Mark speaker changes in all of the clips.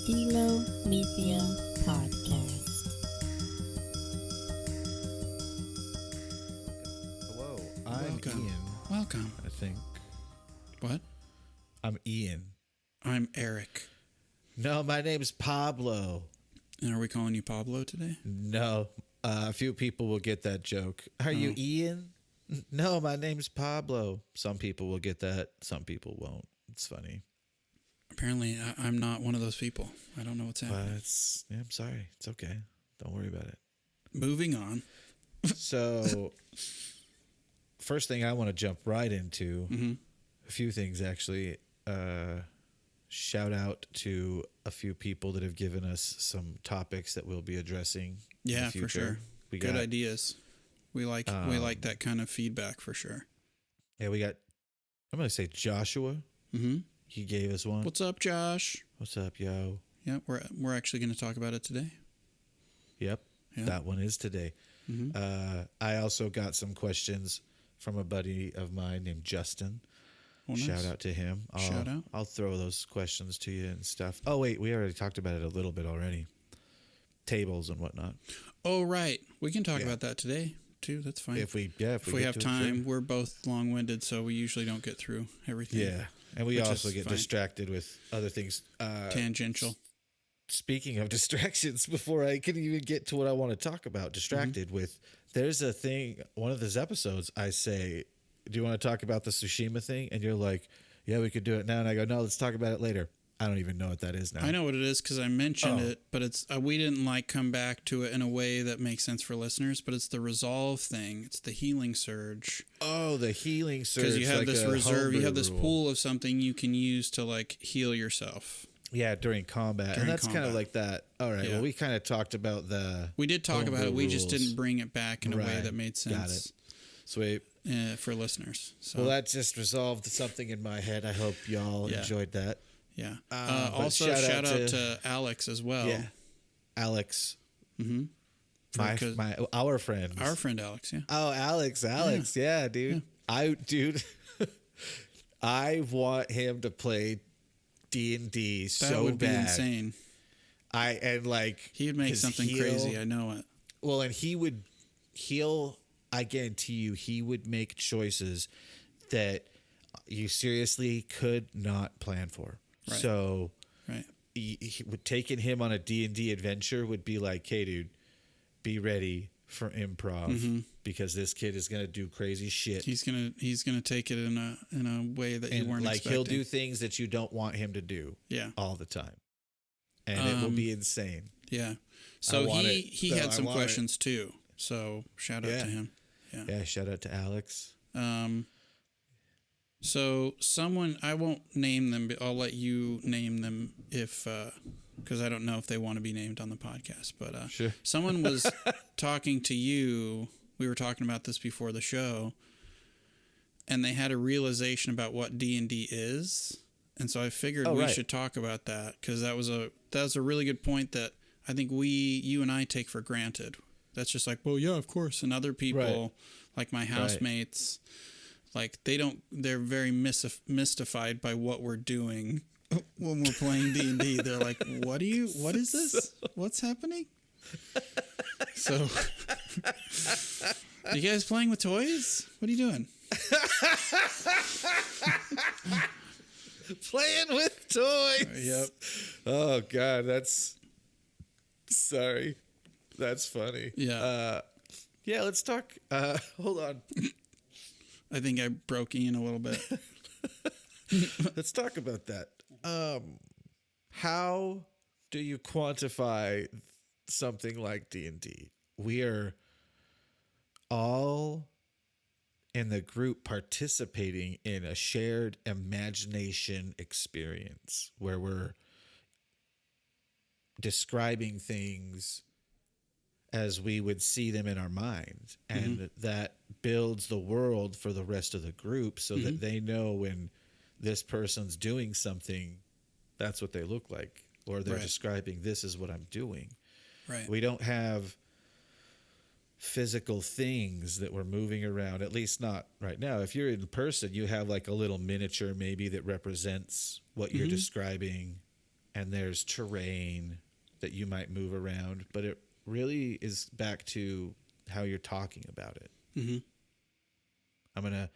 Speaker 1: Philomythia podcast.
Speaker 2: Hello, I'm
Speaker 3: Welcome.
Speaker 2: Ian.
Speaker 3: Welcome.
Speaker 2: I think
Speaker 3: What?
Speaker 2: I'm Ian.
Speaker 3: I'm Eric.
Speaker 2: No, my name's Pablo.
Speaker 3: And are we calling you Pablo today?
Speaker 2: No, a few people will get that joke. Are you Ian? No, my name's Pablo. Some people will get that. Some people won't. It's funny.
Speaker 3: Apparently, I'm not one of those people. I don't know what's happening.
Speaker 2: But I'm sorry. It's okay. Don't worry about it.
Speaker 3: Moving on.
Speaker 2: So, first thing I want to jump right into, a few things actually. Shout out to a few people that have given us some topics that we'll be addressing.
Speaker 3: Yeah,
Speaker 2: in the future.
Speaker 3: for sure.
Speaker 2: We
Speaker 3: Good
Speaker 2: got
Speaker 3: ideas. We like that kind of feedback for sure.
Speaker 2: Yeah, we got. I'm gonna say Joshua.
Speaker 3: Mm-hmm.
Speaker 2: He gave us one.
Speaker 3: What's up, Josh?
Speaker 2: What's up, yo?
Speaker 3: Yeah, we're actually going to talk about it today.
Speaker 2: Yep,
Speaker 3: Yeah.
Speaker 2: that one is today. I also got some questions from a buddy of mine named Justin.
Speaker 3: Oh, nice.
Speaker 2: Shout out to him.
Speaker 3: Shout out.
Speaker 2: I'll throw those questions to you and stuff. Oh wait, we already talked about it a little bit already. Tables and whatnot.
Speaker 3: Oh, right. We can talk about that today too. That's fine.
Speaker 2: If we
Speaker 3: if we
Speaker 2: get
Speaker 3: have
Speaker 2: to it,
Speaker 3: time,
Speaker 2: sure.
Speaker 3: we're both long-winded, so we usually don't get through everything.
Speaker 2: Yeah, and we
Speaker 3: Which
Speaker 2: also
Speaker 3: is
Speaker 2: get
Speaker 3: fine.
Speaker 2: distracted with other things.
Speaker 3: Tangential.
Speaker 2: Speaking of distractions, before I can even get to what I want to talk about, distracted with, there's a thing, one of those episodes, I say, do you want to talk about the Tsushima thing? And you're like, yeah, we could do it now. And I go, no, let's talk about it later. I don't even know what that is now.
Speaker 3: I know what it is because I mentioned it, but it's we didn't come back to it in a way that makes sense for listeners. But it's the resolve thing. It's the healing surge.
Speaker 2: Oh, the healing surge.
Speaker 3: Because you have
Speaker 2: like
Speaker 3: this
Speaker 2: a
Speaker 3: reserve, you
Speaker 2: homebrew
Speaker 3: have this
Speaker 2: rule.
Speaker 3: pool of something you can use to heal yourself.
Speaker 2: Yeah, during combat.
Speaker 3: During
Speaker 2: and that's kind of
Speaker 3: combat.
Speaker 2: like that. All right.
Speaker 3: Yeah.
Speaker 2: Well, we kind of talked about the.
Speaker 3: We did talk about
Speaker 2: homebrew
Speaker 3: it. We just
Speaker 2: rules.
Speaker 3: didn't bring it back in a way
Speaker 2: Right.
Speaker 3: that made sense.
Speaker 2: Got it. Sweet.
Speaker 3: For listeners. So
Speaker 2: Well, that just resolved something in my head. I hope y'all
Speaker 3: Yeah.
Speaker 2: enjoyed that.
Speaker 3: yeah.
Speaker 2: but
Speaker 3: Also, shout out to Alex as well.
Speaker 2: Yeah. Alex.
Speaker 3: Mm-hmm.
Speaker 2: Our friend.
Speaker 3: Our friend Alex. Yeah.
Speaker 2: Oh, Alex, yeah, dude. I want him to play D&D
Speaker 3: That
Speaker 2: so
Speaker 3: would be
Speaker 2: bad.
Speaker 3: insane.
Speaker 2: He
Speaker 3: He'd make
Speaker 2: his
Speaker 3: something
Speaker 2: heal-
Speaker 3: crazy. I know it.
Speaker 2: Well, and I guarantee you, he would make choices that you seriously could not plan for.
Speaker 3: Right.
Speaker 2: So,
Speaker 3: Right.
Speaker 2: taking him on a D&D adventure would be like, hey, dude, be ready for improv because this kid is gonna do crazy shit.
Speaker 3: He's gonna take it in a way that you
Speaker 2: And
Speaker 3: weren't expecting.
Speaker 2: he'll do things that you don't want him to do
Speaker 3: Yeah.
Speaker 2: all the time, and it will be insane.
Speaker 3: Yeah. So
Speaker 2: want
Speaker 3: he
Speaker 2: it.
Speaker 3: had
Speaker 2: I
Speaker 3: some
Speaker 2: want
Speaker 3: questions too. So shout out
Speaker 2: Yeah.
Speaker 3: to him.
Speaker 2: Yeah, shout out to Alex.
Speaker 3: So someone, I won't name them, but I'll let you name them if because I don't know if they want to be named on the podcast. But
Speaker 2: Sure.
Speaker 3: someone was talking to you. We were talking about this before the show, and they had a realization about what D&D is, and so I figured we should talk about that because that was a really good point that I think you and I take for granted. That's just like, well, yeah, of course, and other people, like my housemates, they're very mystified by what we're doing when we're playing D&D. They're like, what is this? What's happening? So, are you guys playing with toys? What are you doing?
Speaker 2: Playing with toys.
Speaker 3: Yep.
Speaker 2: Oh God, sorry. That's funny.
Speaker 3: Yeah.
Speaker 2: Yeah, let's talk. Hold on.
Speaker 3: I think I broke Ian a little bit.
Speaker 2: Let's talk about that. How do you quantify something like D&D? We are all in the group participating in a shared imagination experience where we're describing things as we would see them in our minds, and that builds the world for the rest of the group so that they know when this person's doing something, that's what they look like, or they're describing, this is what I'm doing.
Speaker 3: Right.
Speaker 2: We don't have physical things that we're moving around, at least not right now. If you're in person, you have like a little miniature maybe that represents what you're describing and there's terrain that you might move around, but it really is back to how you're talking about it.
Speaker 3: Mm-hmm.
Speaker 2: I'm going to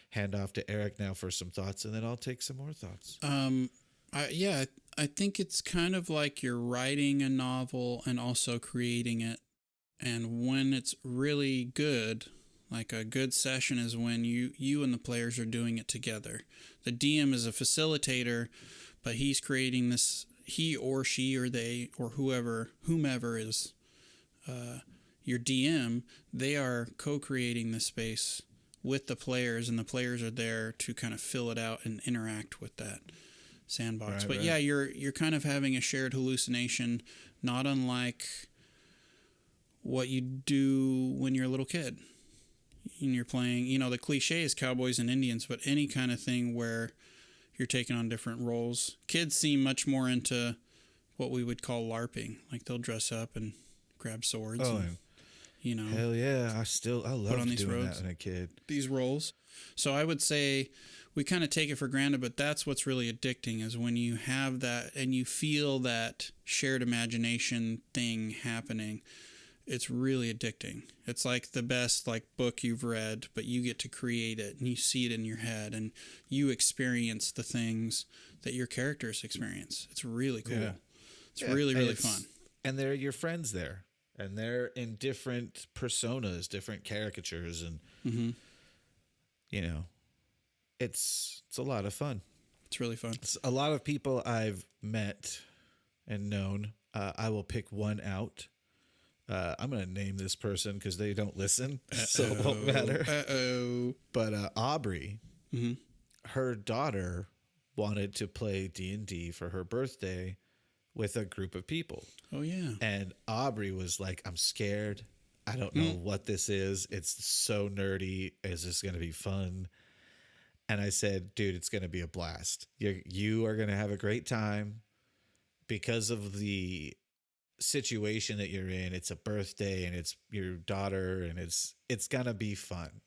Speaker 2: hand off to Eric now for some thoughts, and then I'll take some more thoughts.
Speaker 3: I think it's kind of like you're writing a novel and also creating it. And when it's really good, like a good session is when you and the players are doing it together. The DM is a facilitator, but he's creating this, he or she or they or whomever is your DM, they are co-creating the space with the players, and the players are there to kind of fill it out and interact with that sandbox. But yeah, you're kind of having a shared hallucination, not unlike what you do when you're a little kid. And you're playing, the cliche is cowboys and Indians, but any kind of thing where you're taking on different roles. Kids seem much more into what we would call LARPing. Like they'll dress up and grab swords.
Speaker 2: Hell yeah. I love doing that when a kid.
Speaker 3: These roles. So I would say we kind of take it for granted, but that's what's really addicting is when you have that and you feel that shared imagination thing happening. It's really addicting. It's like the best book you've read, but you get to create it and you see it in your head and you experience the things that your characters experience. It's really cool. Yeah. It's really fun. And
Speaker 2: they're your friends there. And they're in different personas, different caricatures, and it's a lot of fun.
Speaker 3: It's really fun.
Speaker 2: It's a lot of people I've met and known. I will pick one out. I'm going to name this person because they don't listen, so it won't matter. But Aubrey, her daughter wanted to play D&D for her birthday with a group of people.
Speaker 3: Oh, yeah.
Speaker 2: And Aubrey was like, I'm scared. I don't know what this is. It's so nerdy. Is this going to be fun? And I said, dude, it's going to be a blast. You are going to have a great time because of the situation that you're in. It's a birthday and it's your daughter and it's going to be fun.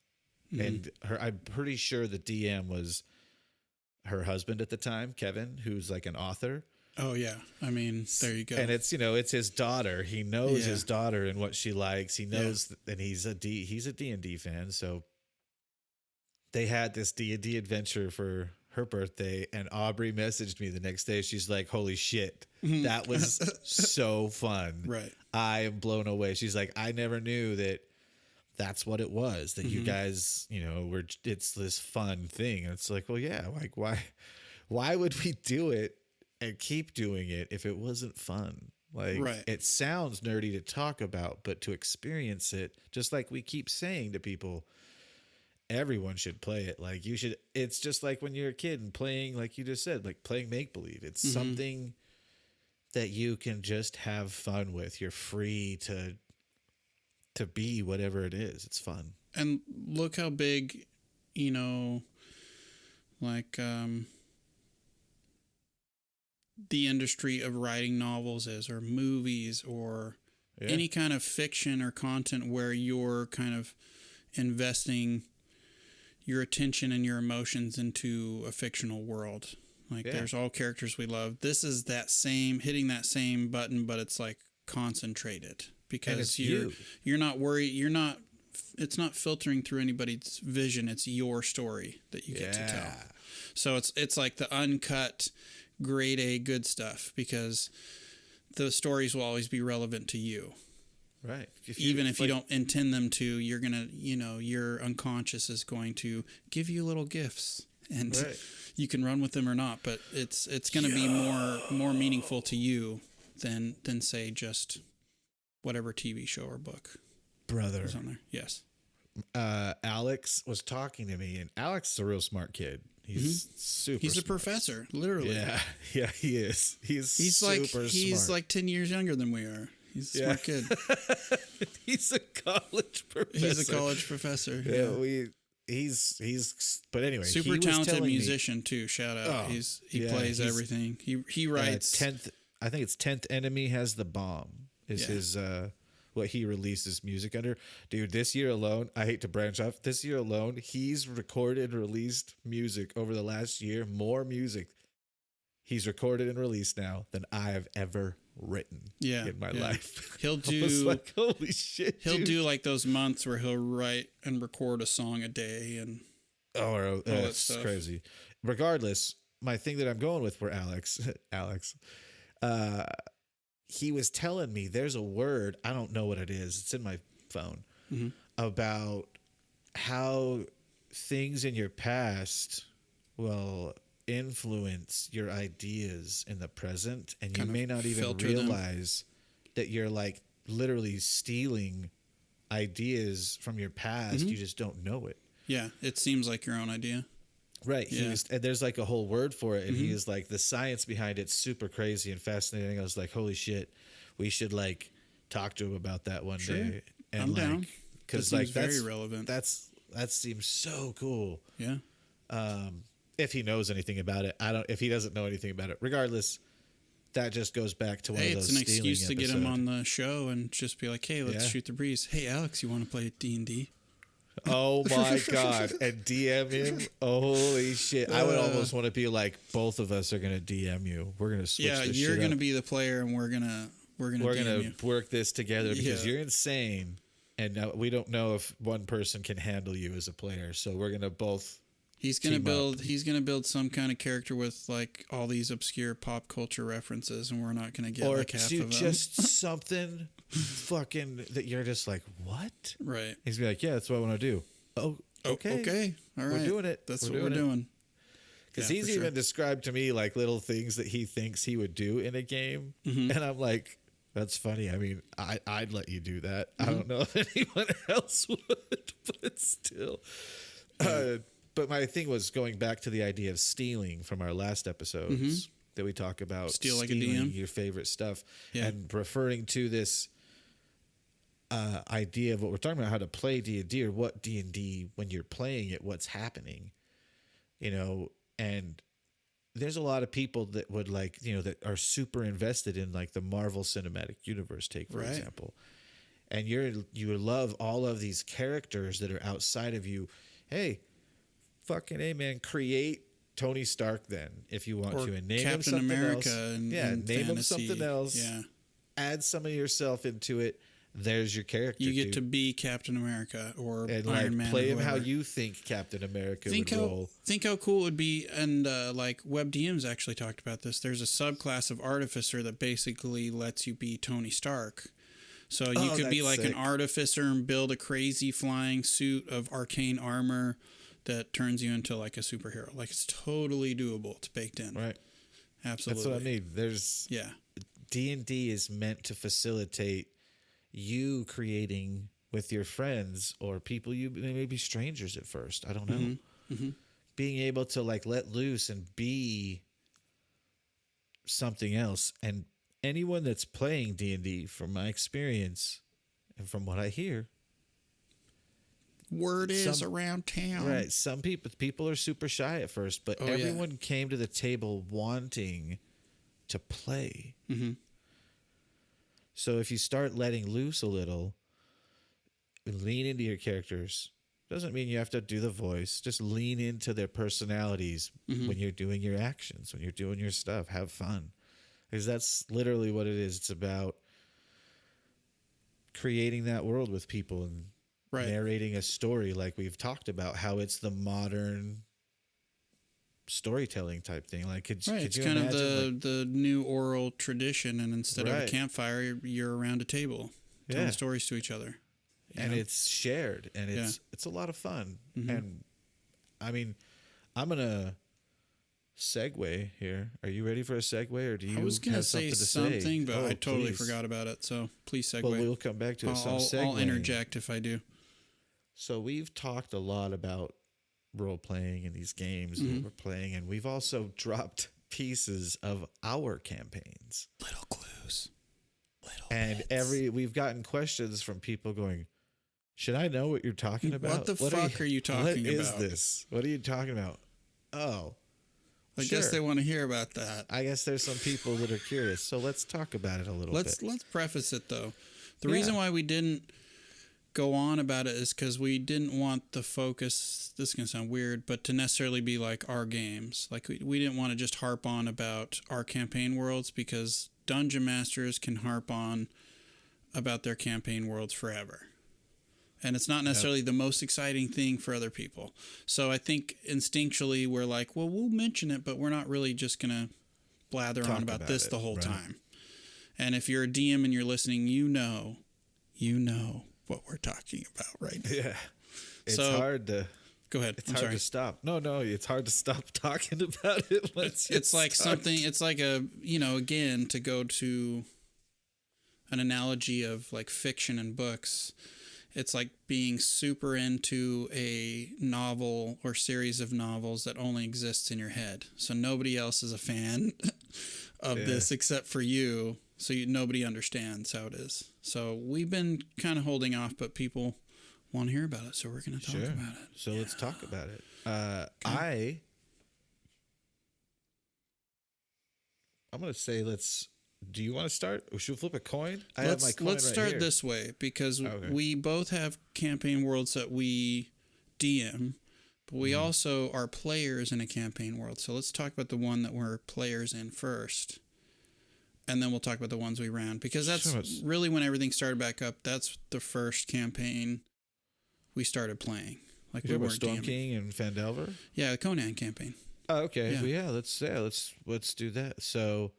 Speaker 2: And I'm pretty sure the DM was her husband at the time, Kevin, who's like an author.
Speaker 3: Oh, yeah. I mean, there you go.
Speaker 2: And it's, it's his daughter. He knows his daughter and what she likes. He knows, and he's a D&D fan. So they had this D&D adventure for her birthday, and Aubrey messaged me the next day. She's like, holy shit, that was so fun.
Speaker 3: Right.
Speaker 2: I am blown away. She's like, I never knew that's what it was, that you guys, it's this fun thing. And it's like, well, yeah, like why would we do it and keep doing it if it wasn't fun? Like, It sounds nerdy to talk about, but to experience it, just like we keep saying to people, everyone should play it. Like you should, it's just like when you're a kid and playing, like you just said, like playing make-believe. It's something that you can just have fun with. You're free to be whatever it is. It's fun.
Speaker 3: And look how big, the industry of writing novels is, or movies, or any kind of fiction or content where you're kind of investing your attention and your emotions into a fictional world. There's all characters we love. This is that same, hitting that same button, but it's like concentrated because you're not worried. It's not filtering through anybody's vision. It's your story that you get to tell. So it's like the uncut grade A good stuff, because the stories will always be relevant to you.
Speaker 2: Right.
Speaker 3: Even if you don't intend them to, you're going to, your unconscious is going to give you little gifts, and you can run with them or not, but it's going to be more meaningful to you than say just whatever TV show or book.
Speaker 2: Brother.
Speaker 3: Is on there. Yes.
Speaker 2: Alex was talking to me, and Alex is a real smart kid. He's super
Speaker 3: He's
Speaker 2: smart.
Speaker 3: a professor, literally.
Speaker 2: Yeah, he is. He's super smart.
Speaker 3: He's like 10 years younger than we are. He's a smart kid.
Speaker 2: He's a college professor.
Speaker 3: Yeah.
Speaker 2: But anyway,
Speaker 3: super talented musician too. Shout out. He plays everything. He writes.
Speaker 2: I think it's 10th Enemy Has the Bomb is his what he releases music under. Dude, this year alone, I hate to branch off. This year alone, he's recorded and released music over the last year, more music he's recorded and released now than I have ever written in my life.
Speaker 3: He'll do
Speaker 2: I was like, holy shit.
Speaker 3: He'll do like those months where he'll write and record a song a day and
Speaker 2: all that stuff. Crazy. Regardless, my thing that I'm going with for Alex, he was telling me there's a word, I don't know what it is. It's in my phone about how things in your past will influence your ideas in the present, and you may not even realize that you're like literally stealing ideas from your past. You just don't know it.
Speaker 3: Yeah, it seems like your own idea.
Speaker 2: Right. Yeah. And there's like a whole word for it, and he is like, the science behind it's super crazy and fascinating. I was like, holy shit, we should like talk to him about that one day. And
Speaker 3: I'm
Speaker 2: like,
Speaker 3: down.
Speaker 2: Because like that's very relevant. That seems so cool.
Speaker 3: Yeah.
Speaker 2: If he knows anything about it, if he doesn't know anything about it, regardless, that just goes back to one of those.
Speaker 3: It's an excuse to get him on the show and just be like, hey, let's shoot the breeze. Hey, Alex, you want to play D&D?
Speaker 2: Oh my God. And DM him. Holy shit. I would almost want to be like, both of us are going to DM you. We're going to switch this shit
Speaker 3: you're going to be the player and we're going to
Speaker 2: work this together because you're insane. And we don't know if one person can handle you as a player. So we're going to both. He's going
Speaker 3: to build some kind of character with like all these obscure pop culture references, and we're not going to get like half of them. Or
Speaker 2: just something fucking that you're just like, what?
Speaker 3: Right.
Speaker 2: He's be like, yeah, that's what I want to do. Oh, okay.
Speaker 3: Okay. All right.
Speaker 2: We're doing it.
Speaker 3: That's what we're doing.
Speaker 2: Because he's even described to me like little things that he thinks he would do in a game. And I'm like, that's funny. I mean, I'd let you do that. I don't know if anyone else would, but still. But my thing was going back to the idea of stealing from our last episodes that we talk about.
Speaker 3: Steal like
Speaker 2: stealing
Speaker 3: a DM?
Speaker 2: your favorite stuff and referring to this idea of what we're talking about, how to play D&D or what D&D, when you're playing it, what's happening, and there's a lot of people that would like, that are super invested in like the Marvel Cinematic Universe, for example. And you love all of these characters that are outside of you. Hey, fucking A, man, create Tony Stark then, if you want to, and name him something
Speaker 3: America
Speaker 2: else.
Speaker 3: In
Speaker 2: name
Speaker 3: fantasy.
Speaker 2: him something else.
Speaker 3: Yeah.
Speaker 2: Add some of yourself into it. There's your character.
Speaker 3: You get to be Captain America or
Speaker 2: and
Speaker 3: Iron Man.
Speaker 2: Play him how you think Captain America would roll.
Speaker 3: Think how cool it would be, and like WebDM's actually talked about this. There's a subclass of Artificer that basically lets you be Tony Stark. So you could be like an Artificer and build a crazy flying suit of arcane armor that turns you into like a superhero. Like, it's totally doable. It's baked in.
Speaker 2: Right.
Speaker 3: Absolutely.
Speaker 2: That's what I mean. D&D is meant to facilitate you creating with your friends or people they may be strangers at first. I don't know. Being able to like let loose and be something else. And anyone that's playing D&D, from my experience and from what I hear,
Speaker 3: word is around town.
Speaker 2: Right. Some people are super shy at first, but everyone came to the table wanting to play. So if you start letting loose a little, lean into your characters. Doesn't mean you have to do the voice. Just lean into their personalities when you're doing your actions, when you're doing your stuff. Have fun. Because that's literally what it is. It's about creating that world with people and narrating a story, like we've talked about, how it's the modern storytelling type thing. Like, could
Speaker 3: it's
Speaker 2: you
Speaker 3: kind of
Speaker 2: imagine,
Speaker 3: the new oral tradition, and instead of a campfire, you're around a table telling stories to each other.
Speaker 2: And it's shared, and it's a lot of fun. And I mean, I'm gonna segue here. Are you ready for a segue, or do you?
Speaker 3: I was gonna say something, but I totally forgot about it. So please segue.
Speaker 2: Well, we'll come back to it.
Speaker 3: I'll interject if I do.
Speaker 2: So we've talked a lot about role playing in these games that we're playing, and we've also dropped pieces of our campaigns,
Speaker 3: little clues,
Speaker 2: and we've gotten questions from people going, should I know what you're talking about?
Speaker 3: What the fuck are you talking about?
Speaker 2: What is this? What are you talking about? Oh,
Speaker 3: I guess they want to hear about that.
Speaker 2: I guess there's some people that are curious. So let's talk about it a little bit.
Speaker 3: Let's preface it, though. The reason why we didn't go on about it is because we didn't want the focus, this is going to sound weird, but to necessarily be like our games. Like we didn't want to just harp on about our campaign worlds, because dungeon masters can harp on about their campaign worlds forever. And it's not necessarily the most exciting thing for other people. So I think instinctually we're like, well, we'll mention it, but we're not really just going to blather on about this the whole time. And if you're a DM and you're listening, you know what we're talking about right now.
Speaker 2: Yeah. It's
Speaker 3: so,
Speaker 2: hard to...
Speaker 3: Go ahead.
Speaker 2: It's hard to stop. No, it's hard to stop talking about it once
Speaker 3: it's like something, it's like a, again, to go to an analogy of like fiction and books, it's like being super into a novel or series of novels that only exists in your head. So nobody else is a fan of this except for you. So nobody understands how it is. So we've been kind of holding off, but people want to hear about it. So we're going to talk about it.
Speaker 2: So let's talk about it. I'm going to say do you want to start? Or should we flip a coin?
Speaker 3: Let's start this way, because we both have campaign worlds that we DM, but we also are players in a campaign world. So let's talk about the one that we're players in first, and then we'll talk about the ones we ran, because that's really when everything started back up. That's the first campaign we started playing. Like we weren't
Speaker 2: Storm
Speaker 3: DMing.
Speaker 2: King and Phandelver?
Speaker 3: Yeah, the Conan campaign.
Speaker 2: Oh, okay. Yeah. Well, let's do that. So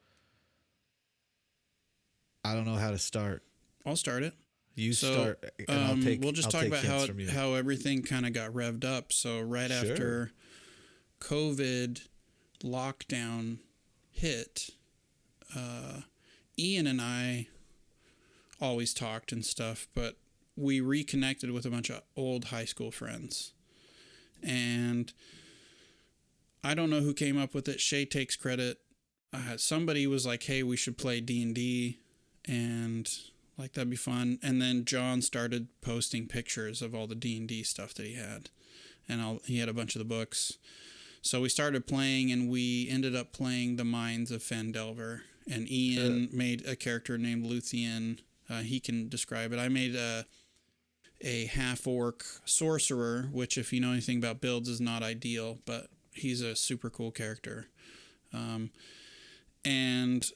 Speaker 2: I don't know how to start.
Speaker 3: I'll start it.
Speaker 2: You start, and
Speaker 3: we'll just talk about how everything kind of got revved up. So right after COVID lockdown hit, Ian and I always talked and stuff, but we reconnected with a bunch of old high school friends. And I don't know who came up with it. Shay takes credit. Somebody was like, hey, we should play D&D. And like, that'd be fun. And then John started posting pictures of all the D&D stuff that he had. And he had a bunch of the books. So we started playing, and we ended up playing the Mines of Phandelver. And Ian made a character named Luthien. He can describe it. I made a half-orc sorcerer, which, if you know anything about builds, is not ideal, but he's a super cool character. And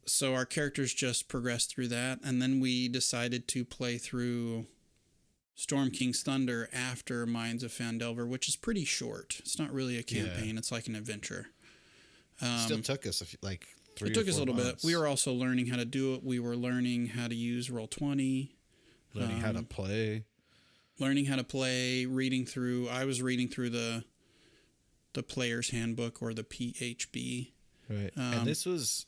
Speaker 3: so our characters just progressed through that, and then we decided to play through Storm King's Thunder after Mines of Phandelver, which is pretty short. It's not really a campaign. It's like an adventure.
Speaker 2: Still took us 3 or 4 months.
Speaker 3: It took us a little bit. We were also learning how to do it. We were learning how to use Roll20.
Speaker 2: Learning how to play.
Speaker 3: I was reading through the Player's Handbook, or the PHB.
Speaker 2: Right. And this is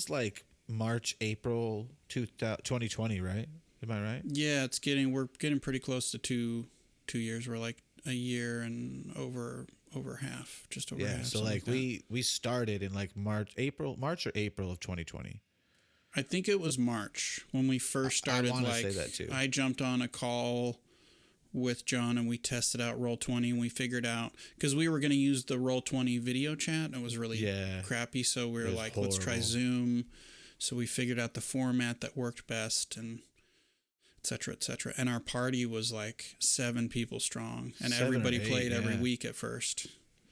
Speaker 2: like March, April 2020, right? Am I right?
Speaker 3: Yeah, we're getting pretty close to two years. We're like a year and over half, just over half.
Speaker 2: So like we started in like March or April of 2020.
Speaker 3: I think it was March when we first started.
Speaker 2: I want to say that too.
Speaker 3: I jumped on a call with John, and we tested out Roll20, and we figured out, because we were going to use the Roll20 video chat, and it was really crappy. So we were like, let's try Zoom. So we figured out the format that worked best, and et cetera, et cetera. And our party was like 7 people strong, and everybody played every week at first.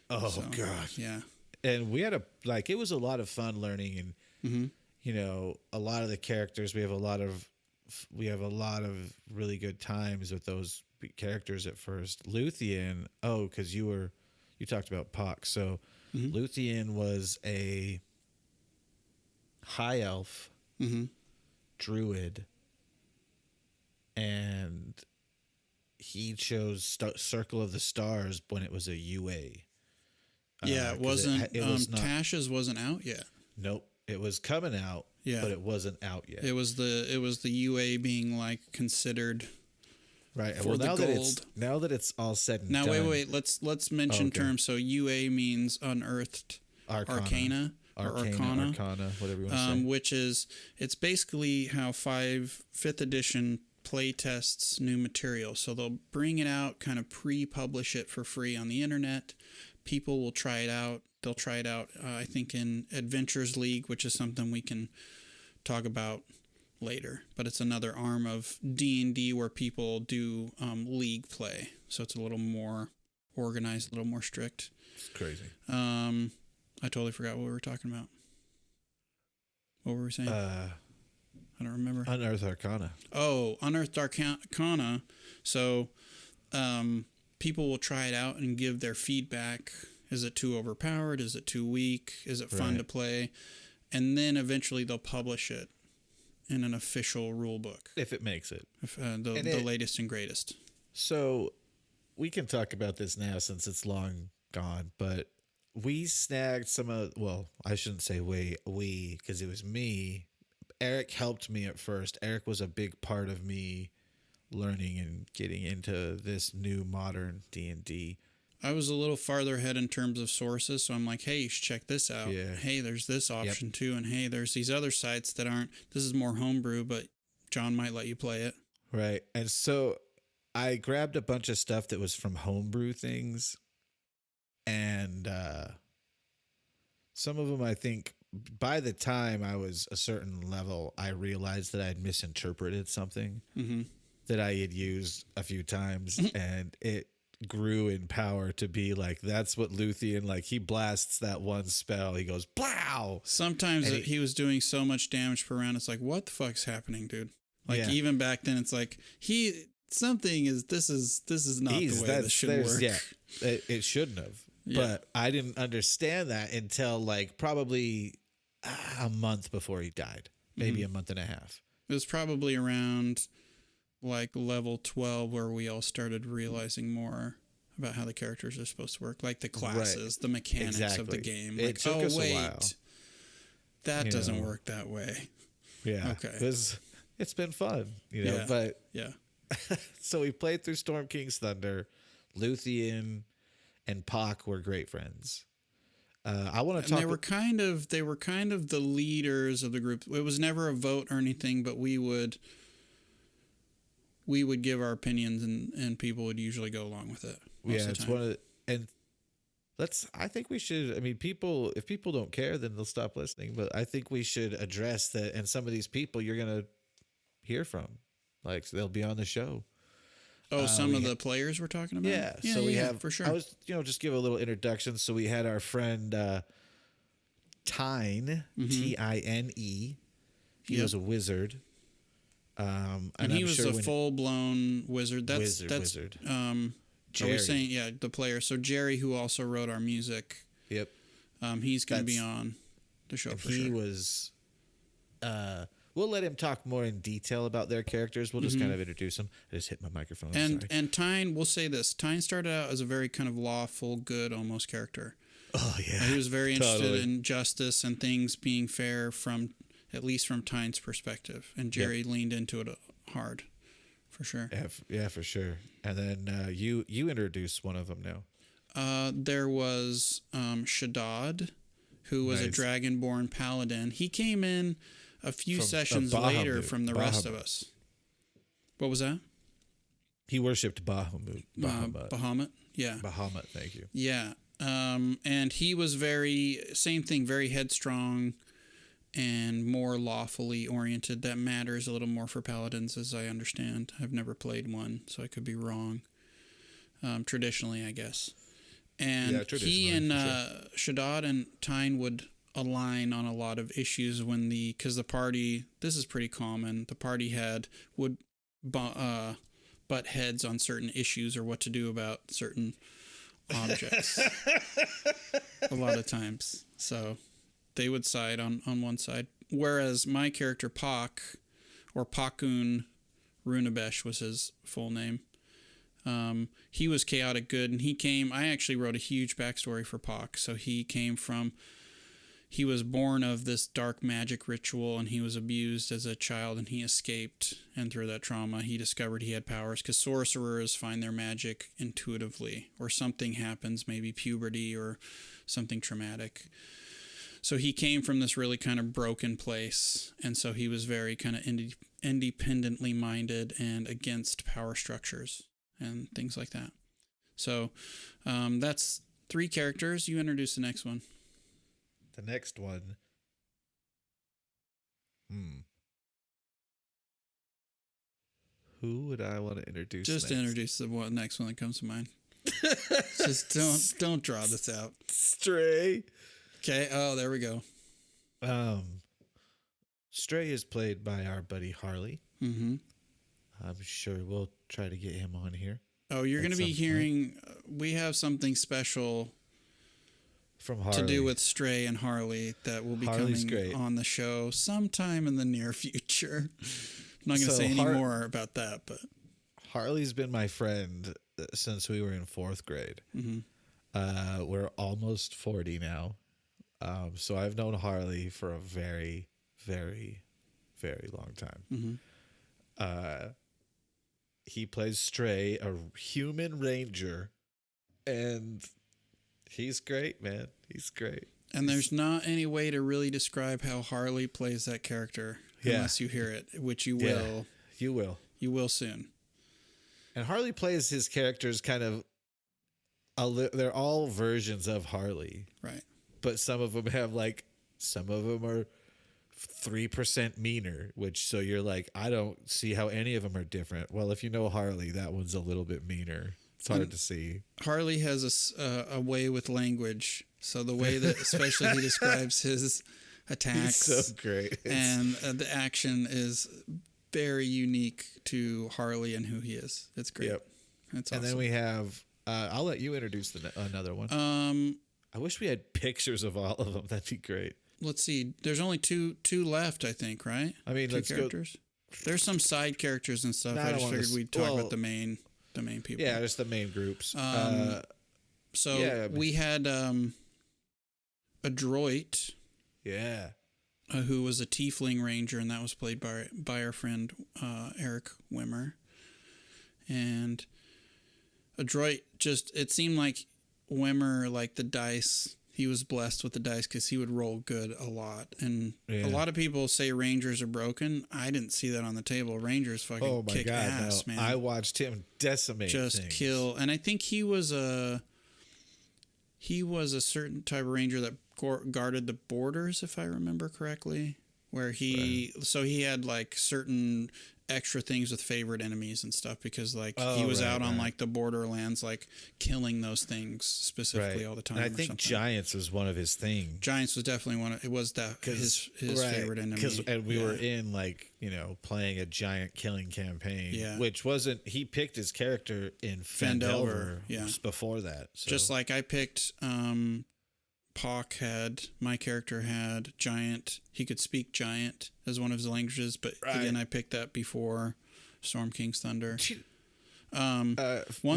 Speaker 2: Oh, so, God.
Speaker 3: Yeah.
Speaker 2: And we had it was a lot of fun learning, and, a lot of the characters, we have a lot of really good times with those characters at first. Luthien, because you talked about Pox. So Luthien was a high elf druid, and he chose Circle of the Stars when it was a UA.
Speaker 3: Yeah, it wasn't. Tasha's wasn't out yet.
Speaker 2: Nope, it was coming out. Yeah, but it wasn't out yet.
Speaker 3: It was the UA being like considered.
Speaker 2: Right.
Speaker 3: For the gold.
Speaker 2: Now that it's all said and
Speaker 3: done.
Speaker 2: Now
Speaker 3: wait. Let's mention terms. So UA means unearthed arcana, whatever
Speaker 2: you want to say.
Speaker 3: Which is, it's basically how 5th edition play tests new material. So they'll bring it out, kind of pre-publish it for free on the internet. People will try it out. They'll try it out, I think, in Adventures League, which is something we can talk about later, but it's another arm of D&D where people do league play. So it's a little more organized, a little more strict.
Speaker 2: It's crazy.
Speaker 3: I totally forgot what we were talking about. What were we saying? I don't remember.
Speaker 2: Unearthed Arcana.
Speaker 3: Oh, Unearthed Arcana. So people will try it out and give their feedback. Is it too overpowered? Is it too weak? Is it fun to play? And then eventually they'll publish it in an official rule book.
Speaker 2: If it makes it.
Speaker 3: The latest and greatest.
Speaker 2: So we can talk about this now since it's long gone, but we snagged some of, well, I shouldn't say we, because it was me. Eric helped me at first. Eric was a big part of me learning and getting into this new modern D&D.
Speaker 3: I was a little farther ahead in terms of sources, so I'm like, hey, you should check this out.
Speaker 2: Yeah.
Speaker 3: Hey, there's this option too, and hey, there's these other sites that aren't, this is more homebrew, but John might let you play it.
Speaker 2: Right. And so I grabbed a bunch of stuff that was from homebrew things, and some of them, I think, by the time I was a certain level, I realized that I had misinterpreted something that I had used a few times, and it grew in power to be like, that's what Luthien, like, he blasts that one spell, he goes blow.
Speaker 3: Sometimes he was doing so much damage per round, it's like, what the fuck's happening, dude? Like, even back then, it's like, this is not the way this should work.
Speaker 2: Yeah, it shouldn't have. But I didn't understand that until like probably a month before he died, maybe a month and a half.
Speaker 3: It was probably around like level 12 where we all started realizing more about how the characters are supposed to work, like the classes, the mechanics of the game. Like,
Speaker 2: it took us a while.
Speaker 3: That doesn't work that way.
Speaker 2: Yeah.
Speaker 3: Okay.
Speaker 2: It's been fun, but so we played through Storm King's Thunder. Luthien and Pock were great friends. I want to talk.
Speaker 3: They were kind of the leaders of the group. It was never a vote or anything, but we would give our opinions, and people would usually go along with it.
Speaker 2: It's one of the, and I think we should. I mean, if people don't care, then they'll stop listening. But I think we should address that. And some of these people you're gonna hear from, like, they'll be on the show.
Speaker 3: Oh, some of the players we're talking about?
Speaker 2: Yeah. So we have,
Speaker 3: for sure.
Speaker 2: I was, just give a little introduction. So we had our friend Tine, Tine. He was a wizard.
Speaker 3: And he was a full-blown wizard. That's
Speaker 2: wizard.
Speaker 3: Jerry. Are we saying, the player. So Jerry, who also wrote our music. Yep. He's going to be on the show for sure.
Speaker 2: He was... we'll let him talk more in detail about their characters. We'll just kind of introduce them. I just hit my microphone.
Speaker 3: And Tyne, we'll say this. Tyne started out as a very kind of lawful, good almost character.
Speaker 2: Oh, yeah.
Speaker 3: He was very interested in justice and things being fair at least from Tyne's perspective. And Jerry leaned into it hard, for sure.
Speaker 2: Yeah, for sure. And then you introduced one of them now.
Speaker 3: There was Shaddad, who was a Dragonborn Paladin. He came in a few sessions later from the rest of us. What was that?
Speaker 2: He worshipped Bahamut.
Speaker 3: Bahamut, yeah.
Speaker 2: Bahamut, thank you.
Speaker 3: Yeah. And he was same thing, very headstrong and more lawfully oriented. That matters a little more for paladins, as I understand. I've never played one, so I could be wrong. Traditionally, I guess. And he and Shaddad and Tyne would align on a lot of issues because the party, this is pretty common, the party would butt heads on certain issues or what to do about certain objects a lot of times. So they would side on one side. Whereas my character Pock, or Pakun Runabesh was his full name, he was chaotic good, and I actually wrote a huge backstory for Pock. So he was born of this dark magic ritual, and he was abused as a child, and he escaped. And through that trauma, he discovered he had powers, because sorcerers find their magic intuitively, or something happens, maybe puberty or something traumatic. So he came from this really kind of broken place, and so he was very kind of independently minded and against power structures and things like that. So that's 3 characters. You introduce the next one.
Speaker 2: The next one. Who would I want to introduce?
Speaker 3: Just
Speaker 2: next?
Speaker 3: introduce the next one that comes to mind. Just don't draw this out.
Speaker 2: Stray.
Speaker 3: Okay. Oh, there we go.
Speaker 2: Stray is played by our buddy Harley.
Speaker 3: Mm-hmm.
Speaker 2: I'm sure we'll try to get him on here.
Speaker 3: Oh, you're going to be hearing. We have something special
Speaker 2: from Harley
Speaker 3: to do with Stray and Harley that will be coming on the show sometime in the near future. I'm not going to say any more about that, but
Speaker 2: Harley's been my friend since we were in 4th grade.
Speaker 3: Mm-hmm.
Speaker 2: We're almost 40 now. So I've known Harley for a very, very, very long time.
Speaker 3: Mm-hmm.
Speaker 2: He plays Stray, a human ranger, and he's great, man. He's great.
Speaker 3: And there's not any way to really describe how Harley plays that character unless you hear it, which you will.
Speaker 2: Yeah, you will.
Speaker 3: You will soon.
Speaker 2: And Harley plays his characters kind of... they're all versions of Harley.
Speaker 3: Right.
Speaker 2: But some of them have some of them are 3% meaner, so you're like, I don't see how any of them are different. Well, if you know Harley, that one's a little bit meaner. It's hard to see. Harley
Speaker 3: has a way with language. So the way that especially he describes his attacks.
Speaker 2: He's so great.
Speaker 3: And the action is very unique to Harley and who he is. It's great.
Speaker 2: Yep.
Speaker 3: It's
Speaker 2: awesome. And then we have, I'll let you introduce another one. I wish we had pictures of all of them. That'd be great.
Speaker 3: Let's see. There's only two left, I think, right?
Speaker 2: I mean,
Speaker 3: two characters. There's some side characters and stuff. I just figured we'd talk about the main people.
Speaker 2: Yeah, just the main groups.
Speaker 3: We had a droid.
Speaker 2: Yeah.
Speaker 3: Who was a tiefling ranger, and that was played by our friend Eric Wimmer. And a droid it seemed like Wimmer, like the dice, he was blessed with the dice because he would roll good a lot. And a lot of people say rangers are broken. I didn't see that on the table. Rangers fucking kick ass, man.
Speaker 2: I watched him decimate things.
Speaker 3: Kill. And I think he was a certain type of ranger that guarded the borders, if I remember correctly, where he had like certain extra things with favorite enemies and stuff because he was out on like the borderlands, like killing those things specifically all the time.
Speaker 2: And I think giants was one of his things.
Speaker 3: Giants was definitely one of it. Was that his favorite enemy?
Speaker 2: And we were in playing a giant killing campaign, which wasn't. He picked his character in Fendelver before that. So.
Speaker 3: Just like I picked. My character had giant. He could speak giant as one of his languages, but again, I picked that before Storm King's Thunder. One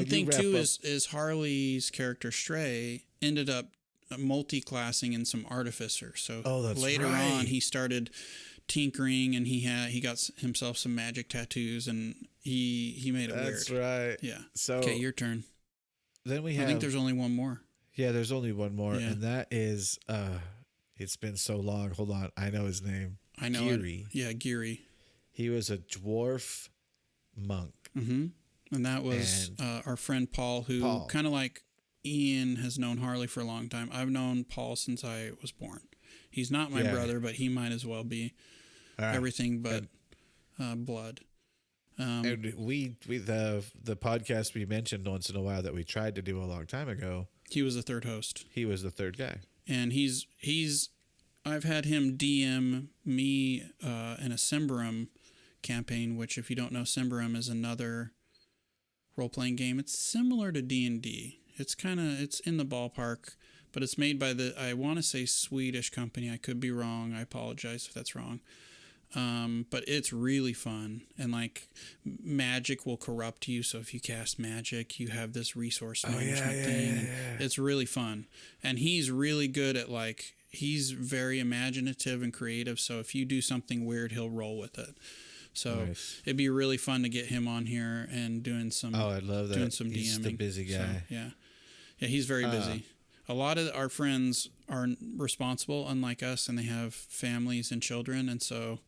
Speaker 3: thing too is Harley's character Stray ended up multi-classing in some artificer. So later on, he started tinkering, and he got himself some magic tattoos, and he made it weird.
Speaker 2: That's right.
Speaker 3: Yeah.
Speaker 2: So
Speaker 3: okay, your turn.
Speaker 2: Then I
Speaker 3: think there's only one more.
Speaker 2: Yeah, there's only one more, and that is, it's been so long. Hold on. I know his name.
Speaker 3: I know
Speaker 2: Geary.
Speaker 3: Geary.
Speaker 2: He was a dwarf monk.
Speaker 3: Mm-hmm. And that was our friend Paul, who kind of like Ian has known Harley for a long time. I've known Paul since I was born. He's not my brother, but he might as well be everything but blood.
Speaker 2: And the podcast we mentioned once in a while that we tried to do a long time ago.
Speaker 3: He was the third host.
Speaker 2: He was the third guy.
Speaker 3: And I've had him DM me in a Symbaroum campaign, which if you don't know, Symbaroum is another role-playing game. It's similar to D&D. It's in the ballpark, but it's made by I want to say Swedish company. I could be wrong. I apologize if that's wrong. But it's really fun, and like magic will corrupt you. So if you cast magic, you have this resource management thing. It's really fun, and he's really good at he's very imaginative and creative. So if you do something weird, he'll roll with it. So it'd be really fun to get him on here and doing some.
Speaker 2: Oh, I'd love that.
Speaker 3: Doing some
Speaker 2: he's
Speaker 3: DMing.
Speaker 2: The busy guy.
Speaker 3: So, yeah, he's very busy. A lot of our friends are responsible, unlike us, and they have families and children, and so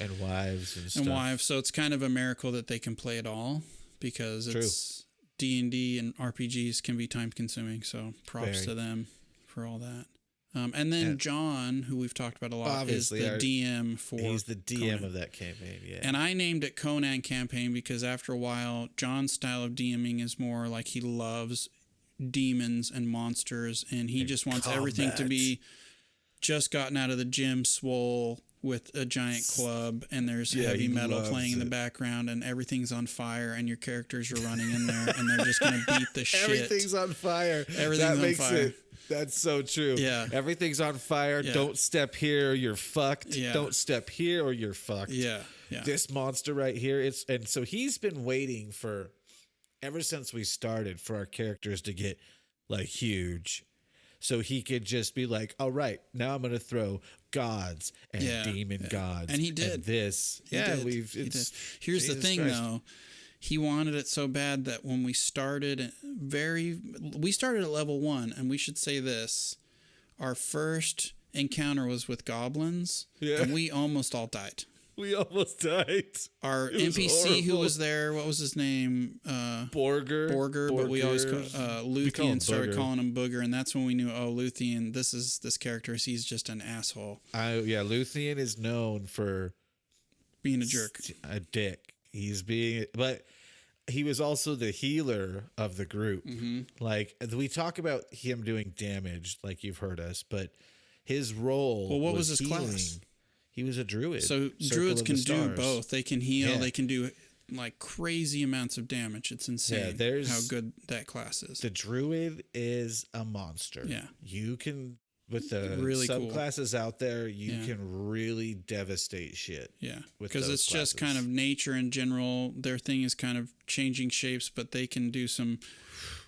Speaker 2: and wives and stuff.
Speaker 3: So it's kind of a miracle that they can play it all, because it's D&D and RPGs can be time consuming. So props to them for all that. And then John, who we've talked about a lot,
Speaker 2: obviously
Speaker 3: is the DM for
Speaker 2: He's the DM
Speaker 3: Conan.
Speaker 2: of that campaign, yeah.
Speaker 3: And I named it Conan Campaign because after a while, John's style of DMing is more like he loves demons and monsters, and he just wants everything to be just gotten out of the gym swole with a giant club, and there's heavy metal playing in the background, and everything's on fire, and your characters are running in there, and they're just going to beat the shit.
Speaker 2: Everything's on fire.
Speaker 3: Everything's on fire.
Speaker 2: That's so true.
Speaker 3: Yeah.
Speaker 2: Everything's on fire. Yeah. Don't step here or you're fucked.
Speaker 3: Yeah.
Speaker 2: Don't step here or you're fucked.
Speaker 3: Yeah. Yeah.
Speaker 2: This monster right here. And so he's been waiting for, ever since we started, for our characters to get like huge. So he could just be like, all right, now I'm going to throw gods and demon gods.
Speaker 3: And he did.
Speaker 2: And this.
Speaker 3: He did. Here's the thing, though. He wanted it so bad that when we started at level 1, and we should say this, our first encounter was with goblins, and we almost all died.
Speaker 2: We almost died.
Speaker 3: Our NPC who was there, what was his name? Borger, but we always Luthien started calling him Booger, and that's when we knew, Luthien, this character, he's just an asshole.
Speaker 2: Luthien is known for
Speaker 3: being a jerk.
Speaker 2: A dick. But he was also the healer of the group.
Speaker 3: Mm-hmm.
Speaker 2: Like, we talk about him doing damage, like you've heard us, but his role.
Speaker 3: Well, what was his
Speaker 2: healing.
Speaker 3: class?
Speaker 2: He was a druid.
Speaker 3: So druids can do both. They can heal. They can do like crazy amounts of damage. It's insane how good that class is.
Speaker 2: The druid is a monster.
Speaker 3: Yeah,
Speaker 2: you can. With the
Speaker 3: really
Speaker 2: subclasses out there, you can really devastate shit.
Speaker 3: Yeah, because it's just kind of nature in general. Their thing is kind of changing shapes, but they can do some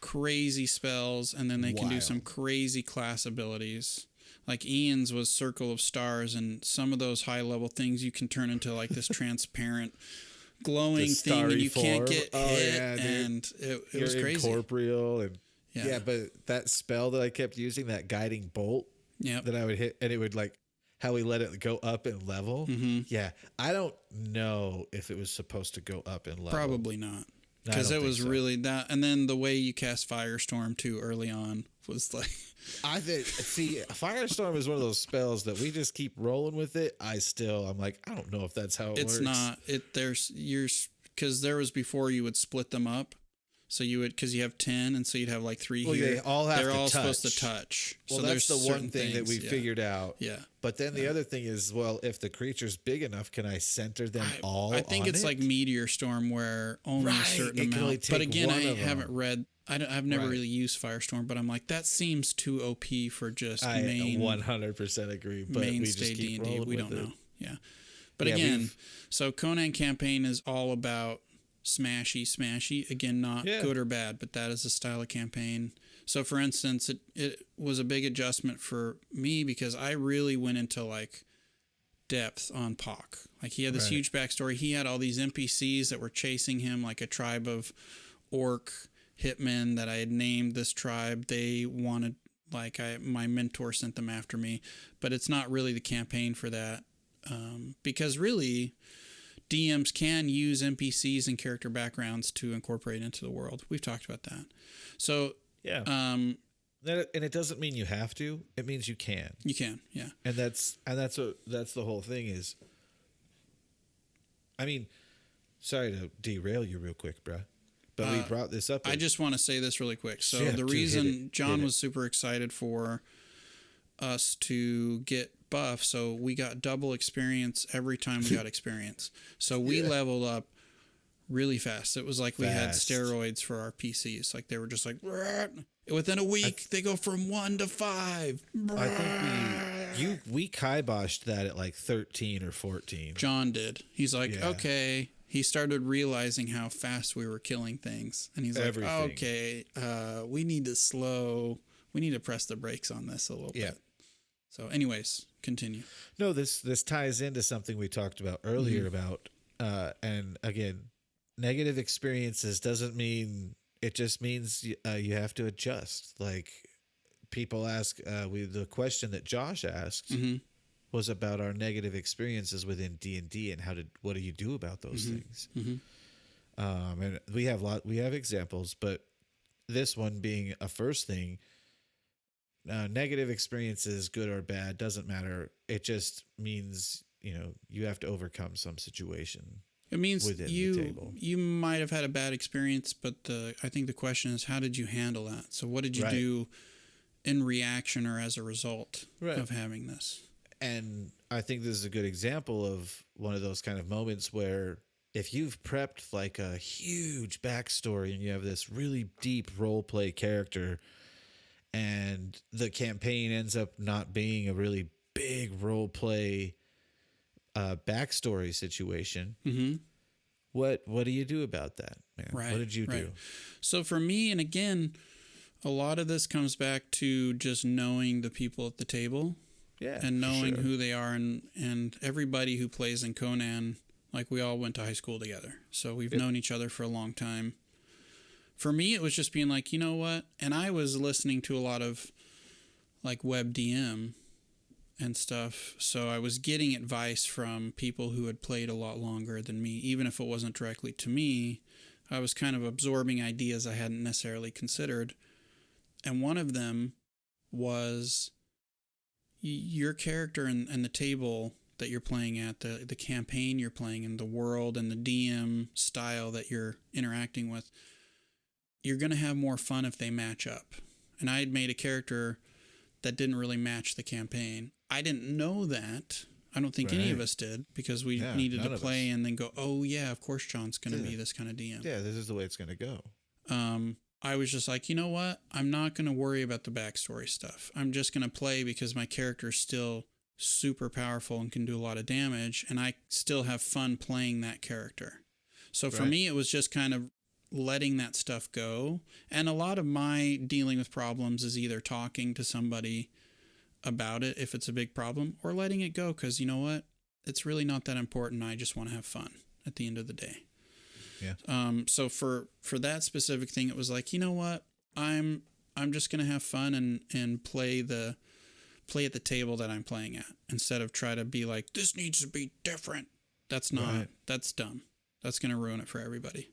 Speaker 3: crazy spells, and then they can do some crazy class abilities. Like Ian's was Circle of Stars, and some of those high-level things you can turn into like this transparent, glowing thing, and you can't get hit, and it was crazy.
Speaker 2: Incorporeal and yeah, but that spell that I kept using, that guiding bolt, that I would hit, and it would like how we let it go up in level.
Speaker 3: Mm-hmm.
Speaker 2: Yeah, I don't know if it was supposed to go up in level.
Speaker 3: Probably not, because it was really that. And then the way you cast Firestorm too early on was like,
Speaker 2: I think Firestorm is one of those spells that we just keep rolling with it. I'm like, I don't know if that's how it works.
Speaker 3: It's not. Because there was before you would split them up. So you would, because you have 10, and so you'd have like 3 here. They're all supposed to touch.
Speaker 2: Well,
Speaker 3: so
Speaker 2: that's the one thing that we figured out.
Speaker 3: Yeah.
Speaker 2: But then the other thing is, well, if the creature's big enough, can I center them all?
Speaker 3: I think it's like Meteor Storm, where only a certain amount. But again, I haven't read. I've never really used Firestorm, but I'm like, that seems too OP for just main.
Speaker 2: 100% agree. But
Speaker 3: mainstay D&D. We don't know. Yeah. But again, so Conan Campaign is all about smashy. Again, not good or bad, but that is a style of campaign. So for instance, it was a big adjustment for me because I really went into like depth on Pock. Like he had this huge backstory. He had all these NPCs that were chasing him, like a tribe of orc hitmen that I had named this tribe. They wanted, like, my mentor sent them after me, but it's not really the campaign for that. Because really DMs can use NPCs and character backgrounds to incorporate into the world. We've talked about that. So,
Speaker 2: and it doesn't mean you have to. It means you can.
Speaker 3: You can, yeah.
Speaker 2: And that's the whole thing is. I mean, sorry to derail you real quick, bruh, but we brought this up.
Speaker 3: I just want to say this really quick. So the reason John was super excited for us to get buff, so we got double experience every time we got experience. So we leveled up really fast. It was like we had steroids for our PCs. Like they were just like, within a week they go from 1 to 5.
Speaker 2: I think we kiboshed that at like 13 or 14.
Speaker 3: John did. He's like, okay. He started realizing how fast we were killing things, and he's like, okay, we need to press the brakes on this a little bit. So anyways, continue.
Speaker 2: No, this ties into something we talked about earlier about, and again, negative experiences doesn't mean, it just means you have to adjust. Like people ask, the question that Josh asked was about our negative experiences within D&D and what do you do about those things? And we have examples, but this one being a first thing, negative experiences, good or bad, doesn't matter. It just means, you have to overcome some situation.
Speaker 3: It means
Speaker 2: within the table.
Speaker 3: You might have had a bad experience, but I think the question is, how did you handle that? So what did you do in reaction or as a result of having this? And
Speaker 2: I think this is a good example of one of those kind of moments where if you've prepped like a huge backstory and you have this really deep role play character and the campaign ends up not being a really big role play backstory situation, what do you do about that, man? What did you do?
Speaker 3: So for me, and again, a lot of this comes back to just knowing the people at the table.
Speaker 2: Yeah,
Speaker 3: and knowing who they are, and everybody who plays in Conan, like we all went to high school together. So we've known each other for a long time. For me, it was just being like, you know what? And I was listening to a lot of like web DM and stuff. So I was getting advice from people who had played a lot longer than me. Even if it wasn't directly to me, I was kind of absorbing ideas I hadn't necessarily considered. And one of them was your character and the table that you're playing at, the campaign you're playing in, the world and the DM style that you're interacting with, you're going to have more fun if they match up. And I had made a character that didn't really match the campaign. I didn't know that. I don't think any of us did, because we needed to play and then go, oh yeah, of course John's going to be this kind of DM.
Speaker 2: Yeah, this is the way it's going to go.
Speaker 3: I was just like, you know what? I'm not going to worry about the backstory stuff. I'm just going to play because my character is still super powerful and can do a lot of damage, and I still have fun playing that character. So for me, it was just kind of letting that stuff go. And a lot of my dealing with problems is either talking to somebody about it if it's a big problem, or letting it go because, you know what? It's really not that important. I just want to have fun at the end of the day.
Speaker 2: Yeah.
Speaker 3: So for that specific thing, it was like, you know what? I'm just going to have fun and play at the table that I'm playing at, instead of try to be like, this needs to be different. That's not, that's dumb. That's going to ruin it for everybody.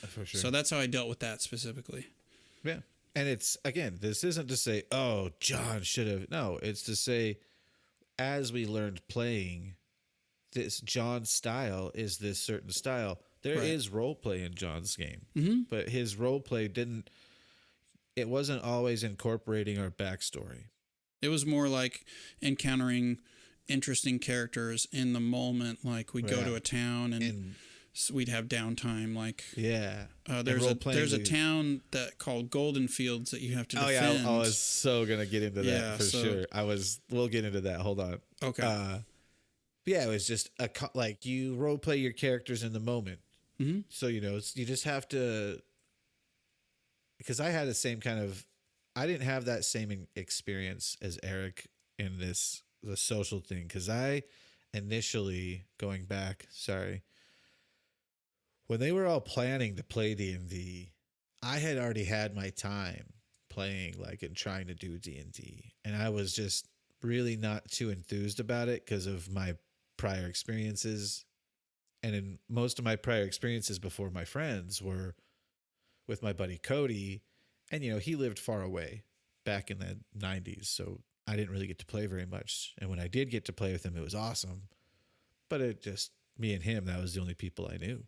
Speaker 2: For sure.
Speaker 3: So that's how I dealt with that specifically.
Speaker 2: Yeah. And it's, again, this isn't to say, oh, John should have. No, it's to say, as we learned playing, this John's style is this certain style. There is role play in John's game, but his role play it wasn't always incorporating our backstory.
Speaker 3: It was more like encountering interesting characters in the moment. Like we'd go to a town and so we'd have downtime. Like, there's a town called Golden Fields that you have to defend.
Speaker 2: I was so going to get into that sure. We'll get into that. Hold on.
Speaker 3: Okay.
Speaker 2: It was just like you role play your characters in the moment. Mm-hmm. So, you just have to, because I had the same I didn't have that same experience as Eric in the social thing. Cause I initially when they were all planning to play D&D, I had already had my time playing and trying to do D&D. And I was just really not too enthused about it because of my prior experiences. And in most of my prior experiences before my friends were with my buddy Cody. And, he lived far away back in the 90s. So I didn't really get to play very much. And when I did get to play with him, it was awesome. But me and him, that was the only people I knew.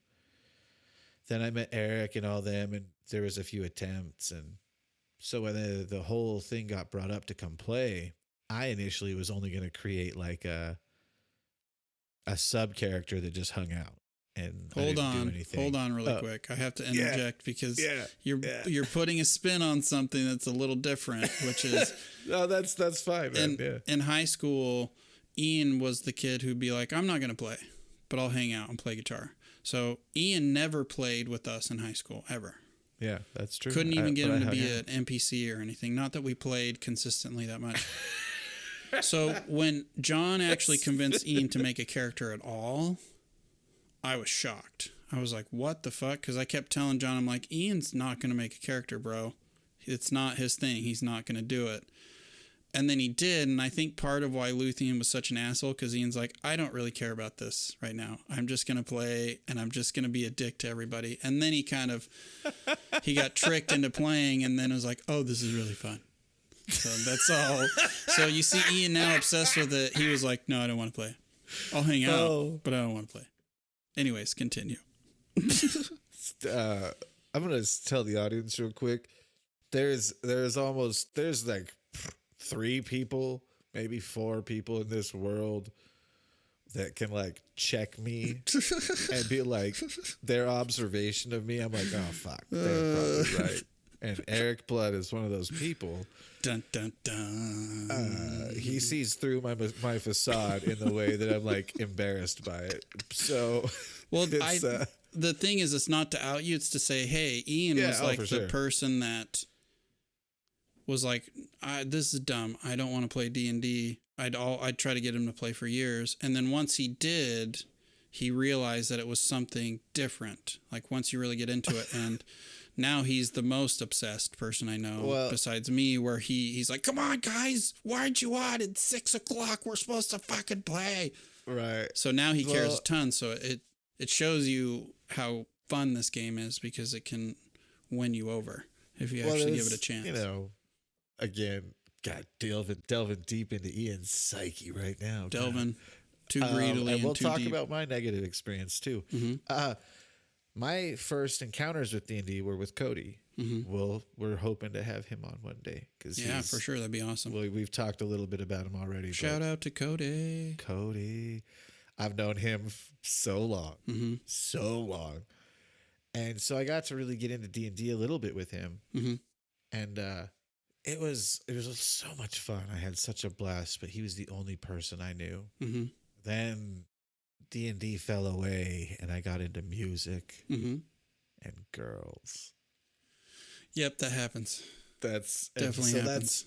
Speaker 2: Then I met Eric and all them, and there was a few attempts. And so when the whole thing got brought up to come play, I initially was only going to create a sub character that just hung out and hold on
Speaker 3: really quick. I have to interject because you're putting a spin on something that's a little different, which is
Speaker 2: no, that's fine, man.
Speaker 3: In high school, Ian was the kid who'd be like, I'm not going to play, but I'll hang out and play guitar. So Ian never played with us in high school ever.
Speaker 2: Yeah, that's true.
Speaker 3: Couldn't even get him to be an NPC or anything. Not that we played consistently that much. So when John actually convinced Ian to make a character at all, I was shocked. I was like, what the fuck? Because I kept telling John, I'm like, Ian's not going to make a character, bro. It's not his thing. He's not going to do it. And then he did. And I think part of why Luthien was such an asshole, because Ian's like, I don't really care about this right now. I'm just going to play and I'm just going to be a dick to everybody. And then he got tricked into playing and then it was like, oh, this is really fun. So that's all. So you see Ian now obsessed with it. He was like, no, I don't want to play. I'll hang out, but I don't want to play. Anyways, continue.
Speaker 2: I'm going to tell the audience real quick. There's like 3 people, maybe 4 people in this world that can like check me and be like their observation of me. I'm like, oh fuck, they're probably right. And Eric Blood is one of those people.
Speaker 3: Dun dun dun.
Speaker 2: He sees through my facade in the way that I'm like embarrassed by it. So,
Speaker 3: well, the thing is, it's not to out you; it's to say, hey, Ian was like the person that was like, this is dumb. I don't want to play D&D. I'd try to get him to play for years. And then once he did, he realized that it was something different. Like once you really get into it. And now he's the most obsessed person I know besides me, where he's like, come on, guys. Why aren't you on? It's 6 o'clock. We're supposed to fucking play.
Speaker 2: Right.
Speaker 3: So now he cares a ton. So it shows you how fun this game is because it can win you over if you actually give it a chance.
Speaker 2: You know, again, God, delving deep into Ian's psyche right now.
Speaker 3: Delving too greedily
Speaker 2: and we'll
Speaker 3: too
Speaker 2: talk
Speaker 3: deep.
Speaker 2: about my negative experience too.
Speaker 3: Mm-hmm.
Speaker 2: My first encounters with D&D were with Cody. Mm-hmm. We're hoping to have him on one day.
Speaker 3: For sure. That'd be awesome.
Speaker 2: We've talked a little bit about him already.
Speaker 3: Shout out to Cody.
Speaker 2: Cody. I've known him so long.
Speaker 3: Mm-hmm.
Speaker 2: So long. And so I got to really get into D&D a little bit with him.
Speaker 3: Mm-hmm.
Speaker 2: And it was so much fun. I had such a blast, but he was the only person I knew.
Speaker 3: Mm-hmm.
Speaker 2: Then D&D fell away, and I got into music and girls.
Speaker 3: Yep, that happens.
Speaker 2: That's
Speaker 3: definitely happens.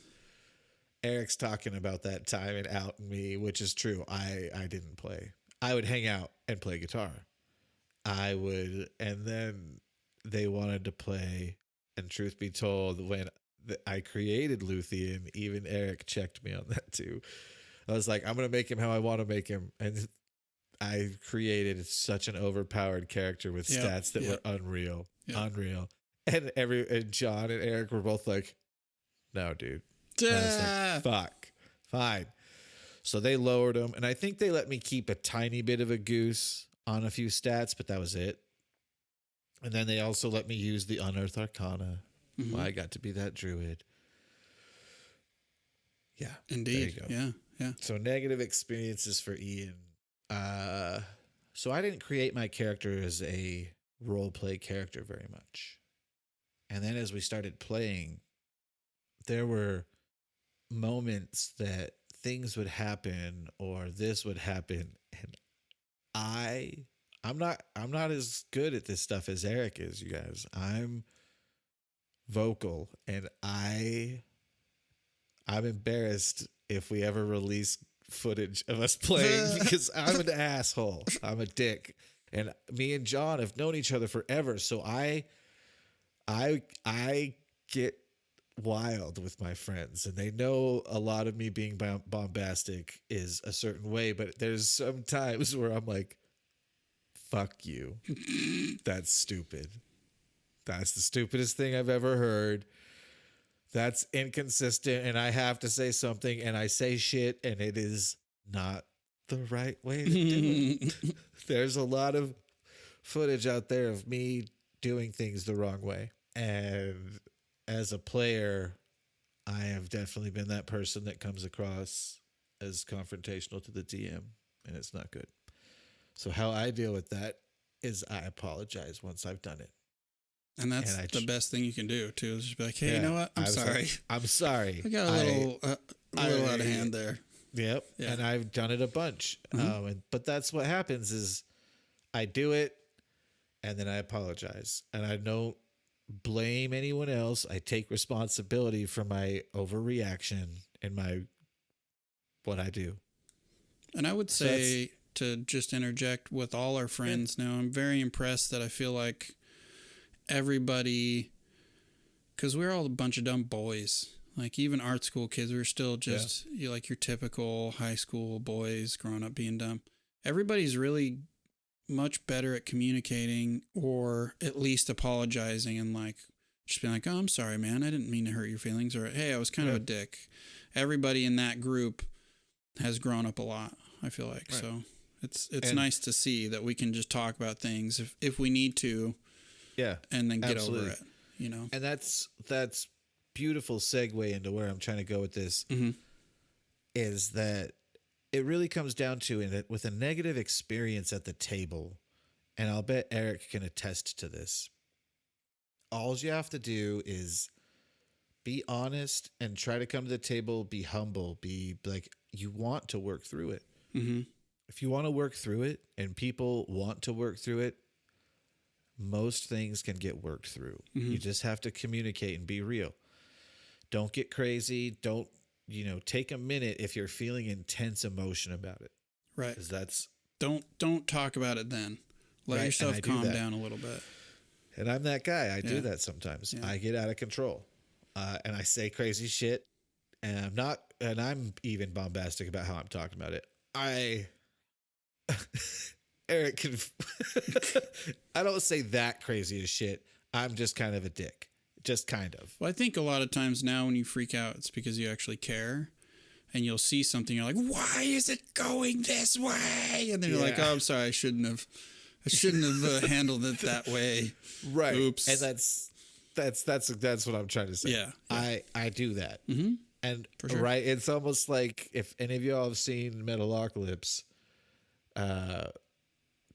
Speaker 2: Eric's talking about that time and out me, which is true. I didn't play. I would hang out and play guitar. And then they wanted to play. And truth be told, when I created Luthien, even Eric checked me on that too. I was like, I'm going to make him how I want to make him. And I created such an overpowered character with stats that were unreal. Unreal. And John and Eric were both like, no, dude. And I was like, fuck. Fine. So they lowered them. And I think they let me keep a tiny bit of a goose on a few stats, but that was it. And then they also let me use the Unearthed Arcana. Mm-hmm. Well, I got to be that druid. Yeah.
Speaker 3: Indeed.
Speaker 2: There you go.
Speaker 3: Yeah.
Speaker 2: So negative experiences for Ian. So I didn't create my character as a role play character very much. And then as we started playing, there were moments that things would happen or this would happen, and I'm not as good at this stuff as Eric is, you guys. I'm vocal, and I'm embarrassed if we ever release footage of us playing because I'm an asshole. I'm a dick. And me and John have known each other forever, so I get wild with my friends, and they know a lot of me being bombastic is a certain way, but there's some times where I'm like, fuck you. That's stupid. That's the stupidest thing I've ever heard. That's inconsistent, and I have to say something, and I say shit, and it is not the right way to do it. There's a lot of footage out there of me doing things the wrong way. And as a player, I have definitely been that person that comes across as confrontational to the DM, and it's not good. So how I deal with that is I apologize once I've done it.
Speaker 3: And that's the best thing you can do, too, is just be like, hey, you know what? I'm sorry.
Speaker 2: I'm sorry.
Speaker 3: I got a little out of hand there.
Speaker 2: Yep. Yeah. And I've done it a bunch. But that's what happens is I do it, and then I apologize. And I don't blame anyone else. I take responsibility for my overreaction and what I do.
Speaker 3: And I would say, to just interject with all our friends now, I'm very impressed that I feel like everybody, because we're all a bunch of dumb boys. Like even art school kids, we're still just like your typical high school boys growing up being dumb. Everybody's really much better at communicating, or at least apologizing and like Just being like, oh, I'm sorry, man. I didn't mean to hurt your feelings. Or, hey, I was kind of a dick. Everybody in that group has grown up a lot, I feel like. Right. So it's nice to see that we can just talk about things if we need to.
Speaker 2: Yeah.
Speaker 3: And then get over it, you know?
Speaker 2: And that's beautiful segue into where I'm trying to go with this, is that it really comes down to it with a negative experience at the table. And I'll bet Eric can attest to this. All you have to do is be honest and try to come to the table, be humble, be like, you want to work through it.
Speaker 3: Mm-hmm.
Speaker 2: If you want to work through it and people want to work through it, most things can get worked through. You just have to communicate and be real. Don't get crazy. Don't, take a minute if you're feeling intense emotion about it.
Speaker 3: Right.
Speaker 2: Because that's...
Speaker 3: Don't talk about it then. Let yourself calm down a little bit.
Speaker 2: And I'm that guy. I do that sometimes. I get out of control. And I say crazy shit. And I'm even bombastic about how I'm talking about it. Eric can... I don't say that crazy as shit. I'm just kind of a dick. Just kind of.
Speaker 3: Well, I think a lot of times now when you freak out, it's because you actually care. And you'll see something, you're like, why is it going this way? And then you're like, oh, I'm sorry, I shouldn't have handled it that way.
Speaker 2: Right.
Speaker 3: Oops.
Speaker 2: And that's what I'm trying to say.
Speaker 3: Yeah.
Speaker 2: I do that.
Speaker 3: Mm-hmm.
Speaker 2: And
Speaker 3: sure.
Speaker 2: Right, it's almost like if any of y'all have seen Metalocalypse,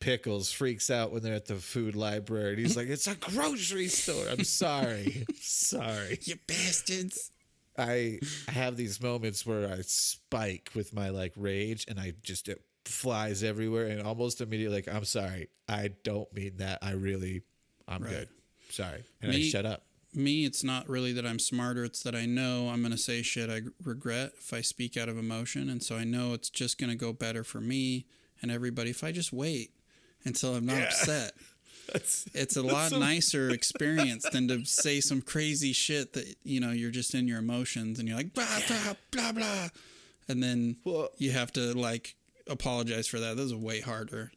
Speaker 2: Pickles freaks out when they're at the food library and he's like, it's a grocery store. I'm sorry. Sorry.
Speaker 3: You bastards.
Speaker 2: I have these moments where I spike with my rage and it flies everywhere and almost immediately I'm sorry. I don't mean that. I'm right. Good. Sorry. And I shut up.
Speaker 3: Me, it's not really that I'm smarter. It's that I know I'm going to say shit I regret if I speak out of emotion. And so I know it's just going to go better for me and everybody if I just wait until I'm not upset. It's a lot nicer experience than to say some crazy shit that, you're just in your emotions and you're like, blah, blah, blah, blah. And then you have to apologize for that. This is way harder.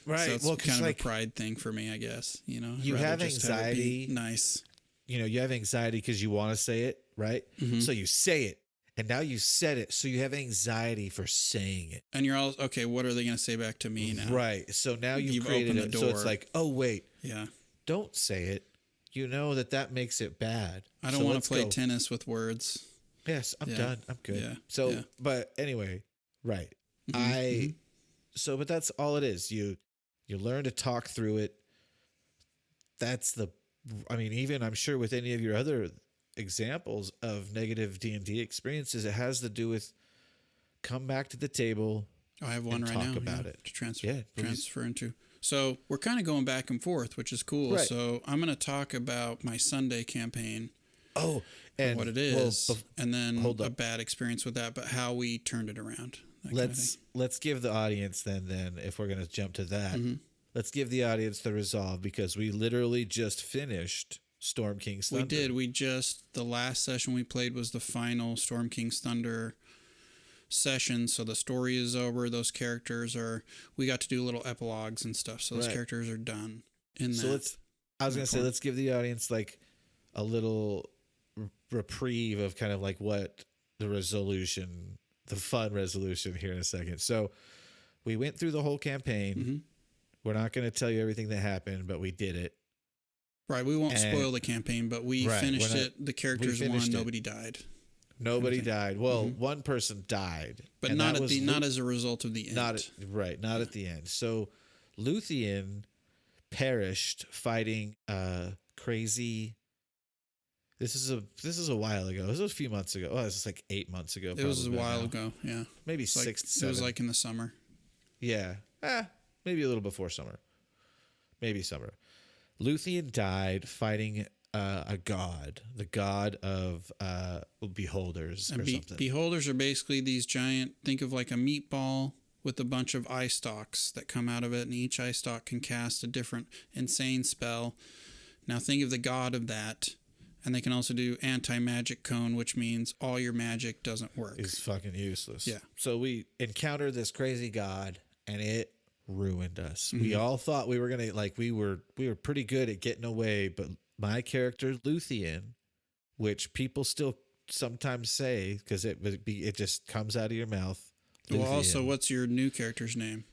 Speaker 2: Right.
Speaker 3: So it's kind of a pride thing for me, I guess.
Speaker 2: You have anxiety.
Speaker 3: Nice.
Speaker 2: You have anxiety because you want to say it, right? Mm-hmm. So you say it. And now you said it, so you have anxiety for saying it.
Speaker 3: And you're all, okay, what are they going to say back to me now?
Speaker 2: Right. So now you've created it. So it's like, oh, wait.
Speaker 3: Yeah.
Speaker 2: Don't say it. You know that makes it bad.
Speaker 3: I don't want to play tennis with words.
Speaker 2: Yes, I'm done. I'm good.
Speaker 3: Yeah.
Speaker 2: So, but anyway, right.
Speaker 3: Mm-hmm.
Speaker 2: But that's all it is. You learn to talk through it. Even I'm sure with any of your other examples of negative D&D experiences, it has to do with come back to the table.
Speaker 3: I have one right now
Speaker 2: about it
Speaker 3: to transfer into. So we're kind of going back and forth, which is cool. Right. So I'm going to talk about my Sunday campaign.
Speaker 2: Oh, and
Speaker 3: what it is, and then a bad experience with that, but how we turned it around.
Speaker 2: Let's give the audience then if we're going to jump to that, let's give the audience the resolve because we literally just finished Storm King's Thunder.
Speaker 3: We did. The last session we played was the final Storm King's Thunder session. So the story is over. Those characters we got to do little epilogues and stuff. So those characters are done let's give the audience a little reprieve of kind of what the fun resolution here in a second. So we went through the whole campaign. Mm-hmm. We're not going to tell you everything that happened, but we did it. Right, we won't spoil the campaign, but we finished it. The characters won. Nobody died.
Speaker 2: Nobody died. Well, one person died,
Speaker 3: but not as a result of the end.
Speaker 2: Not at the end. So, Luthien perished fighting crazy. This is a while ago. This was a few months ago. Oh, this is 8 months ago.
Speaker 3: It was a while ago. Yeah,
Speaker 2: maybe 6 to 7.
Speaker 3: It was in the summer.
Speaker 2: Yeah, maybe a little before summer. Maybe summer. Luthien died fighting a god, the god of beholders or something.
Speaker 3: Beholders are basically these giant, think of like a meatball with a bunch of eye stalks that come out of it, and each eye stalk can cast a different insane spell. Now think of the god of that, and they can also do anti-magic cone, which means all your magic doesn't work.
Speaker 2: It's fucking useless.
Speaker 3: Yeah.
Speaker 2: So we encountered this crazy god, and it ruined us. Mm-hmm. We all thought we were gonna we were pretty good at getting away, but my character Luthien, which people still sometimes say because it just comes out of your mouth.
Speaker 3: Well,
Speaker 2: Luthien.
Speaker 3: also, what's your new character's name?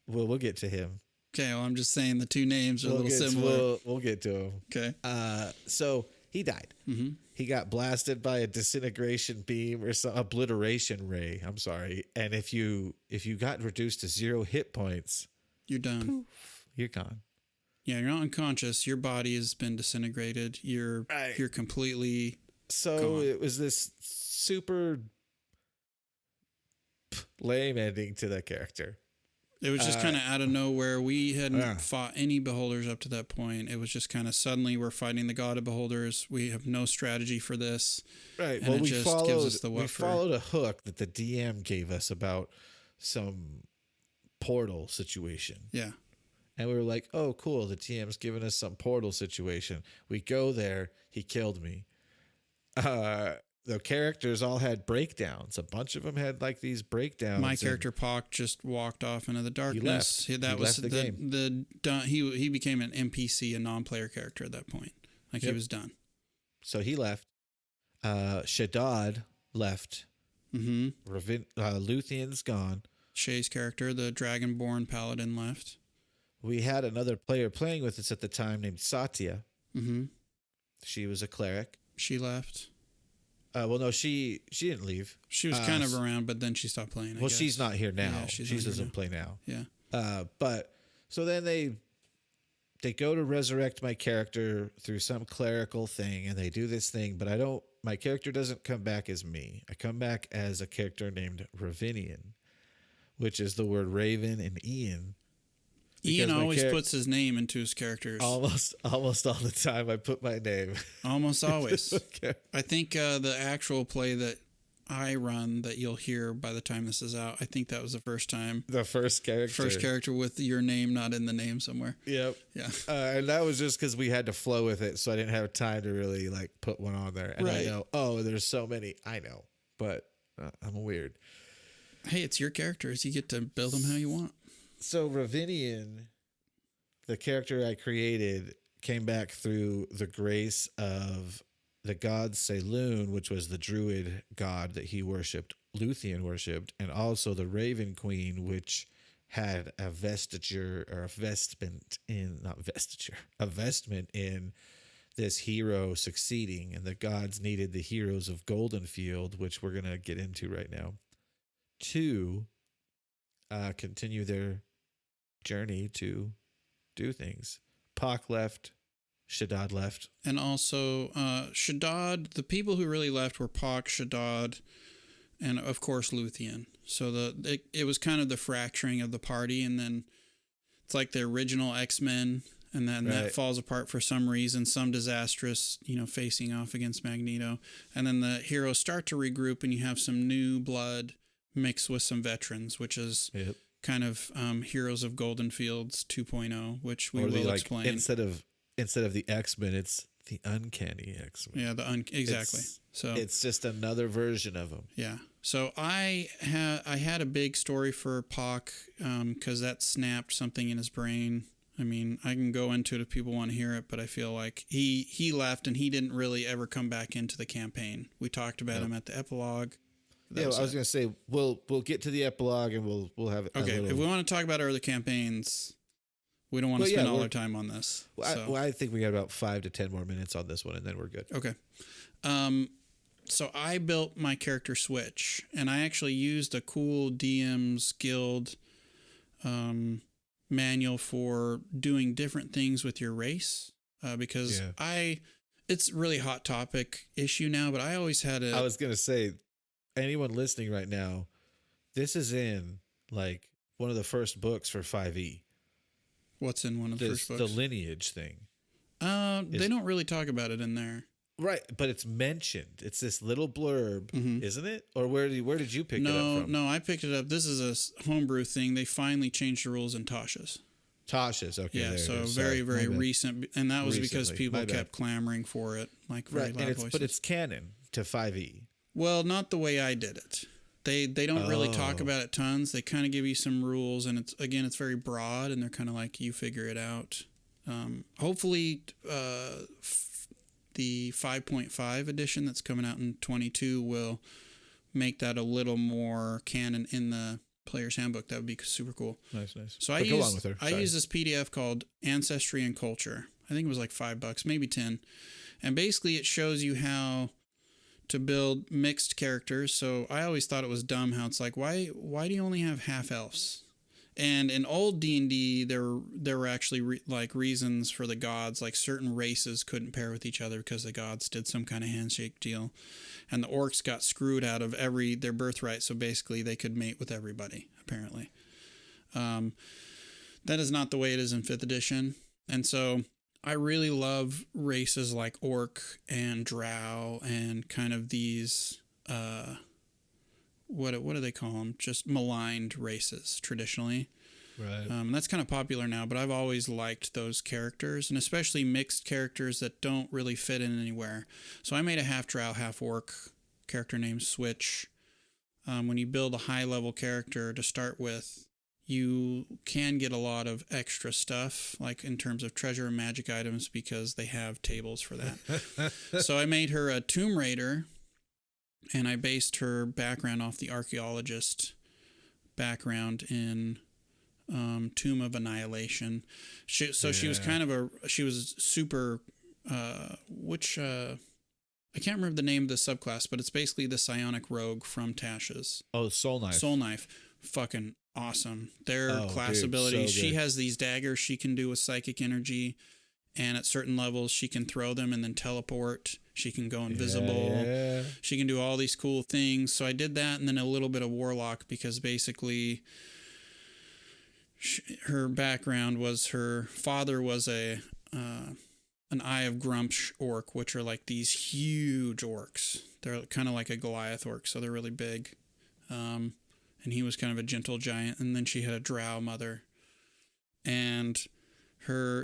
Speaker 2: Well, we'll get to him.
Speaker 3: Okay, well, I'm just saying the two names are a little similar.
Speaker 2: We'll get to him.
Speaker 3: Okay.
Speaker 2: So he died.
Speaker 3: Mm-hmm.
Speaker 2: He got blasted by a disintegration beam or some obliteration ray. I'm sorry. And if you got reduced to 0 hit points,
Speaker 3: You're done.
Speaker 2: poof, you're gone.
Speaker 3: Yeah, you're not unconscious. Your body has been disintegrated. You're completely gone.
Speaker 2: It was this super lame ending to that character.
Speaker 3: It was just kind of out of nowhere. We hadn't fought any beholders up to that point. It was just kind of suddenly we're fighting the god of beholders. We have no strategy for this.
Speaker 2: Right.
Speaker 3: And
Speaker 2: Well,
Speaker 3: it
Speaker 2: we
Speaker 3: just
Speaker 2: followed,
Speaker 3: gives us the
Speaker 2: we
Speaker 3: woofer.
Speaker 2: followed a hook that the DM gave us about some portal situation.
Speaker 3: Yeah.
Speaker 2: And we were like, oh, cool. The TM's giving us some portal situation. We go there. He killed me. The characters all had breakdowns. A bunch of them had like these breakdowns.
Speaker 3: My character Pock just walked off into the darkness.
Speaker 2: He
Speaker 3: That
Speaker 2: left
Speaker 3: was
Speaker 2: the game.
Speaker 3: He became an NPC, a non-player character at that point. Like he was done.
Speaker 2: So he left. Shaddad left.
Speaker 3: Mm-hmm.
Speaker 2: Luthien's gone.
Speaker 3: Shay's character, the Dragonborn Paladin, left.
Speaker 2: We had another player playing with us at the time named Satya.
Speaker 3: Mm-hmm.
Speaker 2: She was a cleric.
Speaker 3: She left.
Speaker 2: Well, no, she didn't leave.
Speaker 3: She was kind of around, but then she stopped playing. I guess.
Speaker 2: She's not here now.
Speaker 3: Yeah,
Speaker 2: she
Speaker 3: not
Speaker 2: doesn't
Speaker 3: here
Speaker 2: play now.
Speaker 3: Yeah.
Speaker 2: But so then they go to resurrect my character through some clerical thing, and they do this thing, but my character doesn't come back as me. I come back as a character named Ravinian, which is the word raven and Ian.
Speaker 3: Ian always puts his name into his characters.
Speaker 2: Almost all the time I put my name.
Speaker 3: Almost always.
Speaker 2: Okay.
Speaker 3: I think the actual play that I run that you'll hear by the time this is out, I think that was the first time.
Speaker 2: The first character.
Speaker 3: First character with your name not in the name somewhere.
Speaker 2: Yep.
Speaker 3: Yeah.
Speaker 2: And that was just because we had to flow with it, so I didn't have time to really like put one on there. And I know, there's so many. I know, but I'm weird.
Speaker 3: Hey, it's your characters. You get to build them how you want.
Speaker 2: So Ravinian, the character I created, came back through the grace of the god Saloon, which was the Druid god that he worshipped, Luthien worshipped, and also the Raven Queen, which had a vestment in this hero succeeding, and the gods needed the heroes of Goldenfield, which we're gonna get into right now, to continue their journey to do things. Pock left, Shaddad left.
Speaker 3: And also Shaddad, the people who really left were Pock, Shaddad, and of course Luthien. So it was kind of the fracturing of the party, and then it's like the original X-Men, and then that falls apart for some reason, some disastrous, facing off against Magneto. And then the heroes start to regroup, and you have some new blood mixed with some veterans, which is kind of Heroes of Golden Fields 2.0, which we will explain.
Speaker 2: Instead of the X-Men, it's the Uncanny X-Men.
Speaker 3: Yeah, exactly. So
Speaker 2: it's just another version of them.
Speaker 3: Yeah. So I had a big story for Pock because that snapped something in his brain. I mean, I can go into it if people want to hear it, but I feel like he left and he didn't really ever come back into the campaign. We talked about him at the epilogue.
Speaker 2: I was going to say we'll get to the epilogue and we'll have it.
Speaker 3: Okay, if we want to talk about our other campaigns, we don't want to spend all our time on this.
Speaker 2: I think we got about 5 to 10 more minutes on this one, and then we're good.
Speaker 3: Okay. So I built my character Switch, and I actually used a cool DM's Guild manual for doing different things with your race because it's really hot topic issue now, but I always had
Speaker 2: I was going to say, anyone listening right now, this is in like one of the first books for 5e.
Speaker 3: What's in one of the first books?
Speaker 2: The lineage thing.
Speaker 3: They don't really talk about it in there.
Speaker 2: Right, but it's mentioned. It's this little blurb, isn't it? Or where did you pick it up from?
Speaker 3: No, I picked it up. This is a homebrew thing. They finally changed the rules in Tasha's.
Speaker 2: Tasha's, okay.
Speaker 3: Yeah, so very, very recent. And that was because people kept clamoring for it. Like very loud voices.
Speaker 2: But it's canon to 5e.
Speaker 3: Well, not the way I did it. They don't really talk about it tons. They kind of give you some rules, and it's very broad, and they're kind of like, you figure it out. Hopefully, the 5.5 edition that's coming out in 22 will make that a little more canon in the player's handbook. That would be super cool.
Speaker 2: Nice.
Speaker 3: So I use this PDF called Ancestry and Culture. I think it was like $5, maybe 10. And basically it shows you how to build mixed characters. So I always thought it was dumb how it's like, why do you only have half elves? And in old D&D, there were actually like reasons for the gods, like certain races couldn't pair with each other because the gods did some kind of handshake deal. And the orcs got screwed out of their birthright, so basically they could mate with everybody, apparently. That is not the way it is in 5th edition. And so I really love races like orc and drow and kind of these, what do they call them? Just maligned races traditionally.
Speaker 2: Right.
Speaker 3: That's kind of popular now, but I've always liked those characters, and especially mixed characters that don't really fit in anywhere. So I made a half drow, half orc character named Switch. When you build a high level character to start with, you can get a lot of extra stuff, like in terms of treasure and magic items, because they have tables for that. So I made her a Tomb Raider, and I based her background off the archaeologist background in Tomb of Annihilation. She was super, I can't remember the name of the subclass, but it's basically the psionic rogue from Tasha's.
Speaker 2: Oh, Soul Knife.
Speaker 3: Soul Knife. Fucking awesome. Their class abilities. So she has these daggers she can do with psychic energy, and at certain levels she can throw them and then teleport. She can go invisible. Yeah. She can do all these cool things. So I did that, and then a little bit of warlock, because basically her background was her father was an Eye of Grumpsh orc, which are like these huge orcs. They're kind of like a Goliath orc, so they're really big. And he was kind of a gentle giant. And then she had a drow mother. And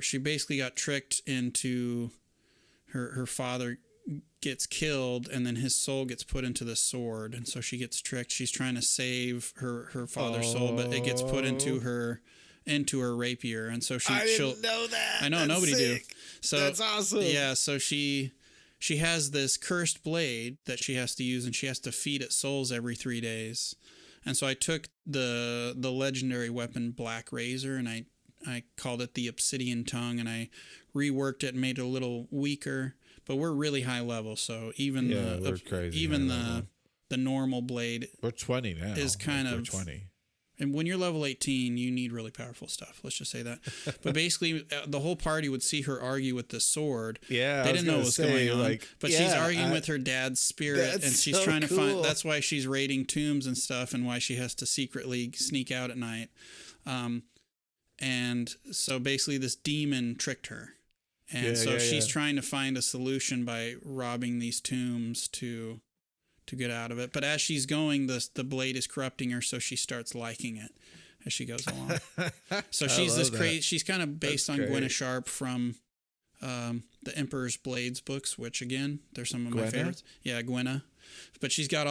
Speaker 3: she basically got tricked into her father gets killed, and then his soul gets put into the sword. And so she gets tricked. She's trying to save her father's soul, but it gets put into her rapier. And so
Speaker 2: I didn't know that.
Speaker 3: I know,
Speaker 2: That's
Speaker 3: nobody
Speaker 2: sick.
Speaker 3: do. So
Speaker 2: that's awesome.
Speaker 3: Yeah, so she has this cursed blade that she has to use, and she has to feed it souls every 3 days. And so I took the legendary weapon Black Razor, and I called it the Obsidian Tongue, and I reworked it and made it a little weaker. But we're really high level, so even the normal blade,
Speaker 2: we're 20 now.
Speaker 3: Is kind of
Speaker 2: 20. And
Speaker 3: when you're level 18, you need really powerful stuff. Let's just say that. But basically, the whole party would see her argue with the sword.
Speaker 2: Yeah,
Speaker 3: they didn't know what was going on. But she's arguing with her dad's spirit, and she's trying to find. That's why she's raiding tombs and stuff, and why she has to secretly sneak out at night. And so basically, this demon tricked her, and she's trying to find a solution by robbing these tombs to get out of it. But as she's going, the blade is corrupting her, so she starts liking it as she goes along. So she's this crazy. She's kind of based on Gwenna Sharp from the Emperor's Blades books, which again, they're some of my favorites. Yeah, Gwenna. But she's got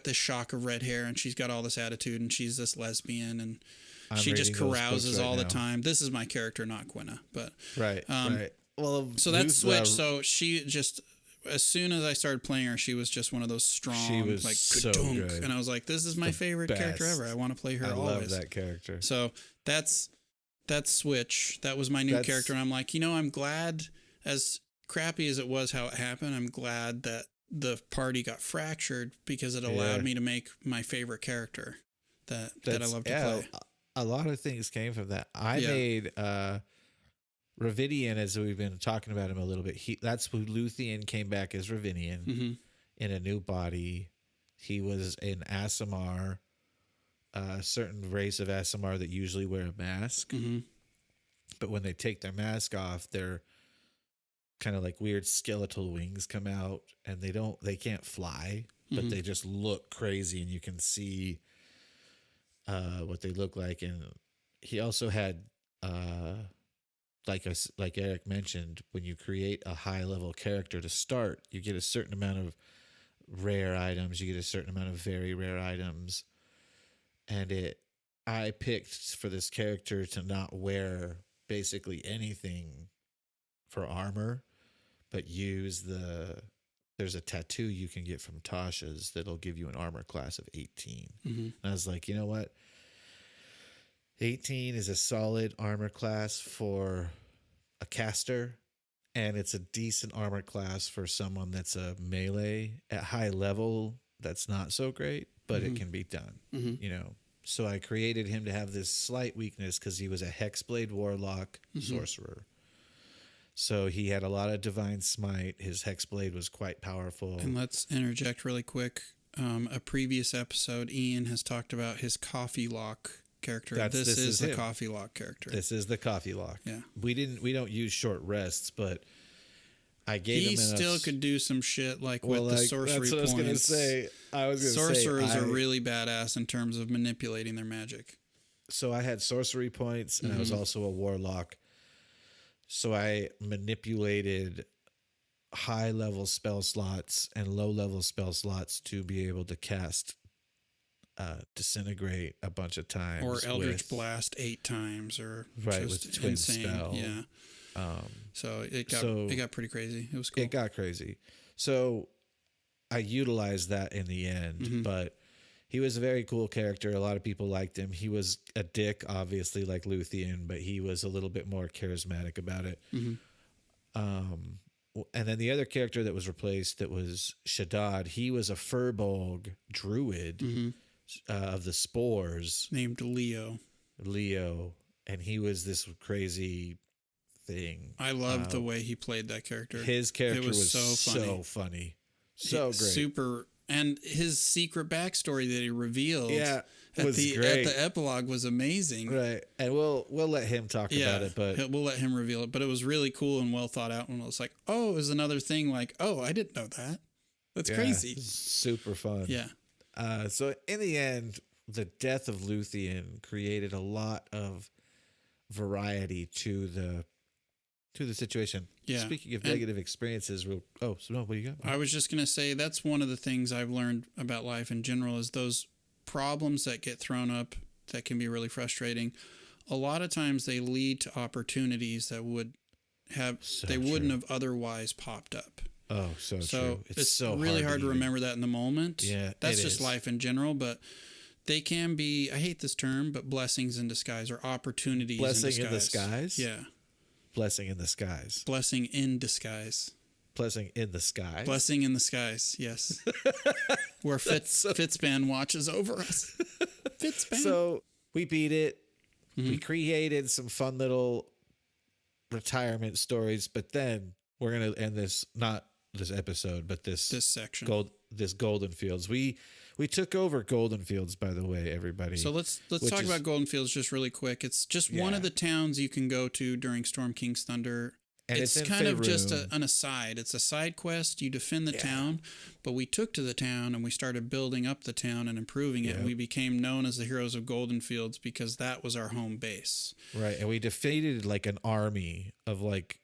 Speaker 3: this shock of red hair, and she's got all this attitude, and she's this lesbian, and she just carouses all the time. This is my character, not Gwenna. But
Speaker 2: right. Well,
Speaker 3: so that's Switch. So she just, as soon as I started playing her, she was just one of those strong,
Speaker 2: she was
Speaker 3: like,
Speaker 2: so
Speaker 3: good.
Speaker 2: good.
Speaker 3: And I was like, this is my favorite character ever. I want to play her always.
Speaker 2: I love that character.
Speaker 3: So that's Switch. That was my new character. And I'm like, I'm glad, as crappy as it was how it happened, I'm glad that the party got fractured, because it allowed me to make my favorite character that I love to play.
Speaker 2: A lot of things came from that. I made Ravidian, as we've been talking about him a little bit. That's who Luthien came back as Ravinian in a new body. He was an Aasimar, a certain race of Aasimar that usually wear a mask. But when they take their mask off, their kind of like weird skeletal wings come out, and they can't fly, but they just look crazy, and you can see what they look like. And he also had like Eric mentioned, when you create a high level character to start, you get a certain amount of rare items, you get a certain amount of very rare items. And I picked for this character to not wear basically anything for armor, but use there's a tattoo you can get from Tasha's that'll give you an armor class of 18. And I was like, you know what? 18 is a solid armor class for a caster, and it's a decent armor class for someone that's a melee at high level. That's not so great, but it can be done, you know? So I created him to have this slight weakness because he was a Hexblade Warlock sorcerer. So he had a lot of Divine Smite. His Hexblade was quite powerful.
Speaker 3: And let's interject really quick. A previous episode, Ian has talked about his Coffee Lock character. This is the Coffee Lock character.
Speaker 2: This is the Coffee Lock.
Speaker 3: Yeah.
Speaker 2: We don't use short rests, but I gave him
Speaker 3: He still could do some shit with the sorcery points.
Speaker 2: That's what I was going to say.
Speaker 3: Sorcerers are really badass in terms of manipulating their magic.
Speaker 2: So I had sorcery points, and I was also a warlock. So I manipulated high-level spell slots and low-level spell slots to be able to cast Disintegrate a bunch of times.
Speaker 3: Or Eldritch Blast 8 times. Or
Speaker 2: with twin
Speaker 3: insane.
Speaker 2: spell.
Speaker 3: Yeah. So it got pretty crazy. It was cool.
Speaker 2: It got crazy. So I utilized that in the end, but he was a very cool character. A lot of people liked him. He was a dick, obviously, like Luthien, but he was a little bit more charismatic about it. And then the other character that was replaced, that was Shaddad, he was a Furbolg druid of the Spores.
Speaker 3: Named Leo.
Speaker 2: And he was this crazy thing.
Speaker 3: I loved the way he played that character.
Speaker 2: His character was so funny. So great.
Speaker 3: Super. And his secret backstory that he revealed
Speaker 2: great.
Speaker 3: At the epilogue was amazing.
Speaker 2: Right. And we'll let him talk about it, but
Speaker 3: we'll let him reveal it. But it was really cool and well thought out. And it was like, oh, it was another thing like, oh, I didn't know that. That's crazy.
Speaker 2: Super fun.
Speaker 3: Yeah.
Speaker 2: So in the end, the death of Luthien created a lot of variety to the situation.
Speaker 3: Yeah.
Speaker 2: Speaking of negative experiences, what do you got?
Speaker 3: I was just going to say that's one of the things I've learned about life in general is those problems that get thrown up that can be really frustrating. A lot of times they lead to opportunities that wouldn't have otherwise popped up.
Speaker 2: Oh, so true.
Speaker 3: It's so really hard to remember that in the moment.
Speaker 2: Yeah,
Speaker 3: that's just life in general, but they can be, I hate this term, but blessings in disguise or opportunities
Speaker 2: in disguise.
Speaker 3: Yeah.
Speaker 2: Blessing in the skies.
Speaker 3: Blessing in disguise.
Speaker 2: Blessing in the skies.
Speaker 3: Blessing in the skies, yes. Where Fitzban watches over us. Fitzban.
Speaker 2: So we beat it. We created some fun little retirement stories, but then we're going to end this, not this episode, but this
Speaker 3: section.
Speaker 2: This Golden Fields. We took over Golden Fields, by the way, everybody.
Speaker 3: So let's talk about Golden Fields just really quick. It's just one of the towns you can go to during Storm King's Thunder. And it's kind of just an aside. It's a side quest. You defend the town, but we took to the town and we started building up the town and improving it. And we became known as the Heroes of Golden Fields because that was our home base.
Speaker 2: Right, and we defeated like an army of like.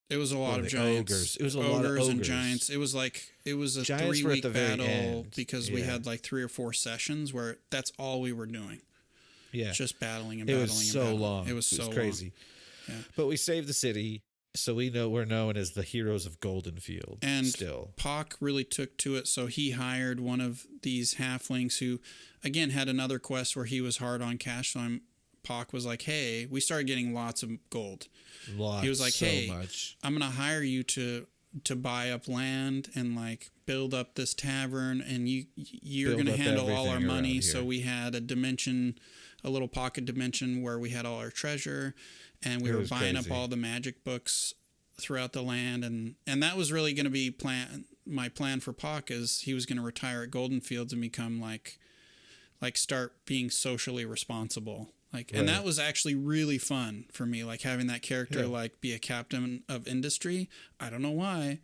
Speaker 3: It was a lot of giants.
Speaker 2: Ogres. It was a lot of ogres
Speaker 3: and giants. It was a 3-week battle because we had like 3 or 4 sessions where that's all we were doing.
Speaker 2: Yeah,
Speaker 3: just battling and battling.
Speaker 2: It was so long.
Speaker 3: It was so
Speaker 2: crazy.
Speaker 3: Long. Yeah. But
Speaker 2: we saved the city, so we're known as the Heroes of Golden Field.
Speaker 3: And
Speaker 2: still,
Speaker 3: Pock really took to it, so he hired one of these halflings who, again, had another quest where he was hard on cash. So Pock was like, "Hey," we started getting lots of gold. He was like, "Hey, I'm gonna hire you to buy up land and like build up this tavern, and you're gonna handle all our money." So we had a little pocket dimension where we had all our treasure, and we were buying up all the magic books throughout the land, and that was really gonna be my plan for Pock is he was gonna retire at Golden Fields and become like start being socially responsible. And that was actually really fun for me, like having that character like be a captain of industry. I don't know why.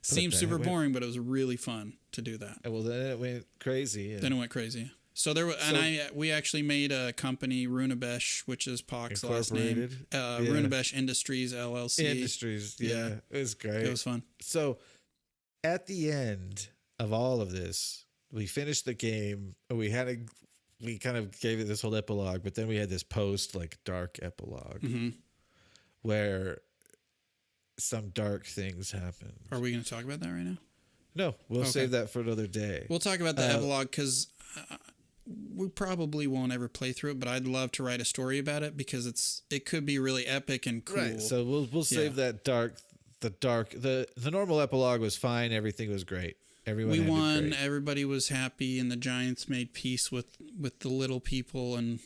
Speaker 3: Seems super boring, but it was really fun to do that.
Speaker 2: Well, then it went crazy.
Speaker 3: So we actually made a company, Runabesh, which is Pock's last name. Runabesh Industries LLC.
Speaker 2: Industries, yeah. It was great.
Speaker 3: It was fun.
Speaker 2: So at the end of all of this, we finished the game. We kind of gave it this whole epilogue, but then we had this dark epilogue where some dark things happen.
Speaker 3: Are we going to talk about that right now?
Speaker 2: No, we'll
Speaker 3: Okay.
Speaker 2: save that for another day.
Speaker 3: We'll talk about the epilogue because we probably won't ever play through it, but I'd love to write a story about it because it could be really epic and cool.
Speaker 2: Right. So we'll save that the normal epilogue was fine. Everything was great. Everyone
Speaker 3: we won.
Speaker 2: Great.
Speaker 3: Everybody was happy, and the giants made peace with the little people, and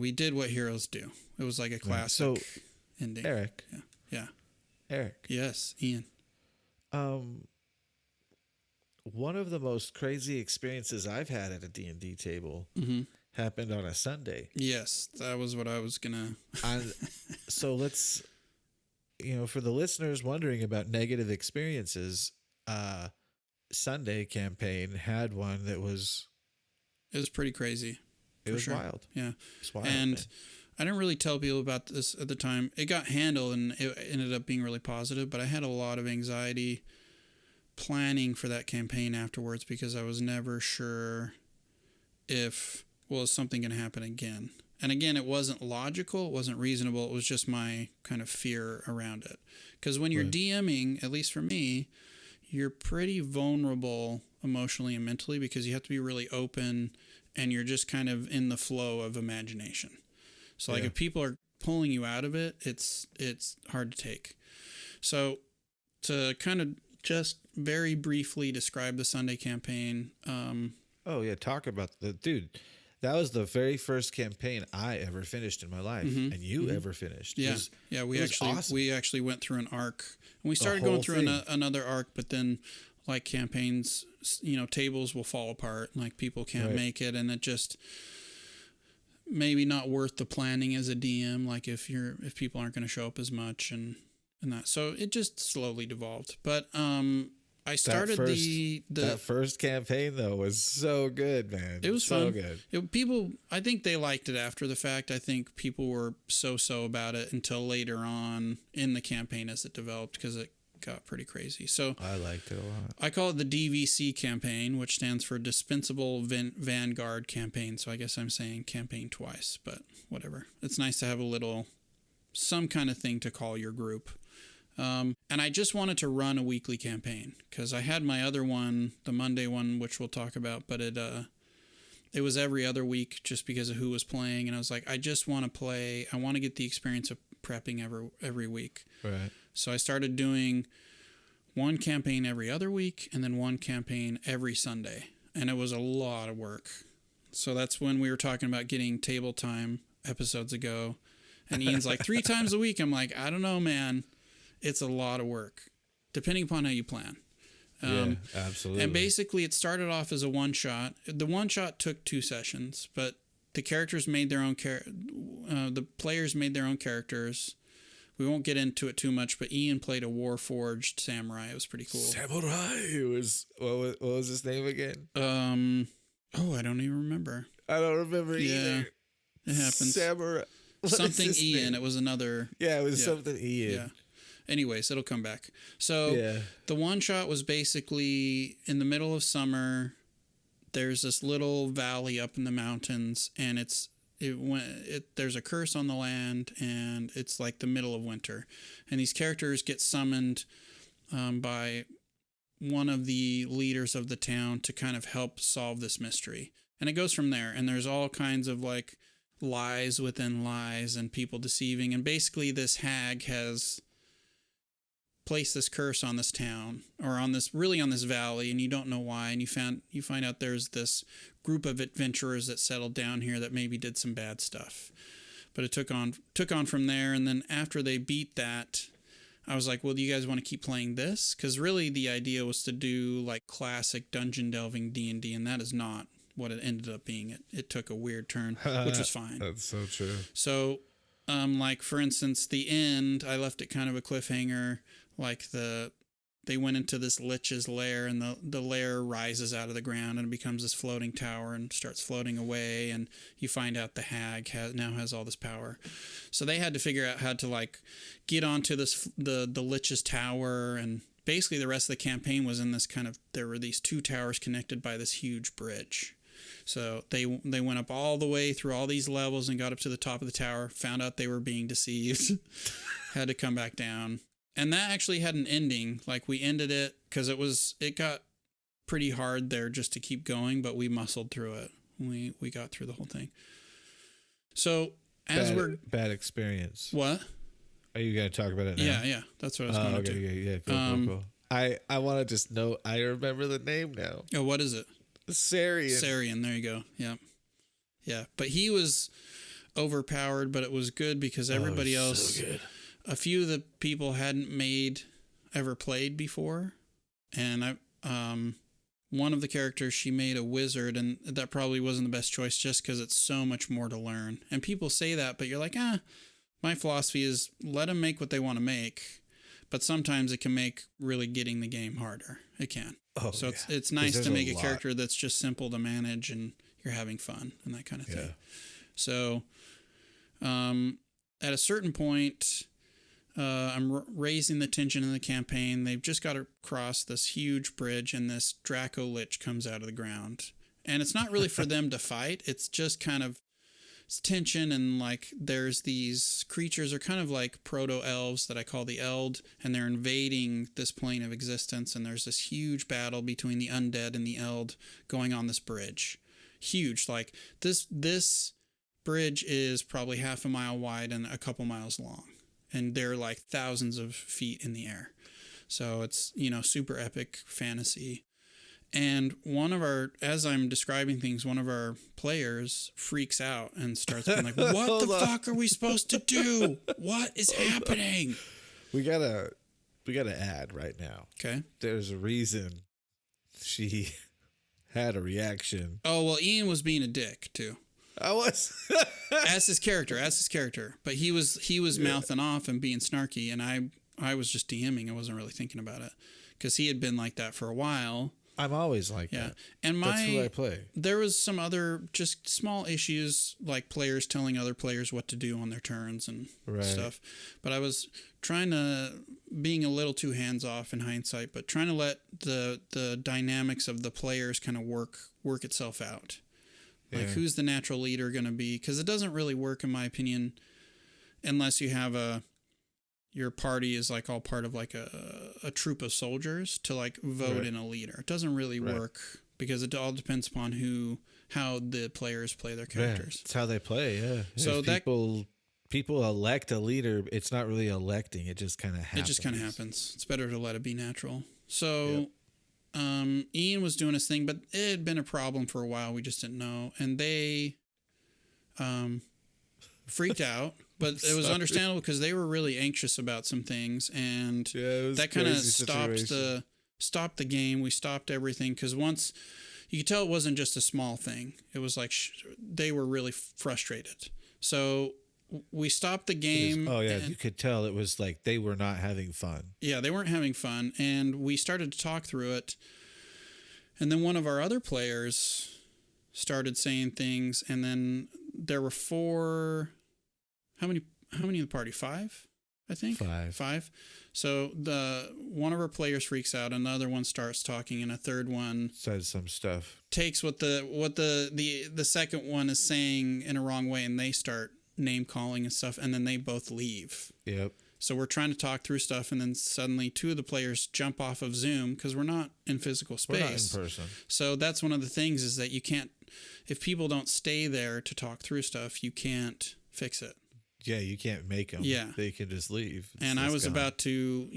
Speaker 3: we did what heroes do. It was like a classic ending.
Speaker 2: Eric.
Speaker 3: Yeah.
Speaker 2: Eric.
Speaker 3: Yes, Ian.
Speaker 2: One of the most crazy experiences I've had at a D&D table happened on a Sunday.
Speaker 3: Yes, that was what I was gonna.
Speaker 2: So let's, for the listeners wondering about negative experiences, Sunday campaign had one that was.
Speaker 3: It was pretty crazy.
Speaker 2: It was wild.
Speaker 3: Yeah,
Speaker 2: it's wild.
Speaker 3: And
Speaker 2: man.
Speaker 3: I didn't really tell people about this at the time. It got handled and it ended up being really positive, but I had a lot of anxiety planning for that campaign afterwards because I was never sure is something going to happen again. And again, it wasn't logical, it wasn't reasonable, it was just my kind of fear around it. Because when you're DMing, at least for me, you're pretty vulnerable emotionally and mentally because you have to be really open and you're just kind of in the flow of imagination. So like if people are pulling you out of it, it's hard to take. So to kind of just very briefly describe the Sunday campaign.
Speaker 2: Talk about dude. That was the very first campaign I ever finished in my life, and you ever finished.
Speaker 3: Yeah, we actually went through an arc, and we started
Speaker 2: whole
Speaker 3: going through
Speaker 2: thing.
Speaker 3: another arc, but then like campaigns, tables will fall apart, like people can't make it, and it just maybe not worth the planning as a DM. Like if people aren't going to show up as much and that, so it just slowly devolved. But I started
Speaker 2: that first campaign though was so good, man.
Speaker 3: It was
Speaker 2: so
Speaker 3: fun.
Speaker 2: Good.
Speaker 3: I think they liked it after the fact. I think people were so about it until later on in the campaign as it developed because it got pretty crazy. So
Speaker 2: I liked it a lot.
Speaker 3: I call it the DVC campaign, which stands for Dispensable Vanguard Campaign. So I guess I'm saying campaign twice, but whatever. It's nice to have some kind of thing to call your group. And I just wanted to run a weekly campaign because I had my other one, the Monday one, which we'll talk about, but it was every other week just because of who was playing. And I was like, I just want to play. I want to get the experience of prepping every week.
Speaker 2: Right.
Speaker 3: So I started doing one campaign every other week and then one campaign every Sunday. And it was a lot of work. So that's when we were talking about getting table time episodes ago. And Ian's like, 3 times a week. I'm like, I don't know, man. It's a lot of work, depending upon how you plan.
Speaker 2: Absolutely.
Speaker 3: And basically, it started off as a one-shot. The one-shot took 2 sessions, but the characters made their own the players made their own characters. We won't get into it too much, but Ian played a Warforged samurai. It was pretty cool.
Speaker 2: Samurai. It was what was his name again?
Speaker 3: I don't even remember.
Speaker 2: I don't remember either.
Speaker 3: It happens.
Speaker 2: Samurai.
Speaker 3: Something Ian. It was another.
Speaker 2: Yeah, it was something Ian.
Speaker 3: Yeah. Anyways, it'll come back. So the one shot was basically in the middle of summer. There's this little valley up in the mountains, and there's a curse on the land, and it's like the middle of winter. And these characters get summoned by one of the leaders of the town to kind of help solve this mystery. And it goes from there. And there's all kinds of like lies within lies and people deceiving. And basically this hag has place this curse on this town or on this valley, and you don't know why, and you find out there's this group of adventurers that settled down here that maybe did some bad stuff. But it took on from there, and then after they beat that, I was like, well, do you guys want to keep playing this? Because really the idea was to do like classic dungeon delving D&D, and that is not what it ended up being. It took a weird turn, which was fine.
Speaker 2: That's so true.
Speaker 3: So like for instance, the end, I left it kind of a cliffhanger. Like they went into this lich's lair, and the lair rises out of the ground and it becomes this floating tower and starts floating away. And you find out the hag now has all this power. So they had to figure out how to like get onto the lich's tower. And basically the rest of the campaign was in this there were these 2 towers connected by this huge bridge. So they went up all the way through all these levels and got up to the top of the tower, found out they were being deceived, had to come back down. And that actually had an ending. Like we ended it because it got pretty hard there just to keep going, but we muscled through it. We got through the whole thing. So
Speaker 2: bad experience.
Speaker 3: What?
Speaker 2: Are you going to talk about it now?
Speaker 3: Yeah. That's what I was going to do.
Speaker 2: Yeah, cool. I want to just note, I remember the name now.
Speaker 3: Oh, what is it?
Speaker 2: Sarian.
Speaker 3: Sarian, there you go. Yeah. Yeah. But he was overpowered, but it was good because everybody else,
Speaker 2: so good.
Speaker 3: A few of the people hadn't ever played before. And one of the characters, she made a wizard, and that probably wasn't the best choice just because it's so much more to learn. And people say that, but you're like, my philosophy is let them make what they want to make. But sometimes it can make really getting the game harder. It can. Oh, so it's nice to make a character that's just simple to manage and you're having fun and that kind of thing. So at a certain point, I'm raising the tension in the campaign. They've just got to cross this huge bridge and this Draco Lich comes out of the ground. And it's not really for them to fight. It's just kind of tension, and like there's these creatures are kind of like proto-elves that I call the Eld, and they're invading this plane of existence, and there's this huge battle between the undead and the Eld going on this bridge. Huge. Like this bridge is probably half a mile wide and a couple miles long, and they're like thousands of feet in the air. So it's, super epic fantasy. And as I'm describing things, one of our players freaks out and starts being like, what the fuck are we supposed to do? What is happening?
Speaker 2: We gotta add right now.
Speaker 3: Okay.
Speaker 2: There's a reason she had a reaction.
Speaker 3: Oh, well, Ian was being a dick too.
Speaker 2: I was.
Speaker 3: as his character. But he was mouthing off and being snarky, and I was just DMing. I wasn't really thinking about it because he had been like that for a while.
Speaker 2: I'm always like that.
Speaker 3: And
Speaker 2: that's who I play.
Speaker 3: There was some other just small issues, like players telling other players what to do on their turns and stuff. But I was being a little too hands off in hindsight, but trying to let the dynamics of the players kind of work itself out. Like who's the natural leader going to be? Because it doesn't really work, in my opinion, unless you have your party is like all part of like a troop of soldiers to like vote in a leader. It doesn't really work because it all depends upon how the players play their characters.
Speaker 2: It's how they play. Yeah.
Speaker 3: So
Speaker 2: people elect a leader. It's not really electing. It just kind of happens.
Speaker 3: It's better to let it be natural. So, Ian was doing his thing, but it had been a problem for a while. We just didn't know. And they, freaked out. But it was understandable because they were really anxious about some things, and that kind of stopped the game. We stopped everything because once you could tell it wasn't just a small thing. It was like they were really frustrated. So we stopped the game.
Speaker 2: You could tell it was like they were not having fun. Yeah,
Speaker 3: they weren't having fun, and we started to talk through it. And then one of our other players started saying things, and then there were 4. How many of the party? 5, I think. 5. So one of our players freaks out, another one starts talking, and a third one
Speaker 2: says some stuff.
Speaker 3: Takes what the second one is saying in a wrong way, and they start name calling and stuff, and then they both leave.
Speaker 2: Yep.
Speaker 3: So we're trying to talk through stuff, and then suddenly 2 of the players jump off of Zoom because we're not in physical space.
Speaker 2: We're not in person.
Speaker 3: So that's one of the things is that you can't, if people don't stay there to talk through stuff, you can't fix it.
Speaker 2: Yeah, you can't make them. Yeah. They can just leave.
Speaker 3: And I was about to,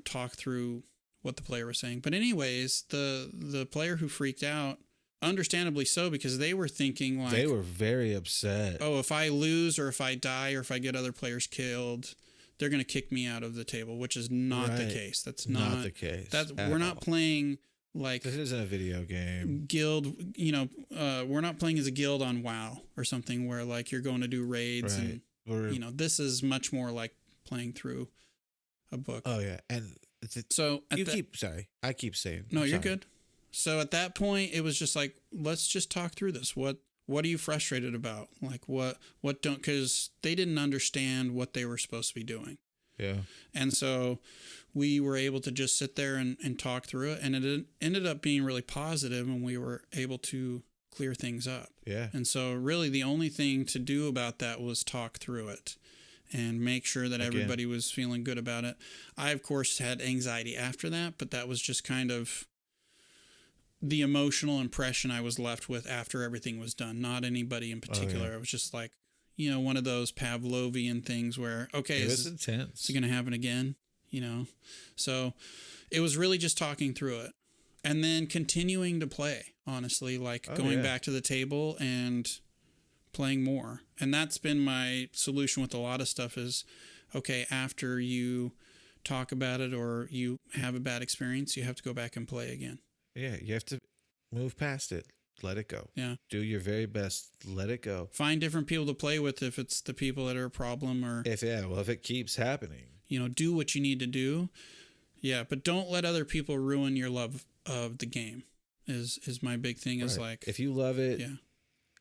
Speaker 3: talk through what the player was saying. But anyways, the player who freaked out, understandably so, because they were thinking like...
Speaker 2: They were very upset.
Speaker 3: Oh, if I lose or if I die or if I get other players killed, they're going to kick me out of the table, which is not the case. That's not
Speaker 2: the case.
Speaker 3: We're not playing like... This
Speaker 2: isn't a video game.
Speaker 3: Guild, we're not playing as a guild on WoW or something where like you're going to do raids and... this is much more like playing through a book.
Speaker 2: Oh yeah, and I keep saying.
Speaker 3: No, you're good. So at that point, it was just like, let's just talk through this. What are you frustrated about? Like what don't, because they didn't understand what they were supposed to be doing.
Speaker 2: Yeah.
Speaker 3: And so we were able to just sit there and talk through it, and it ended up being really positive, and we were able to clear things up.
Speaker 2: Yeah.
Speaker 3: And so really the only thing to do about that was talk through it. and make sure that everybody was feeling good about it. I, of course, had anxiety after that, but that was just kind of the emotional impression I was left with after everything was done. Not anybody in particular. It was just like, one of those Pavlovian things where, okay,
Speaker 2: it was intense.
Speaker 3: Is it going to happen again? So it was really just talking through it and then continuing to play, honestly, like going back to the table and playing more. And that's been my solution with a lot of stuff is, okay, after you talk about it or you have a bad experience, you have to go back and play again.
Speaker 2: Yeah, you have to move past it. Let it go.
Speaker 3: Yeah.
Speaker 2: Do your very best. Let it go.
Speaker 3: Find different people to play with if it's the people that are a problem or...
Speaker 2: If it keeps happening.
Speaker 3: Do what you need to do. Yeah, but don't let other people ruin your love of the game is my big thing is like...
Speaker 2: If you love it,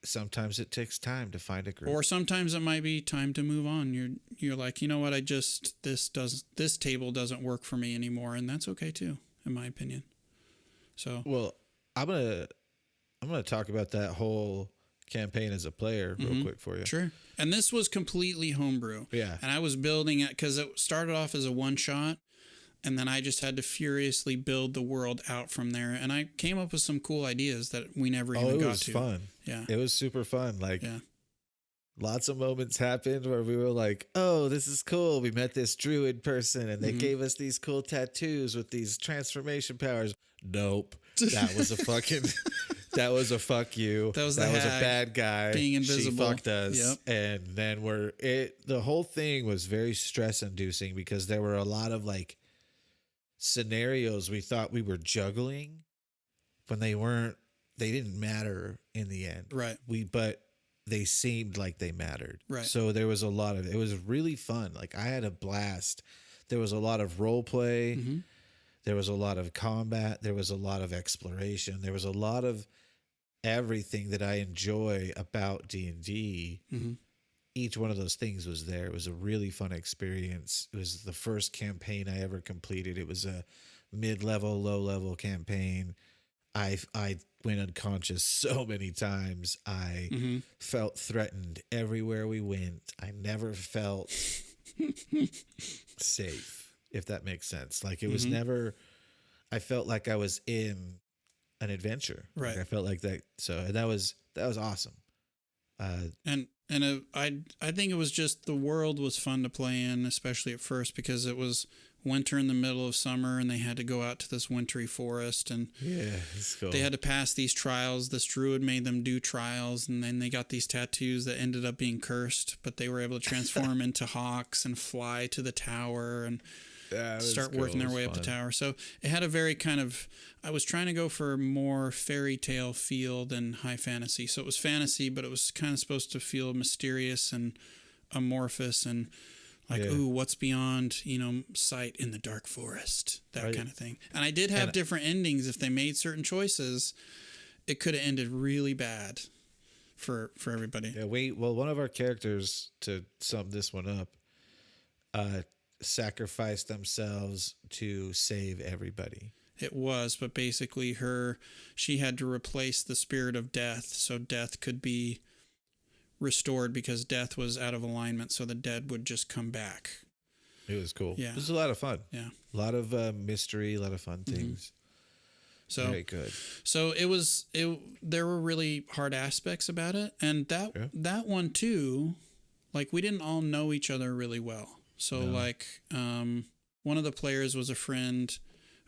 Speaker 2: sometimes it takes time to find a group.
Speaker 3: Or sometimes it might be time to move on. You're like, you know what, this table doesn't work for me anymore, and that's okay too, in my opinion. So
Speaker 2: well, I'm gonna talk about that whole campaign as a player real quick for you.
Speaker 3: Sure. And this was completely homebrew.
Speaker 2: Yeah.
Speaker 3: And I was building it because it started off as a one shot, and then I just had to furiously build the world out from there. And I came up with some cool ideas that we never even got to.
Speaker 2: It was fun.
Speaker 3: Yeah.
Speaker 2: It was super fun. Like lots of moments happened where we were like, oh, this is cool. We met this druid person and they gave us these cool tattoos with these transformation powers. Nope. That was a fucking, that was a fuck you.
Speaker 3: That was
Speaker 2: a bad guy.
Speaker 3: Being invisible.
Speaker 2: She fucked us.
Speaker 3: Yep.
Speaker 2: And then the whole thing was very stress inducing because there were a lot of like scenarios we thought we were juggling when they didn't matter in the end.
Speaker 3: Right.
Speaker 2: But they seemed like they mattered.
Speaker 3: Right.
Speaker 2: So there was it was really fun. Like I had a blast. There was a lot of role play.
Speaker 3: Mm-hmm.
Speaker 2: There was a lot of combat. There was a lot of exploration. There was a lot of everything that I enjoy about D&D.
Speaker 3: Mm-hmm.
Speaker 2: Each one of those things was there. It was a really fun experience. It was the first campaign I ever completed. It was a mid-level, low-level campaign. I went unconscious so many times. I felt threatened everywhere we went. I never felt safe, if that makes sense. Like it was never, I felt like I was in an adventure.
Speaker 3: Right.
Speaker 2: Like I felt like that. So that was awesome.
Speaker 3: I think it was just the world was fun to play in, especially at first because it was winter in the middle of summer and they had to go out to this wintry forest and
Speaker 2: it's cool.
Speaker 3: They had to pass these trials. This druid made them do trials and then they got these tattoos that ended up being cursed, but they were able to transform into hawks and fly to the tower and start working their way up the tower. So it had a very kind of, I was trying to go for more fairy tale feel than high fantasy. So it was fantasy, but it was kind of supposed to feel mysterious and amorphous and like, ooh, what's beyond, sight in the dark forest, that kind of thing. And I did have different endings. If they made certain choices, it could have ended really bad for everybody.
Speaker 2: Yeah, one of our characters, to sum this one up, sacrificed themselves to save everybody.
Speaker 3: It was, but basically she had to replace the spirit of death so death could be restored because death was out of alignment, so the dead would just come back.
Speaker 2: It was cool.
Speaker 3: Yeah.
Speaker 2: It was a lot of fun.
Speaker 3: Yeah.
Speaker 2: A lot of mystery, a lot of fun things.
Speaker 3: So
Speaker 2: very good.
Speaker 3: So there were really hard aspects about it. And that one too, like we didn't all know each other really well. So one of the players was a friend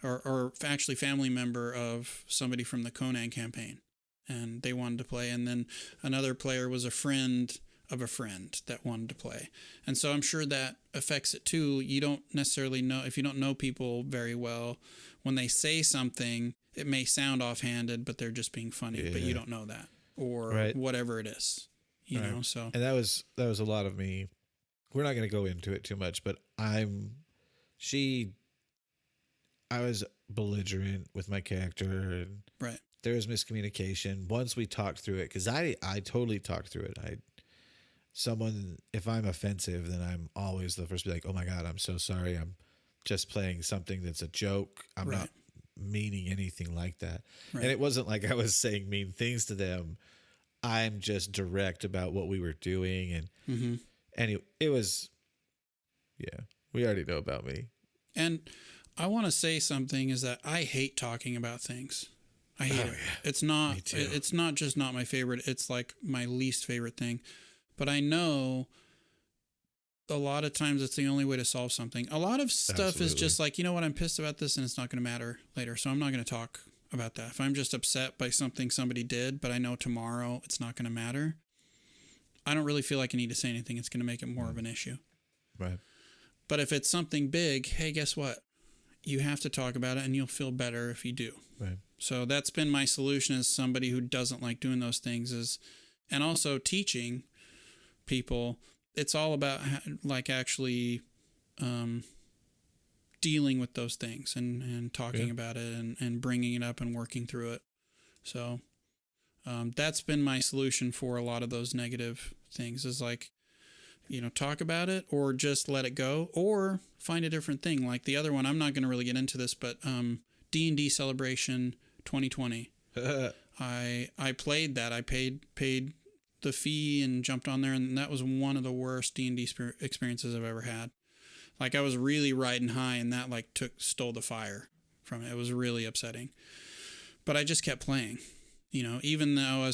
Speaker 3: or actually family member of somebody from the Conan campaign. And they wanted to play. And then another player was a friend of a friend that wanted to play. And so I'm sure that affects it too. You don't necessarily know, if you don't know people very well, when they say something, it may sound offhanded, but they're just being funny, but you don't know that or whatever it is, you know? So,
Speaker 2: and that was a lot of me. We're not going to go into it too much, but I was belligerent with my character and there was miscommunication. Once we talked through it, because I totally talked through it. If I'm offensive, then I'm always the first to be like, oh my God, I'm so sorry. I'm just playing something that's a joke. I'm not meaning anything like that. And it wasn't like I was saying mean things to them. I'm just direct about what we were doing. And it was Yeah. We already know about me.
Speaker 3: And I want to say something is that I hate talking about things. I hate it.
Speaker 2: Yeah.
Speaker 3: It's not,
Speaker 2: Me too.
Speaker 3: it's not just not my favorite. It's like my least favorite thing. But I know a lot of times it's the only way to solve something. A lot of stuff is just like, you know what, I'm pissed about this and it's not going to matter later. So I'm not going to talk about that. If I'm just upset by something somebody did, but I know tomorrow it's not going to matter, I don't really feel like I need to say anything. It's going to make it more of an issue.
Speaker 2: Right.
Speaker 3: But if it's something big, hey, guess what? You have to talk about it and you'll feel better if you do.
Speaker 2: Right.
Speaker 3: So that's been my solution as somebody who doesn't like doing those things and also teaching people. It's all about like actually dealing with those things and talking about it and bringing it up and working through it. So that's been my solution for a lot of those negative things is like, talk about it or just let it go or find a different thing. Like the other one, I'm not going to really get into this, but D&D Celebration 2020. I played that. I paid the fee and jumped on there, and that was one of the worst D&D experiences I've ever had. Like I was really riding high, and that like stole the fire from it. It was really upsetting. But I just kept playing. Even though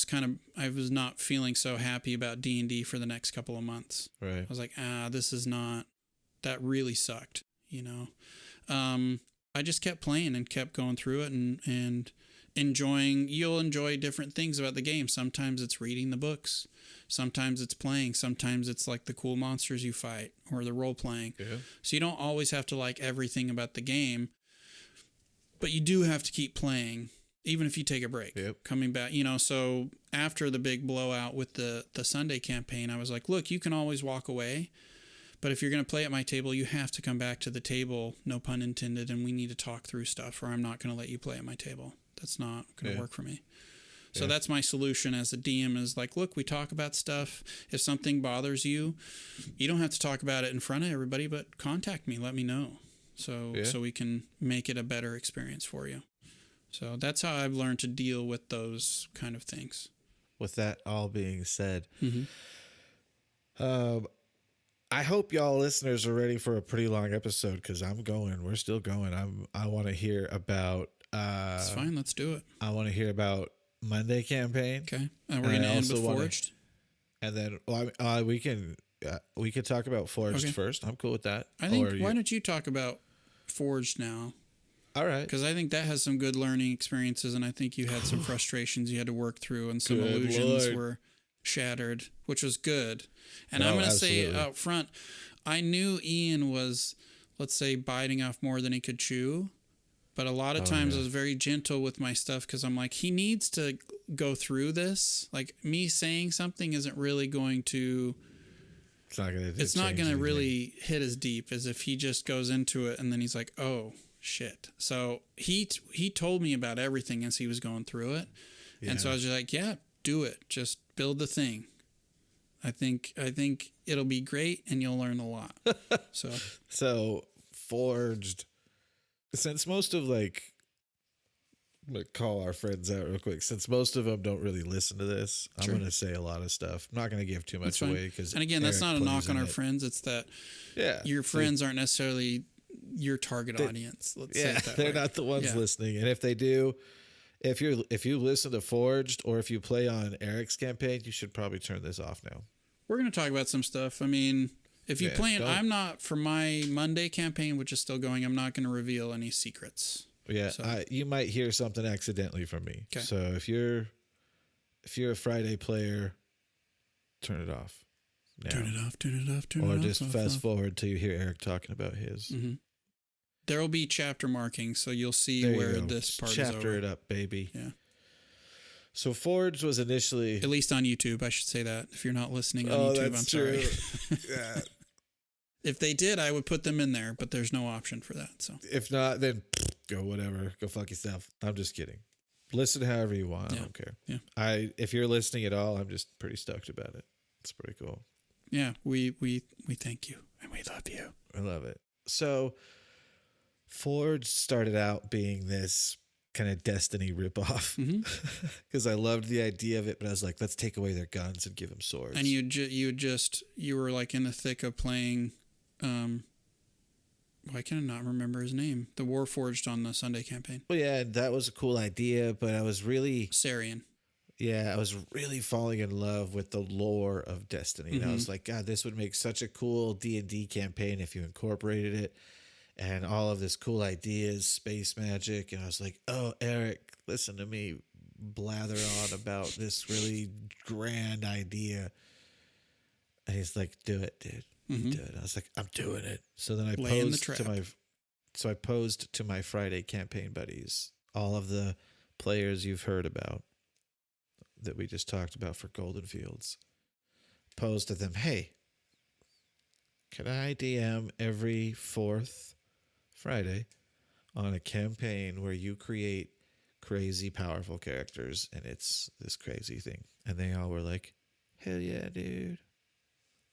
Speaker 3: I was not feeling so happy about D&D for the next couple of months.
Speaker 2: Right.
Speaker 3: I was like, this is not, that really sucked, I just kept playing and kept going through it and you'll enjoy different things about the game. Sometimes it's reading the books. Sometimes it's playing. Sometimes it's like the cool monsters you fight or the role playing. Yeah. So you don't always have to like everything about the game, but you do have to keep playing. Even if you take a break, coming back, so after the big blowout with the Sunday campaign, I was like, look, you can always walk away, but if you're going to play at my table, you have to come back to the table, no pun intended, and we need to talk through stuff or I'm not going to let you play at my table. That's not going to work for me. So that's my solution as a DM is like, look, we talk about stuff. If something bothers you, you don't have to talk about it in front of everybody, but contact me, let me know. So we can make it a better experience for you. So that's how I've learned to deal with those kind of things.
Speaker 2: With that all being said, I hope y'all listeners are ready for a pretty long episode because I'm going. We're still going. I want to hear about.
Speaker 3: It's fine. Let's do it.
Speaker 2: I want to hear about Monday campaign.
Speaker 3: Okay, and we're gonna end with Forged.
Speaker 2: And then we can talk about Forged first. I'm cool with that.
Speaker 3: I think. Why don't you talk about Forged now?
Speaker 2: All right.
Speaker 3: Because I think that has some good learning experiences, and I think you had some frustrations you had to work through, and some illusions were shattered, which was good. And I'm going to say out front, I knew Ian was, let's say, biting off more than he could chew, but a lot of times I was very gentle with my stuff because I'm like, he needs to go through this. Like, me saying something isn't really going to... It's not going to really hit as deep as if he just goes into it and then he's like, oh... shit. So he told me about everything as he was going through it. Yeah. And so I was just like, yeah, do it. Just build the thing. I think it'll be great and you'll learn a lot. So Forged, since most of I'm gonna call our friends out real quick. Since most of them don't really listen to this, I'm going to say a lot of stuff. I'm not going to give too much away because, and again, that's not a knock on our friends. It's that your friends aren't necessarily your target audience. Let's say it that
Speaker 2: they're
Speaker 3: way.
Speaker 2: Not the ones listening. And if they do, if you listen to Forged or if you play on Eric's campaign, you should probably turn this off now.
Speaker 3: We're going to talk about some stuff. I mean, if you play, I'm not, for my Monday campaign, which is still going, I'm not going to reveal any secrets.
Speaker 2: Yeah, so. You might hear something accidentally from me. Okay. So if you're a Friday player, turn it off. Now.
Speaker 3: Turn it off.
Speaker 2: Or just fast forward till you hear Eric talking about his.
Speaker 3: Mm-hmm. There will be chapter markings, so you'll see where this part is over.
Speaker 2: Chapter it up, baby.
Speaker 3: Yeah.
Speaker 2: So Forged was initially...
Speaker 3: At least on YouTube, I should say that. If you're not listening on YouTube, I'm sorry.
Speaker 2: Yeah.
Speaker 3: If they did, I would put them in there, but there's no option for that. So
Speaker 2: if not, then go whatever. Go fuck yourself. I'm just kidding. Listen however you want. I don't care. Yeah. If you're listening at all, I'm just pretty stoked about it. It's pretty cool.
Speaker 3: Yeah, we thank you and we love you.
Speaker 2: I love it. So Forged started out being this kind of Destiny ripoff because I loved the idea of it, but I was like, let's take away their guns and give them swords.
Speaker 3: And you were like in the thick of playing Why can I not remember his name? The Warforged on the Sunday campaign.
Speaker 2: Well, yeah, that was a cool idea, but I was really
Speaker 3: Sarian.
Speaker 2: Yeah, I was really falling in love with the lore of Destiny. And I was like, God, this would make such a cool D&D campaign if you incorporated it and all of this cool ideas, space magic. And I was like, oh, Eric, listen to me blather on about this really grand idea. And he's like, do it, dude. You do it. I was like, I'm doing it. So then I posed to my Friday campaign buddies, all of the players you've heard about that we just talked about for Golden Fields, posed to them, hey, can I DM every fourth Friday on a campaign where you create crazy powerful characters and it's this crazy thing? And they all were like, hell yeah, dude.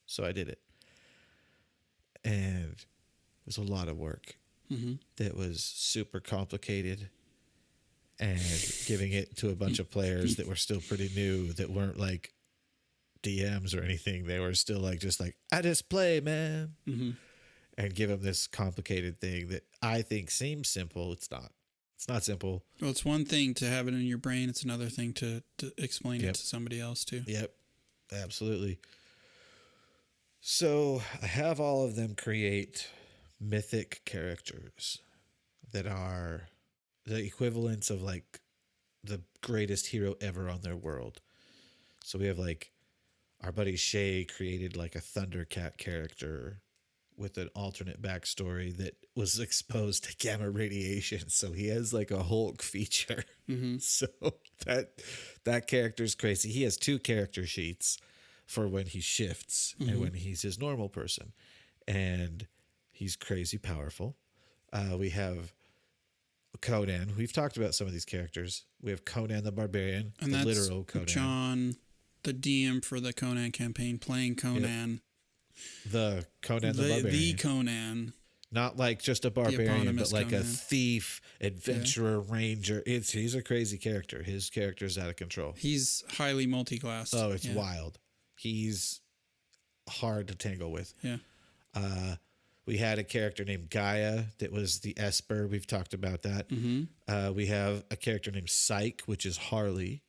Speaker 2: So I did it. And it was a lot of work. That was super complicated. And giving it to a bunch of players that were still pretty new, that weren't like DMs or anything. They were still like, just like, I just play, man. And give them this complicated thing that I think seems simple. It's not. It's not simple.
Speaker 3: Well, it's one thing to have it in your brain. It's another thing to explain it to somebody else too.
Speaker 2: Yep, absolutely. So I have all of them create mythic characters that are the equivalents of like the greatest hero ever on their world. So we have like our buddy Shay created like a Thundercat character with an alternate backstory that was exposed to gamma radiation. So he has like a Hulk feature. So that character's crazy. He has 2 character sheets for when he shifts and when he's his normal person. And he's crazy powerful. We have Conan. We've talked about some of these characters. We have Conan the Barbarian,
Speaker 3: and
Speaker 2: the
Speaker 3: that's
Speaker 2: literal Conan.
Speaker 3: John, the DM for the Conan campaign, playing Conan.
Speaker 2: The Conan the Barbarian.
Speaker 3: The Conan.
Speaker 2: Not like just a barbarian, but like
Speaker 3: Conan.
Speaker 2: a thief, adventurer, ranger. He's a crazy character. His character's out of control.
Speaker 3: He's highly multi-classed.
Speaker 2: Oh, it's wild. He's hard to tangle with.
Speaker 3: Yeah.
Speaker 2: We had a character named Gaia that was the Esper. We've talked about that. We have a character named Psyche, which is Harley,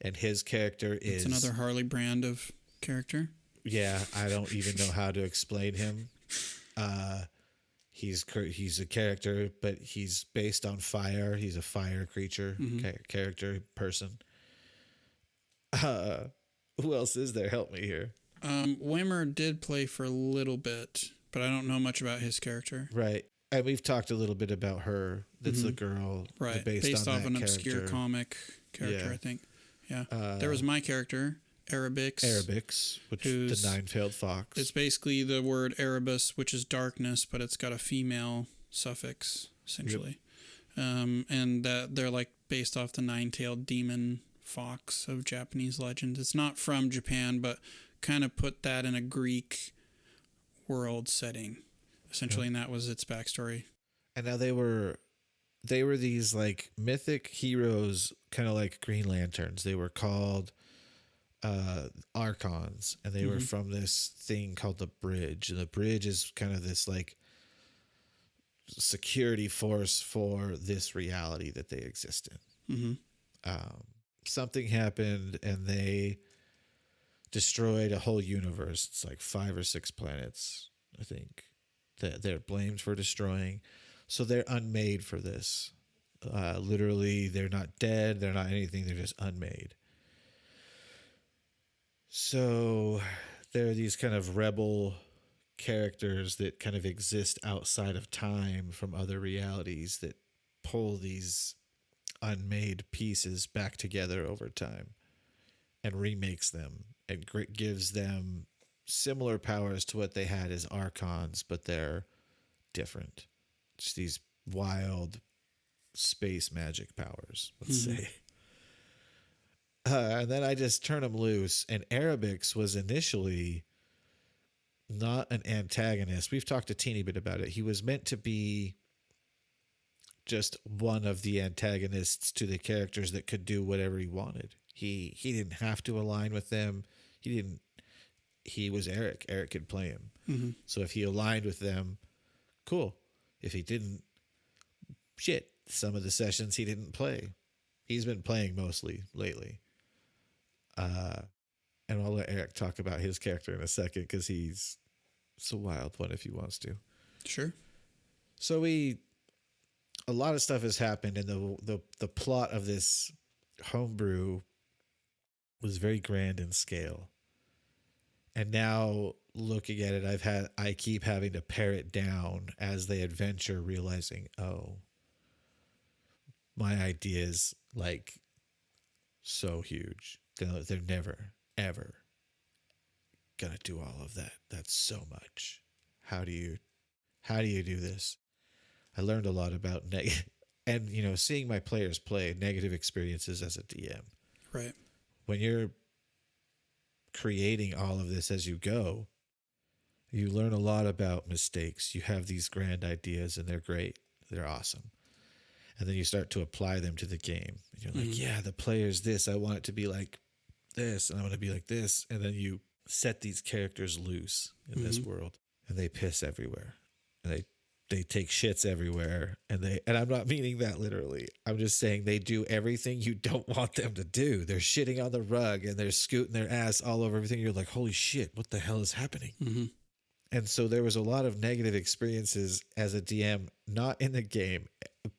Speaker 2: and his character is...
Speaker 3: It's another Harley brand of character.
Speaker 2: Yeah, I don't even know how to explain him. He's a character, but he's based on fire. He's a fire creature, character, person. Who else is there? Help me here.
Speaker 3: Wimmer did play for a little bit, but I don't know much about his character.
Speaker 2: Right. And we've talked a little bit about her. That's the girl.
Speaker 3: Right.
Speaker 2: Based
Speaker 3: off an
Speaker 2: character.
Speaker 3: obscure comic character, I think. Yeah. There was my character, Erebix,
Speaker 2: which is the 9-tailed fox.
Speaker 3: It's basically the word Erebus, which is darkness, but it's got a female suffix, essentially. And that they're like based off the 9-tailed demon fox of Japanese legend. It's not from Japan, but kind of put that in a Greek world setting, essentially, and that was its backstory.
Speaker 2: And now they were these like mythic heroes, kind of like Green Lanterns. They were called Archons, and they were from this thing called the Bridge. And the Bridge is kind of this like security force for this reality that they exist in. Something happened, and they destroyed a whole universe. It's like 5 or 6 planets, I think, that they're blamed for destroying. So they're unmade for this. Literally, they're not dead. They're not anything. They're just unmade. So there are these kind of rebel characters that kind of exist outside of time from other realities that pull these unmade pieces back together over time and remakes them and gives them similar powers to what they had as Archons, but they're different. Just these wild space magic powers, let's say. And then I just turn them loose. And Erebix was initially not an antagonist. We've talked a teeny bit about it. He was meant to be just one of the antagonists to the characters that could do whatever he wanted. He didn't have to align with them. He was Eric. Eric could play him. So if he aligned with them, cool. If he didn't, shit, some of the sessions he didn't play. He's been playing mostly lately. And I'll let Eric talk about his character in a second because he's a wild one if he wants to.
Speaker 3: Sure.
Speaker 2: So a lot of stuff has happened, and the plot of this homebrew was very grand in scale. And now looking at it, I keep having to pare it down as they adventure, realizing, oh, my idea's like so huge. They're never, ever gonna do all of that. That's so much. How do you do this? I learned a lot about and seeing my players play negative experiences as a DM.
Speaker 3: Right.
Speaker 2: When you're creating all of this as you go, you learn a lot about mistakes. You have these grand ideas and they're great. They're awesome. And then you start to apply them to the game. And you're like, yeah, the player's this. I want it to be like this, and I want to be like this. And then you set these characters loose in this world, and they piss everywhere. And they take shits everywhere. And I'm not meaning that literally. I'm just saying they do everything you don't want them to do. They're shitting on the rug and they're scooting their ass all over everything. You're like, holy shit, what the hell is happening?
Speaker 3: Mm-hmm.
Speaker 2: And so there was a lot of negative experiences as a DM, not in the game.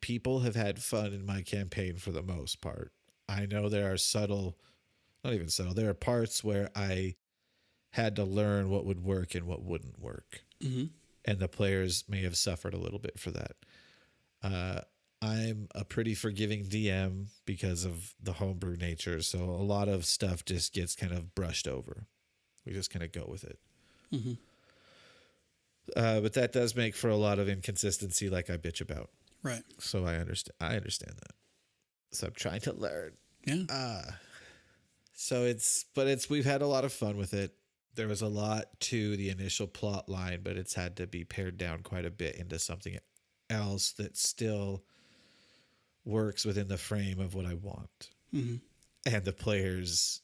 Speaker 2: People have had fun in my campaign for the most part. I know there are not even subtle, there are parts where I had to learn what would work and what wouldn't work.
Speaker 3: Mm-hmm.
Speaker 2: And the players may have suffered a little bit for that. I'm a pretty forgiving DM because of the homebrew nature. So a lot of stuff just gets kind of brushed over. We just kind of go with it.
Speaker 3: Mm-hmm.
Speaker 2: But that does make for a lot of inconsistency, like I bitch about.
Speaker 3: Right.
Speaker 2: So I understand that. So I'm trying to learn.
Speaker 3: Yeah.
Speaker 2: We've had a lot of fun with it. There was a lot to the initial plot line, but it's had to be pared down quite a bit into something else that still works within the frame of what I want.
Speaker 3: Mm-hmm.
Speaker 2: And the players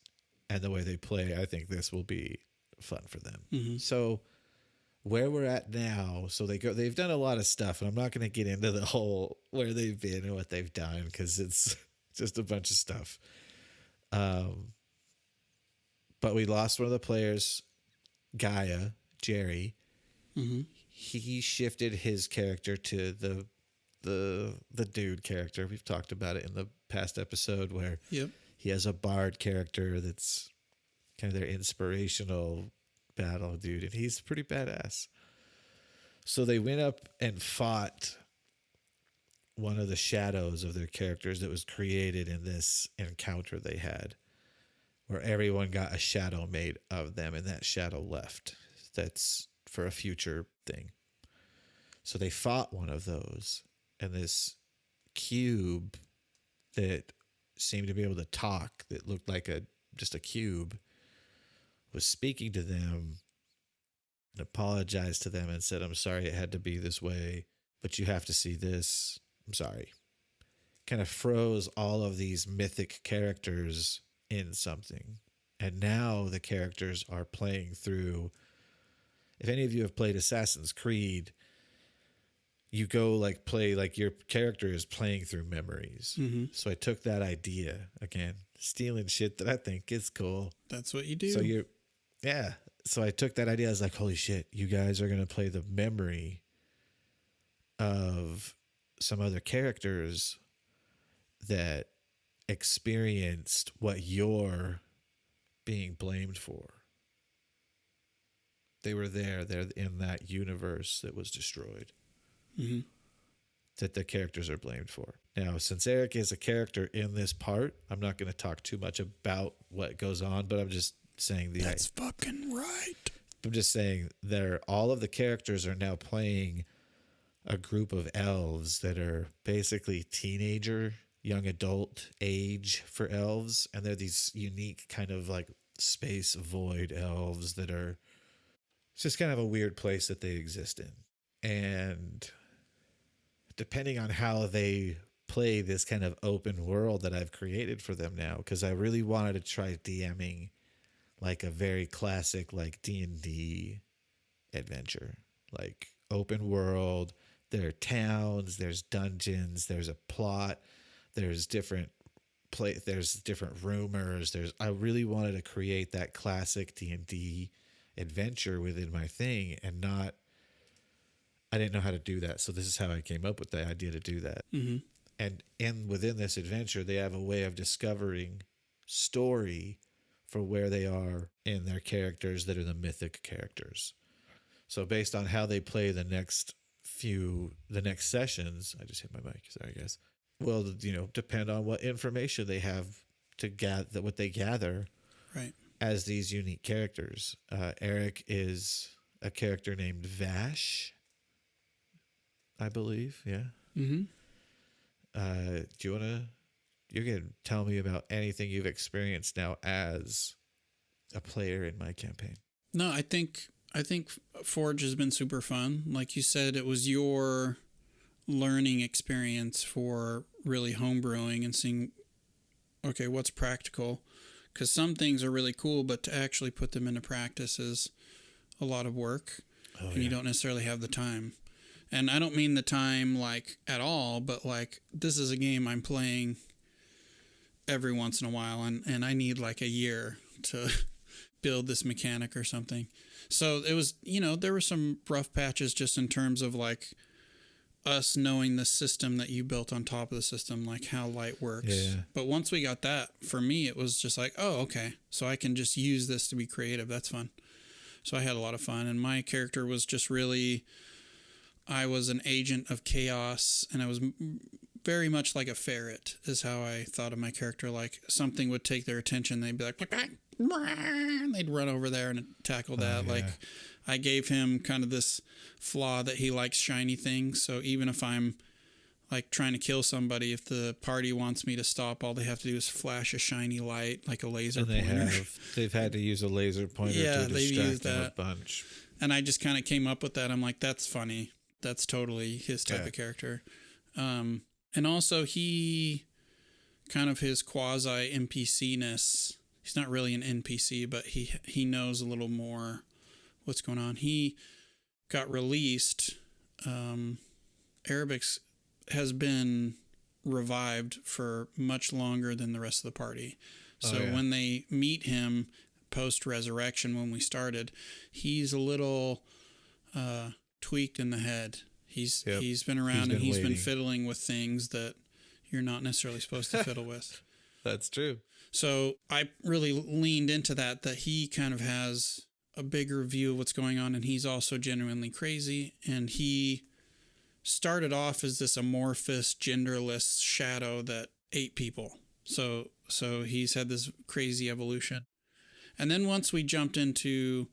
Speaker 2: and the way they play, I think this will be fun for them.
Speaker 3: Mm-hmm.
Speaker 2: So where we're at now, they've done a lot of stuff, and I'm not going to get into the whole where they've been and what they've done because it's just a bunch of stuff. But we lost one of the players, Gaia, Jerry.
Speaker 3: Mm-hmm.
Speaker 2: He shifted his character to the dude character. We've talked about it in the past episode where he has a bard character that's kind of their inspirational battle dude, and he's pretty badass. So they went up and fought one of the shadows of their characters that was created in this encounter they had, where everyone got a shadow made of them, and that shadow left. That's for a future thing. So they fought one of those, and this cube that seemed to be able to talk, that looked like just a cube, was speaking to them and apologized to them and said, I'm sorry it had to be this way, but you have to see this. I'm sorry. Kind of froze all of these mythic characters in something. And now the characters are playing through. If any of you have played Assassin's Creed, you go play your character is playing through memories.
Speaker 3: Mm-hmm.
Speaker 2: So I took that idea, again, stealing shit that I think is cool.
Speaker 3: That's what you do.
Speaker 2: So I took that idea. I was like, holy shit, you guys are going to play the memory of some other characters that experienced what you're being blamed for. They were there. They're in that universe that was destroyed.
Speaker 3: Mm-hmm.
Speaker 2: That the characters are blamed for. Now, since Eric is a character in this part, I'm not going to talk too much about what goes on, but I'm just saying
Speaker 3: that's fucking right.
Speaker 2: I'm just saying all of the characters are now playing a group of elves that are basically teenager, young adult age for elves, and they're these unique kind of like space void elves that are it's just kind of a weird place that they exist in. And depending on how they play this kind of open world that I've created for them now, because I really wanted to try DMing like a very classic like D&D adventure, like open world, there are towns, there's dungeons, there's a plot, there's different there's different rumors. I really wanted to create that classic D&D adventure within my thing, and I didn't know how to do that. So this is how I came up with the idea to do that. And within this adventure, they have a way of discovering story for where they are in their characters that are the mythic characters. So based on how they play the next sessions, I just hit my mic, sorry guys. Well, depend on what information they have to gather, what they gather,
Speaker 3: right,
Speaker 2: as these unique characters. Eric is a character named Vash, I believe. Yeah.
Speaker 3: Mm-hmm.
Speaker 2: You can tell me about anything you've experienced now as a player in my campaign.
Speaker 3: No, I think Forge has been super fun. Like you said, it was your learning experience for really homebrewing and seeing, okay, what's practical? Because some things are really cool, but to actually put them into practice is a lot of work, and you don't necessarily have the time. And I don't mean the time like at all, but like this is a game I'm playing every once in a while, and I need like a year to build this mechanic or something. So it was, there were some rough patches just in terms of like us knowing the system that you built on top of the system, like how light works. Yeah. But once we got that, for me, it was just like, oh, okay. So I can just use this to be creative. That's fun. So I had a lot of fun. And my character was just really, I was an agent of chaos, and I was very much like a ferret is how I thought of my character. Like something would take their attention. They'd be like, and they'd run over there and tackle that. Like I gave him kind of this flaw that he likes shiny things. So even if I'm like trying to kill somebody, if the party wants me to stop, all they have to do is flash a shiny light, like a laser pointer.
Speaker 2: They've had to use a laser pointer to distract them a bunch.
Speaker 3: And I just kind of came up with that. I'm like, that's funny. That's totally his type of character. And also he kind of his quasi NPC-ness. He's not really an NPC, but he knows a little more what's going on. He got released. Arabics has been revived for much longer than the rest of the party. So when they meet him post-resurrection, when we started, he's a little tweaked in the head. He's been around and he's been fiddling with things that you're not necessarily supposed to fiddle with.
Speaker 2: That's true.
Speaker 3: So I really leaned into that he kind of has a bigger view of what's going on, and he's also genuinely crazy. And he started off as this amorphous, genderless shadow that ate people. So he's had this crazy evolution. And then once we jumped into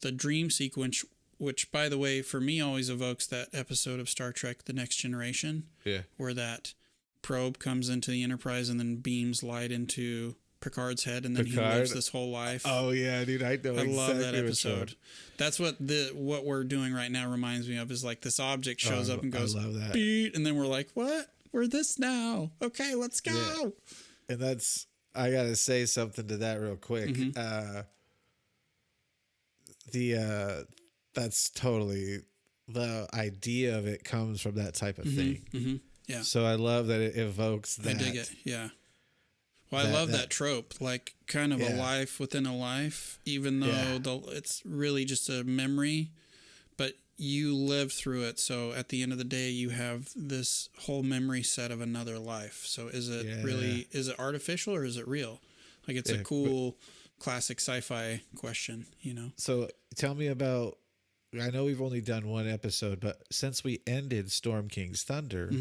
Speaker 3: the dream sequence, which, by the way, for me always evokes that episode of Star Trek, The Next Generation, where that probe comes into the Enterprise and then beams light into Picard's head, and then he lives this whole life.
Speaker 2: Oh, yeah, dude, I know exactly. I love that episode.
Speaker 3: That's what we're doing right now reminds me of, is like this object shows up and goes,
Speaker 2: I love that.
Speaker 3: Beat, and then we're like, what? We're this now. Okay, let's go. Yeah.
Speaker 2: And that's, I got to say something to that real quick. That's totally, the idea of it comes from that type of thing. Mm-hmm. Yeah. So I love that it evokes that.
Speaker 3: I dig it. Yeah. Well, I love that trope, like kind of a life within a life, even though it's really just a memory, but you live through it. So at the end of the day, you have this whole memory set of another life. So is it really, is it artificial or is it real? Like it's a cool classic sci-fi question,
Speaker 2: So tell me about, I know we've only done one episode, but since we ended Storm King's Thunder,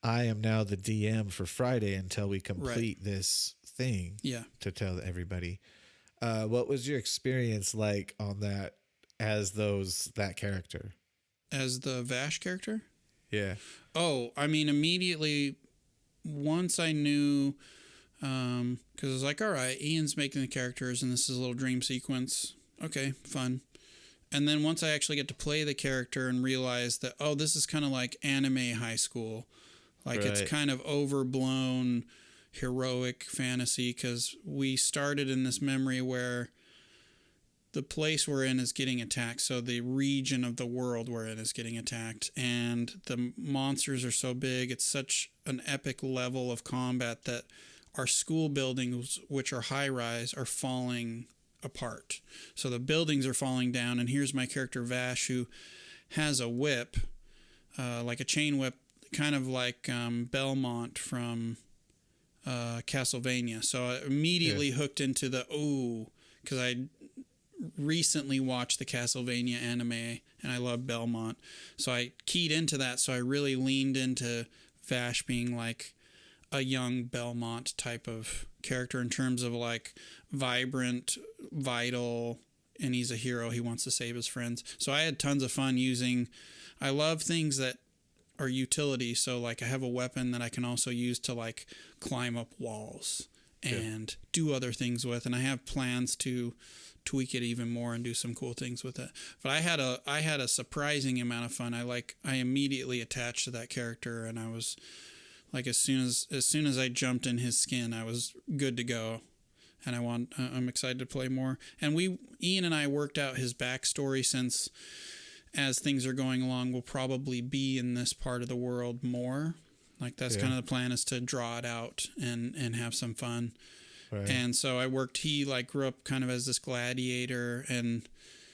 Speaker 2: I am now the DM for Friday until we complete this thing to tell everybody. What was your experience like on that as that character?
Speaker 3: As the Vash character?
Speaker 2: Yeah.
Speaker 3: Oh, I mean, immediately once I knew, because I was like, all right, Ian's making the characters and this is a little dream sequence. Okay, fun. And then once I actually get to play the character and realize that, oh, this is kind of like anime high school. Like it's kind of overblown heroic fantasy, because we started in this memory where the place we're in is getting attacked. So the region of the world we're in is getting attacked, and the monsters are so big. It's such an epic level of combat that our school buildings, which are high rise, are falling apart. So the buildings are falling down, and here's my character Vash, who has a whip, like a chain whip, kind of like Belmont from Castlevania. So I immediately hooked into because I recently watched the Castlevania anime and I love Belmont. So I keyed into that. So I really leaned into Vash being like a young Belmont type of character in terms of like vibrant, vital, and he's a hero. He wants to save his friends. So I had tons of fun I love things that are utility. So like I have a weapon that I can also use to like climb up walls and do other things with. And I have plans to tweak it even more and do some cool things with it. But I had a surprising amount of fun. I immediately attached to that character, and I was like, as soon as I jumped in his skin, I was good to go. And I'm excited to play more. And Ian and I worked out his backstory, since as things are going along, we'll probably be in this part of the world more. Like that's kind of the plan, is to draw it out and have some fun. Right. And so he like grew up kind of as this gladiator, and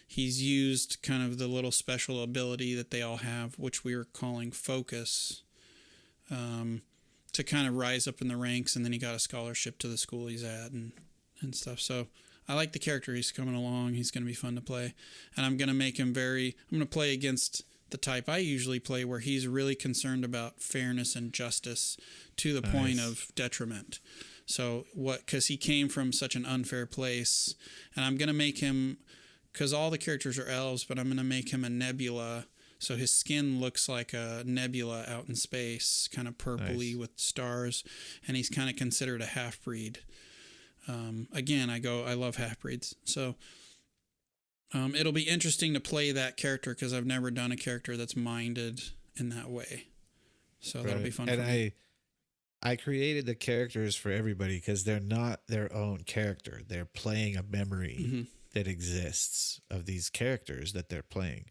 Speaker 3: he's used kind of the little special ability that they all have, which we were calling focus, to kind of rise up in the ranks. And then he got a scholarship to the school he's at and stuff. So I like the character. He's coming along. He's going to be fun to play. And I'm going to make him I'm going to play against the type I usually play, where he's really concerned about fairness and justice to the point of detriment. So because he came from such an unfair place, and I'm going to make him, because all the characters are elves, but I'm going to make him a nebula. So his skin looks like a nebula out in space, kind of purpley with stars, and he's kind of considered a half-breed. Again, I love half-breeds. So it'll be interesting to play that character, because I've never done a character that's minded in that way. So that'll be fun for me.
Speaker 2: I created the characters for everybody because they're not their own character. They're playing a memory that exists of these characters that they're playing.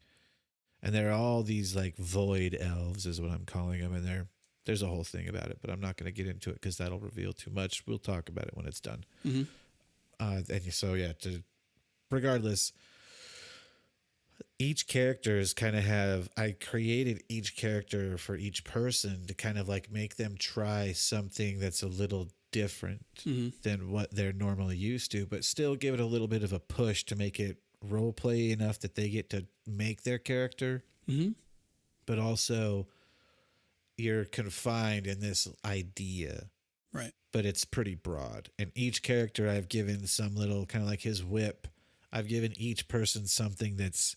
Speaker 2: And they're all these like void elves is what I'm calling them. And there's a whole thing about it, but I'm not going to get into it because that'll reveal too much. We'll talk about it when it's done. And so, regardless, each characters kind of I created each character for each person to kind of like make them try something that's a little different than what they're normally used to, but still give it a little bit of a push to make it role play enough that they get to make their character. But also you're confined in this idea.
Speaker 3: Right.
Speaker 2: But it's pretty broad. And each character I've given some little kind of like his whip. I've given each person something that's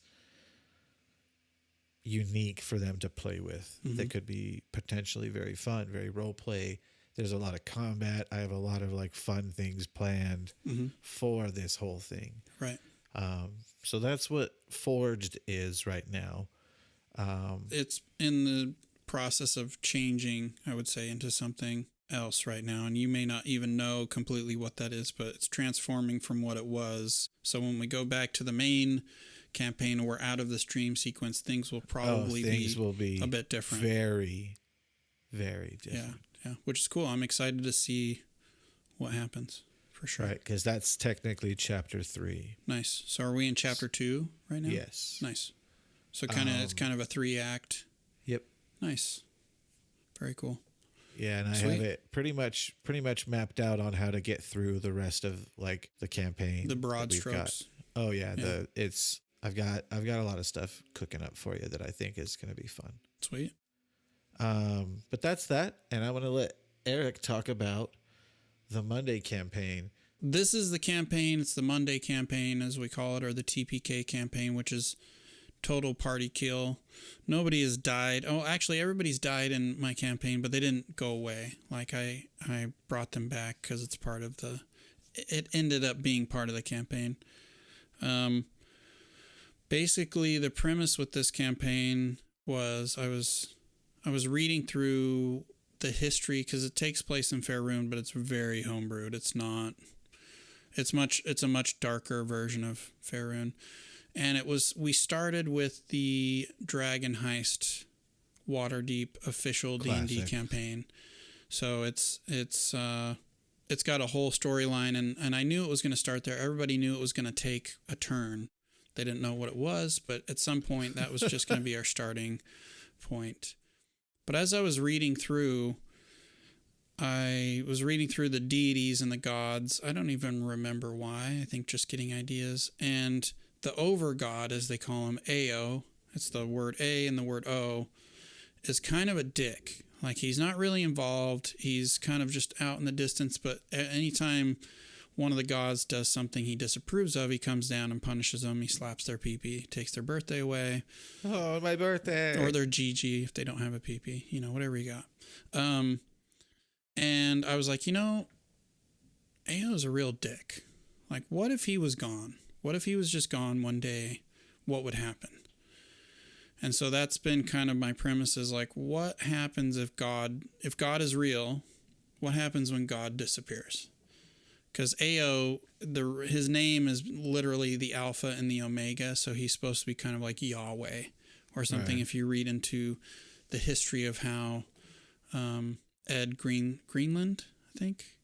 Speaker 2: unique for them to play with that could be potentially very fun, very role play. There's a lot of combat. I have a lot of like fun things planned for this whole thing.
Speaker 3: Right.
Speaker 2: So that's what Forged is right now.
Speaker 3: It's in the process of changing, I would say, into something else right now, and you may not even know completely what that is, but it's transforming from what it was. So when we go back to the main campaign, or we're out of this dream sequence, things will probably be a bit different.
Speaker 2: Very, very different.
Speaker 3: Yeah, which is cool. I'm excited to see what happens, for sure.
Speaker 2: Right, because that's technically chapter 3.
Speaker 3: Nice. So are we in chapter 2 right now?
Speaker 2: Yes.
Speaker 3: Nice. So it's kind of a 3-act.
Speaker 2: Yep.
Speaker 3: Nice. Very cool.
Speaker 2: Yeah, and I have it pretty much mapped out on how to get through the rest of like the campaign.
Speaker 3: The broad strokes.
Speaker 2: Oh yeah, I've got a lot of stuff cooking up for you that I think is going to be fun.
Speaker 3: Sweet.
Speaker 2: But that's that, and I want to let Eric talk about the Monday campaign.
Speaker 3: This is the campaign. It's the Monday campaign, as we call it, or the TPK campaign, which is total party kill. Nobody has died. Oh, actually, everybody's died in my campaign, but they didn't go away. Like I brought them back because it's part of it ended up being part of the campaign. Basically, the premise with this campaign was I was reading through the history, because it takes place in Faerun, but it's very homebrewed. It's not It's a much darker version of Faerun. And we started with the Dragon Heist Waterdeep official D&D campaign. So it's got a whole storyline, and I knew it was going to start there. Everybody knew it was going to take a turn. They didn't know what it was, but at some point that was just going to be our starting point. But as I was reading through, the deities and the gods. I don't even remember why. I think just getting ideas. And the over-god, as they call him, Ao, it's the word A and the word O, is kind of a dick. Like, he's not really involved. He's kind of just out in the distance, but anytime one of the gods does something he disapproves of, he comes down and punishes them. He slaps their pee-pee, takes their birthday away.
Speaker 2: Oh, my birthday.
Speaker 3: Or their GG if they don't have a pee-pee. Whatever you got. And I was like, Ao's a real dick. Like, what if he was gone? What if he was just gone one day? What would happen? And so that's been kind of my premise, is like, what happens if God is real? What happens when God disappears? Because Ao, his name is literally the Alpha and the Omega, so he's supposed to be kind of like Yahweh or something. Right. If you read into the history of how Ed Greenland, I think,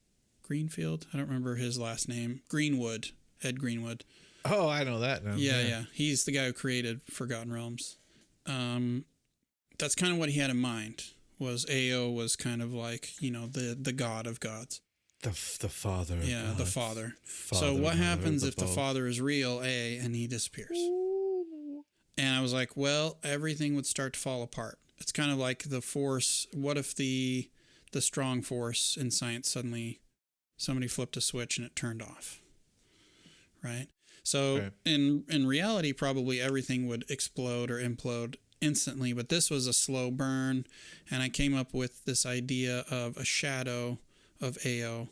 Speaker 3: Greenfield, I don't remember his last name, Ed Greenwood.
Speaker 2: Oh, I know that now.
Speaker 3: Yeah. He's the guy who created Forgotten Realms. That's kind of what he had in mind. Was Ao was kind of like, the god of gods.
Speaker 2: The father of gods.
Speaker 3: The father. So what happens if the father is real, and he disappears? Ooh. And I was like, well, everything would start to fall apart. It's kind of like the force. What if the strong force in science suddenly somebody flipped a switch and it turned off? Right? So in reality, probably everything would explode or implode instantly, but this was a slow burn, and I came up with this idea of a shadow of Ao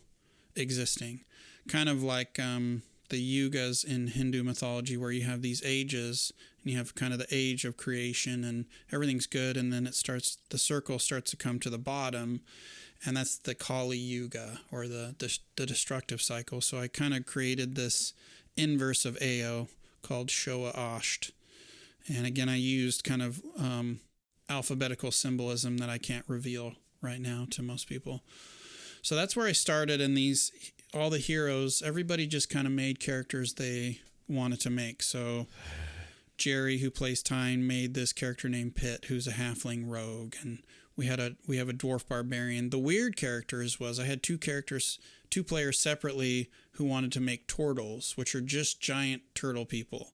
Speaker 3: existing, kind of like the yugas in Hindu mythology, where you have these ages, and you have kind of the age of creation, and everything's good, and then the circle starts to come to the bottom, and that's the Kali Yuga, or the destructive cycle. So I kind of created this inverse of Ao called Shoa-Asht. And again, I used kind of alphabetical symbolism that I can't reveal right now to most people. So that's where I started. And all the heroes, everybody just kind of made characters they wanted to make. So Jerry, who plays Tyne, made this character named Pitt, who's a halfling rogue. And we have a dwarf barbarian. The weird characters was I had two players separately who wanted to make turtles, which are just giant turtle people.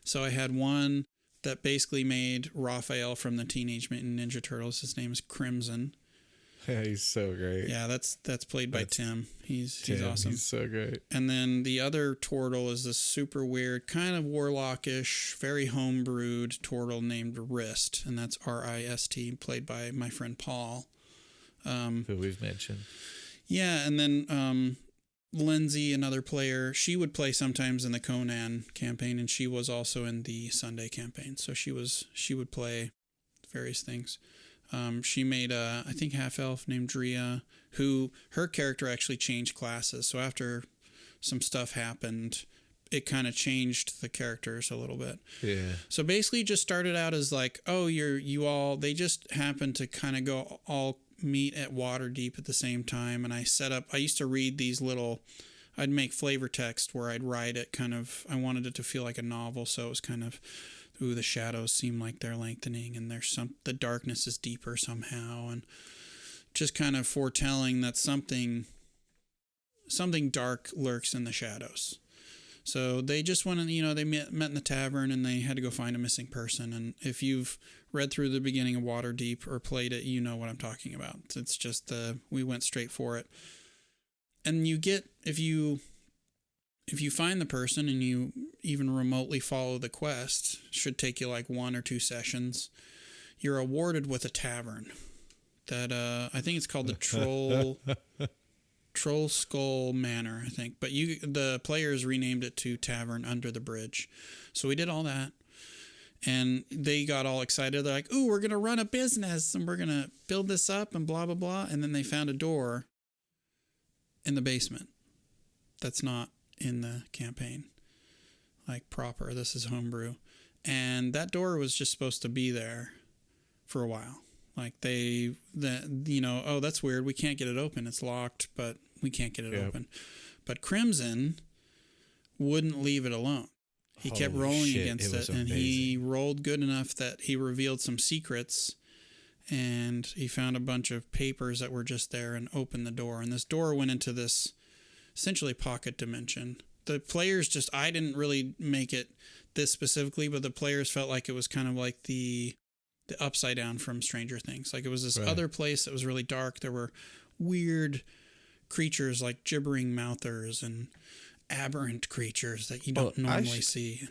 Speaker 3: So I had one that basically made Raphael from the Teenage Mutant Ninja Turtles. His name is Crimson.
Speaker 2: Yeah, he's so great.
Speaker 3: Yeah, that's played by Tim. He's awesome. He's
Speaker 2: so great.
Speaker 3: And then the other turtle is this super weird, kind of warlockish, very homebrewed turtle named Rist, and that's Rist, played by my friend Paul,
Speaker 2: who we've mentioned. Yeah,
Speaker 3: and then Lindsay, another player, she would play sometimes in the Conan campaign, and she was also in the Sunday campaign. So she would play various things. She made I think half-elf named Drea, who her character actually changed classes. So after some stuff happened, it kind of changed the characters a little bit.
Speaker 2: Yeah.
Speaker 3: So basically just started out as like, they just happened to kind of go all meet at Waterdeep at the same time. And I used to read I'd make flavor text where I'd write it I wanted it to feel like a novel. So it was kind of, the shadows seem like they're lengthening, and the darkness is deeper somehow, and just kind of foretelling that something dark lurks in the shadows. So they just went and, they met in the tavern, and they had to go find a missing person. And if you've read through the beginning of Waterdeep or played it, you know what I'm talking about. It's just we went straight for it. And if you find the person and you even remotely follow the quest, should take you like 1 or 2 sessions, you're awarded with a tavern that I think it's called the Troll Skull Manor, I think. But the players renamed it to Tavern Under the Bridge. So we did all that. And they got all excited. They're like, ooh, we're going to run a business and we're going to build this up and blah, blah, blah. And then they found a door in the basement that's not in the campaign, like proper. This is homebrew. And that door was just supposed to be there for a while. Like oh, that's weird. We can't get it open. It's locked, but we can't get it open. But Crimson wouldn't leave it alone. He kept rolling against it, and he rolled good enough that he revealed some secrets, and he found a bunch of papers that were just there and opened the door. And this door went into this essentially pocket dimension. The players I didn't really make it this specifically, but the players felt like it was kind of like the Upside Down from Stranger Things. Like it was this other place that was really dark. There were weird creatures like gibbering mouthers and aberrant creatures that you don't normally see.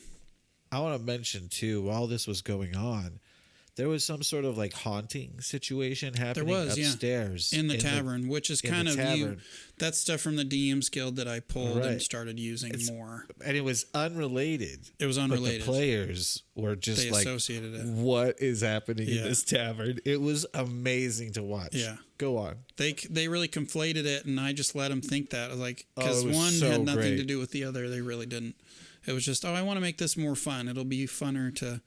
Speaker 2: I want to mention too, while this was going on, there was some sort of like haunting situation happening upstairs
Speaker 3: in the tavern, which is kind of that's stuff from the DM's Guild that I pulled and started using more.
Speaker 2: And it was unrelated.
Speaker 3: It was unrelated.
Speaker 2: But the players were just
Speaker 3: associated it.
Speaker 2: What is happening in this tavern? It was amazing to watch.
Speaker 3: Yeah.
Speaker 2: Go on.
Speaker 3: They really conflated it, and I just let them think that. Like, because one had nothing to do with the other. They really didn't. It was just, I want to make this more fun. It'll be funner to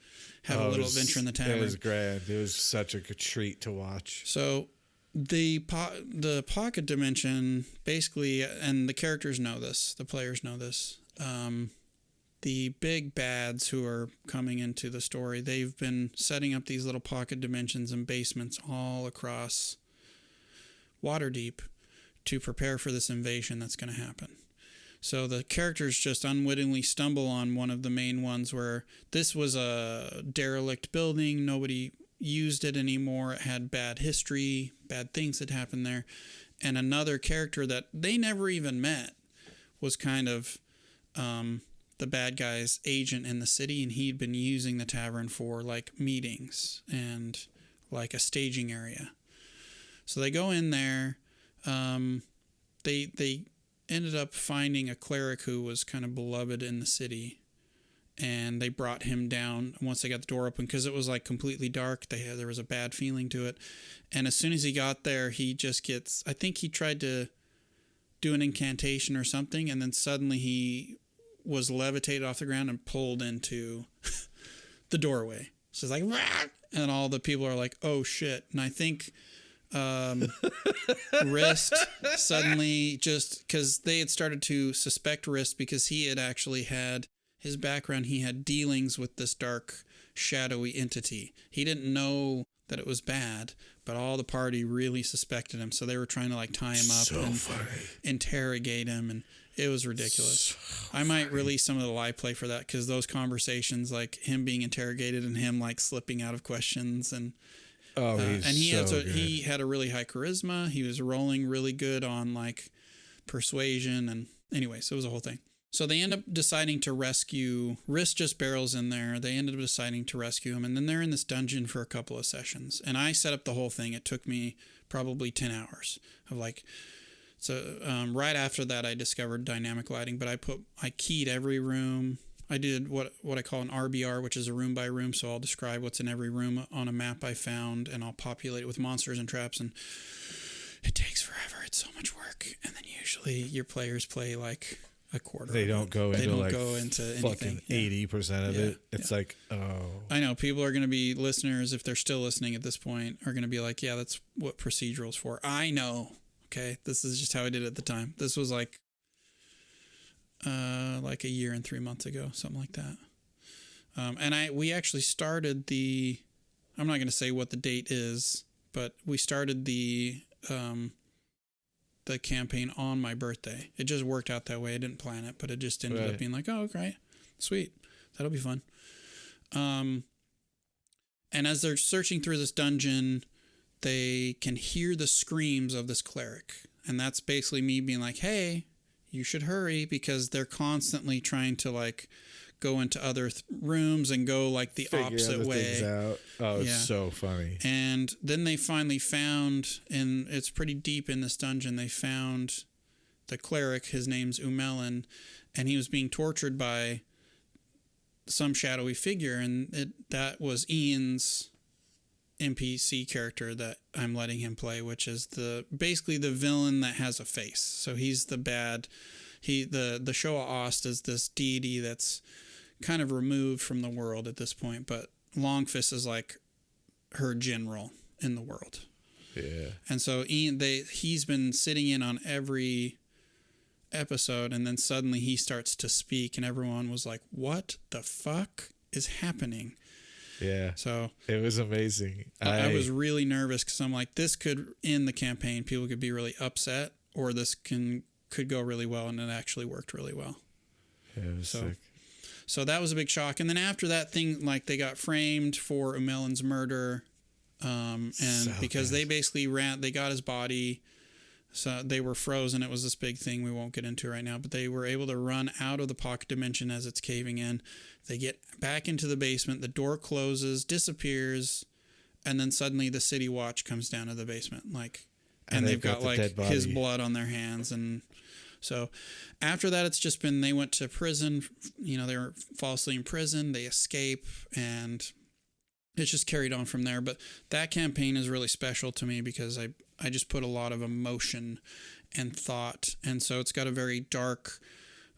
Speaker 3: have a little adventure in the tavern.
Speaker 2: It was grand. It was such a good treat to watch.
Speaker 3: So the pocket dimension, basically, and the characters know this, the players know this, the big bads who are coming into the story, they've been setting up these little pocket dimensions and basements all across Waterdeep to prepare for this invasion that's going to happen. So the characters just unwittingly stumble on one of the main ones where this was a derelict building. Nobody used it anymore. It had bad history, bad things had happened there. And another character that they never even met was kind of the bad guy's agent in the city, and he'd been using the tavern for like meetings and like a staging area. So they go in there. They ended up finding a cleric who was kind of beloved in the city, and they brought him down once they got the door open because it was like completely dark. There was a bad feeling to it, and as soon as he got there, he just gets, I think he tried to do an incantation or something, and then suddenly he was levitated off the ground and pulled into the doorway. So it's like, rah! And all the people are like, oh shit. And I think Wrist suddenly, just because they had started to suspect Wrist because he had actually had his background, he had dealings with this dark shadowy entity. He didn't know that it was bad, but all the party really suspected him, so they were trying to like tie him up interrogate him, and it was ridiculous. I might release some of the live play for that, because those conversations, like him being interrogated and him like slipping out of questions, and he had a really high charisma. He was rolling really good on like persuasion, and anyway, so it was a whole thing. So they end up deciding to rescue. Wrist just barrels in there. They ended up deciding to rescue him, and then they're in this dungeon for a couple of sessions. And I set up the whole thing. It took me probably 10 hours of like. So right after that, I discovered dynamic lighting, but I keyed every room. I did what I call an RBR, which is a room by room. So I'll describe what's in every room on a map I found, and I'll populate it with monsters and traps. And it takes forever. It's so much work. And then usually your players play like a quarter.
Speaker 2: They don't go into
Speaker 3: anything.
Speaker 2: 80% of it. It's like, oh.
Speaker 3: I know people are going to be listeners, if they're still listening at this point, are going to be like, yeah, that's what procedural's for. I know. Okay, this is just how I did it at the time. This was like a year and 3 months ago, something like that. And we actually started I'm not going to say what the date is, but we started the campaign on my birthday. It just worked out that way. I didn't plan it, but it just ended up being like, oh, okay, sweet, that'll be fun. And as they're searching through this dungeon, they can hear the screams of this cleric. And that's basically me being like, hey, you should hurry, because they're constantly trying to like go into other rooms and go like the opposite way.
Speaker 2: Out. Oh, it's so funny.
Speaker 3: And then they finally found, and it's pretty deep in this dungeon, they found the cleric. His name's Umelin, and he was being tortured by some shadowy figure, and that was Ian's NPC character that I'm letting him play, which is basically the villain that has a face. So he's the bad the Shoa-Asht is this deity that's kind of removed from the world at this point, but Longfist is like her general in the world.
Speaker 2: Yeah.
Speaker 3: And so he's been sitting in on every episode, and then suddenly he starts to speak, and everyone was like, what the fuck is happening?
Speaker 2: Yeah.
Speaker 3: So
Speaker 2: it was amazing.
Speaker 3: I was really nervous because I'm like, this could end the campaign. People could be really upset, or this could go really well, and it actually worked really well.
Speaker 2: Yeah, it was sick.
Speaker 3: So that was a big shock. And then after that thing, like, they got framed for Umelin's murder, and so because they basically they got his body, so they were frozen. It was this big thing we won't get into right now, but they were able to run out of the pocket dimension as it's caving in. They get back into the basement, the door closes, disappears, and then suddenly the city watch comes down to the basement, like, and they've got like his blood on their hands. And so after that, it's just been, they went to prison, you know, they were falsely in prison, they escape, and it's just carried on from there. But that campaign is really special to me because I just put a lot of emotion and thought, and so it's got a very dark,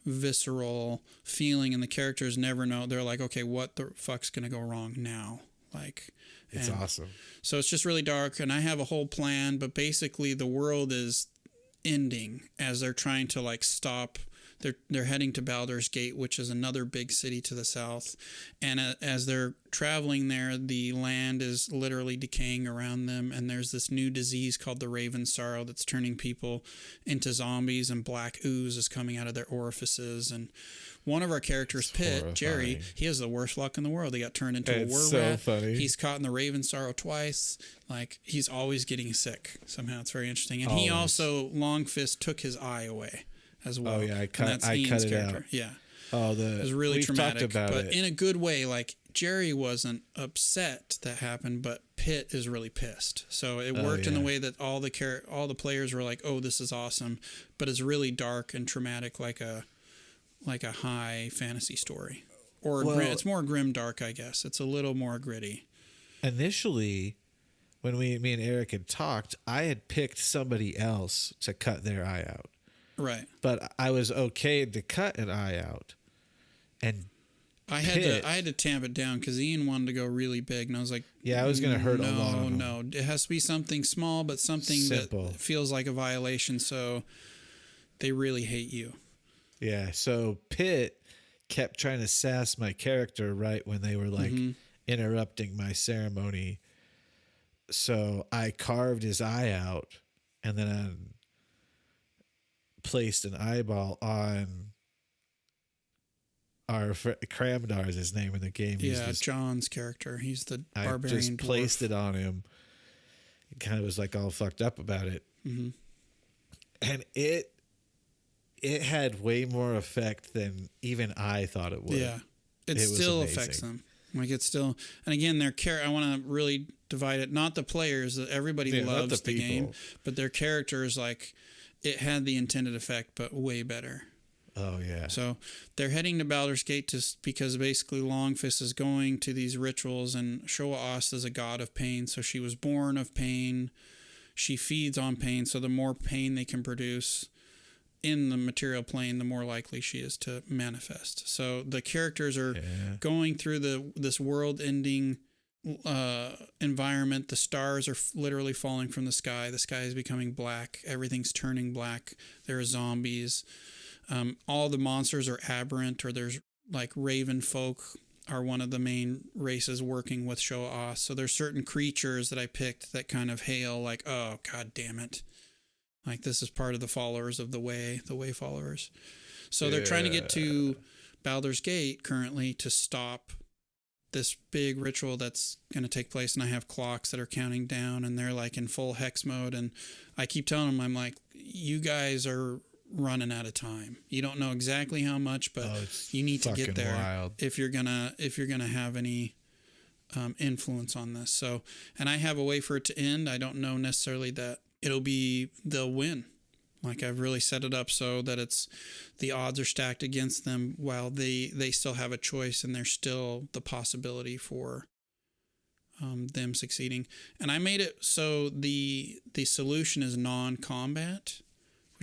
Speaker 3: visceral feeling, and the characters never know. They're like, okay, what the fuck's gonna go wrong now? Like,
Speaker 2: it's awesome.
Speaker 3: So it's just really dark, and I have a whole plan, but basically the world is ending as they're trying to like stop. They're heading to Baldur's Gate, which is another big city to the south, and as they're traveling there, the land is literally decaying around them, and there's this new disease called the Raven Sorrow that's turning people into zombies, and black ooze is coming out of their orifices. And one of our characters, Pitt, Jerry, he has the worst luck in the world. He got turned into a were-rat. Funny. He's caught in the Raven Sorrow twice. Like, he's always getting sick somehow. It's very interesting. And he also, Longfist took his eye away as well.
Speaker 2: Oh yeah, I cut it out.
Speaker 3: Yeah.
Speaker 2: Oh,
Speaker 3: it was really traumatic, but in a good way. Like, Jerry wasn't upset that happened, but Pitt is really pissed. So it worked in the way that all the players were like, "Oh, this is awesome," but it's really dark and traumatic, like a high fantasy story, or it's more grim dark, I guess. It's a little more gritty.
Speaker 2: Initially, when me and Eric had talked, I had picked somebody else to cut their eye out.
Speaker 3: Right.
Speaker 2: But I was okay to cut an eye out. And
Speaker 3: I had to tamp it down because Ian wanted to go really big, and I was like,
Speaker 2: yeah, I was going to hurt a lot of them.
Speaker 3: No, it has to be something small, but something simple that feels like a violation, so they really hate you.
Speaker 2: Yeah, so Pitt kept trying to sass my character right when they were like interrupting my ceremony. So I carved his eye out, and then I placed an eyeball on our Cramdar is his name in the game.
Speaker 3: Yeah, John's character. He's the barbarian. I just
Speaker 2: placed it on him. It kind of was like all fucked up about it. Mm-hmm. And it had way more effect than even I thought it would.
Speaker 3: Yeah. It still affects them. Like, it's still, and again, I want to really divide it. Not the players. Everybody loves the game, but their characters, like, it had the intended effect, but way better.
Speaker 2: Oh, yeah.
Speaker 3: So they're heading to Baldur's Gate because basically Longfist is going to these rituals, and Shoa-Asht is a god of pain. So she was born of pain. She feeds on pain. So the more pain they can produce in the material plane, the more likely she is to manifest. So the characters are going through this world-ending environment. The stars are literally falling from the sky. The sky is becoming black. Everything's turning black. There are zombies. All the monsters are aberrant, or there's like raven folk are one of the main races working with Shoa-Asht. So there's certain creatures that I picked that kind of hail like, oh, God damn it. Like, this is part of the followers of the way followers. So they're trying to get to Baldur's Gate currently to stop this big ritual that's going to take place. And I have clocks that are counting down, and they're like in full hex mode. And I keep telling them, I'm like, you guys are running out of time. You don't know exactly how much, but you need to get there if you're gonna have any influence on this. So, and I have a way for it to end. I don't know necessarily that they'll win. Like, I've really set it up so that the odds are stacked against them, while they still have a choice, and there's still the possibility for them succeeding. And I made it so the solution is non-combat,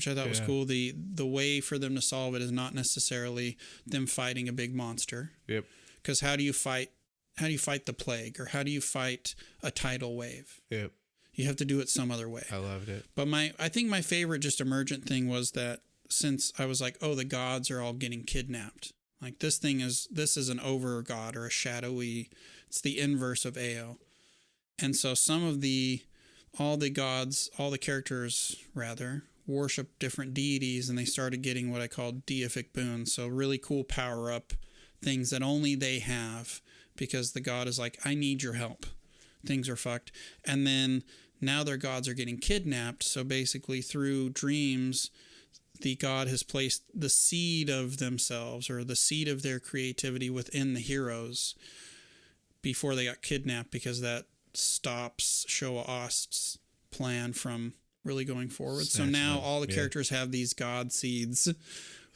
Speaker 3: which I thought was cool. The way for them to solve it is not necessarily them fighting a big monster.
Speaker 2: Yep.
Speaker 3: Because how do you fight the plague, or how do you fight a tidal wave?
Speaker 2: Yep.
Speaker 3: You have to do it some other way.
Speaker 2: I loved it.
Speaker 3: But I think my favorite just emergent thing was that since I was like, oh, the gods are all getting kidnapped. Like this is an over god or a shadowy. It's the inverse of Ao. And so all the characters rather, worship different deities, and they started getting what I call deific boons. So really cool power up things that only they have, because the god is like, I need your help. Things are fucked. And then now their gods are getting kidnapped. So basically through dreams, the god has placed the seed of themselves, or the seed of their creativity, within the heroes before they got kidnapped, because that stops Shoa-Asht's plan from really going forward. So now all the characters have these god seeds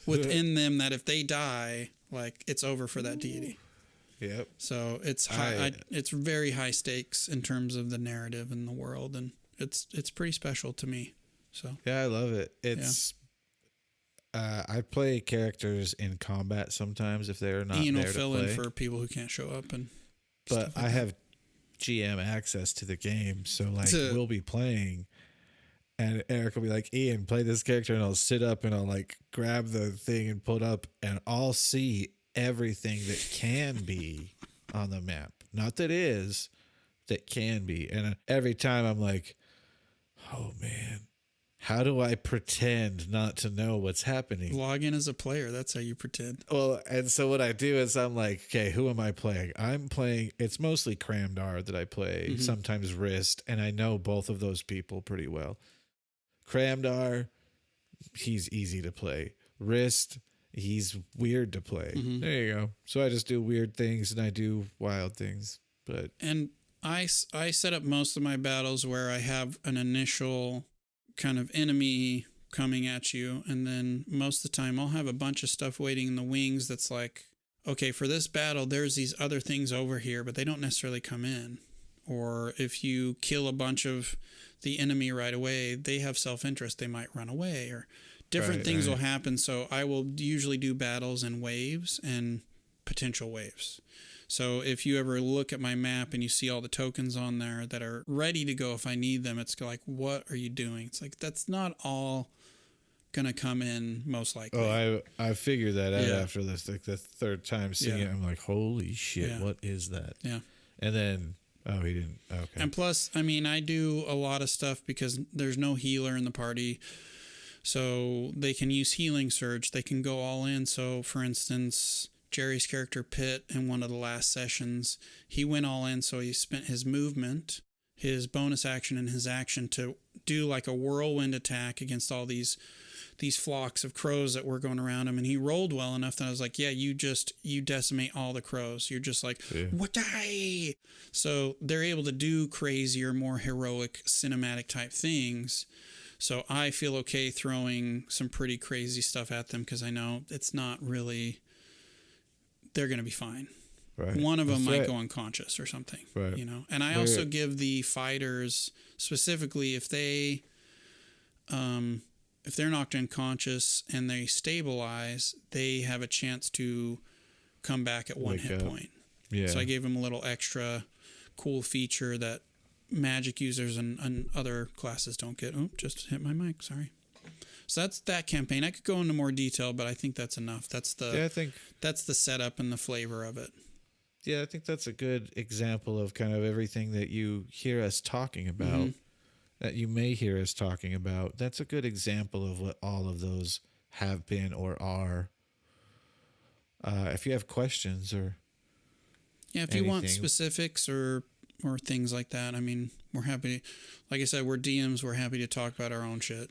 Speaker 3: within them that if they die, like, it's over for that deity.
Speaker 2: Yep.
Speaker 3: So it's it's very high stakes in terms of the narrative and the world, and it's pretty special to me. So
Speaker 2: yeah, I love it. It's I play characters in combat sometimes if they're not
Speaker 3: Ian
Speaker 2: there
Speaker 3: will
Speaker 2: to
Speaker 3: fill
Speaker 2: play.
Speaker 3: in for people who can't show up,
Speaker 2: but I have GM access to the game, so like we'll be playing, and Eric will be like, Ian, play this character, and I'll sit up and I'll like grab the thing and pull it up, and I'll see everything that can be on the map. Not that is, that can be. And every time I'm like, oh man, how do I pretend not to know what's happening?
Speaker 3: Log in as a player. That's how you pretend.
Speaker 2: Well, and so what I do is I'm like, okay, who am I playing? I'm playing, it's mostly Cramdar that I play, sometimes Wrist, and I know both of those people pretty well. Cramdar, he's easy to play. Wrist, he's weird to play. There you go. So I just do weird things and I do wild things.
Speaker 3: And I set up most of my battles where I have an initial kind of enemy coming at you, and then most of the time I'll have a bunch of stuff waiting in the wings that's like, okay, for this battle there's these other things over here, but they don't necessarily come in. Or if you kill a bunch of the enemy right away, they have self-interest, they might run away, or different things will happen. So I will usually do battles in waves and potential waves. So if you ever look at my map and you see all the tokens on there that are ready to go if I need them, it's like, what are you doing? It's like, that's not all going to come in most likely.
Speaker 2: Oh, I figured that out after this, like the third time seeing it. I'm like, holy shit, what is that? Yeah. And then, oh, he didn't. Okay.
Speaker 3: And plus, I mean, I do a lot of stuff because there's no healer in the party. So they can use Healing Surge. They can go all in. So, for instance, Jerry's character Pitt in one of the last sessions, he went all in. So he spent his movement, his bonus action, and his action to do like a whirlwind attack against all these flocks of crows that were going around him. And he rolled well enough that I was like, yeah, you decimate all the crows. You're just like, what die? So they're able to do crazier, more heroic, cinematic type things. So I feel okay throwing some pretty crazy stuff at them because I know it's not really, they're going to be fine. Right. One of them might go unconscious or something, you know. And I also give the fighters, specifically if they're knocked unconscious and they stabilize, they have a chance to come back at one hit point. Yeah. So I gave them a little extra cool feature that magic users and other classes don't get. Oh, just hit my mic. Sorry. So that's that campaign. I could go into more detail, but I think that's enough. That's that's the setup and the flavor of it.
Speaker 2: Yeah, I think that's a good example of kind of everything that you hear us talking about, that you may hear us talking about. That's a good example of what all of those have been or are. If you have questions or
Speaker 3: if you want specifics or things like that, I mean, we're happy. Like I said, we're DMs. We're happy to talk about our own shit.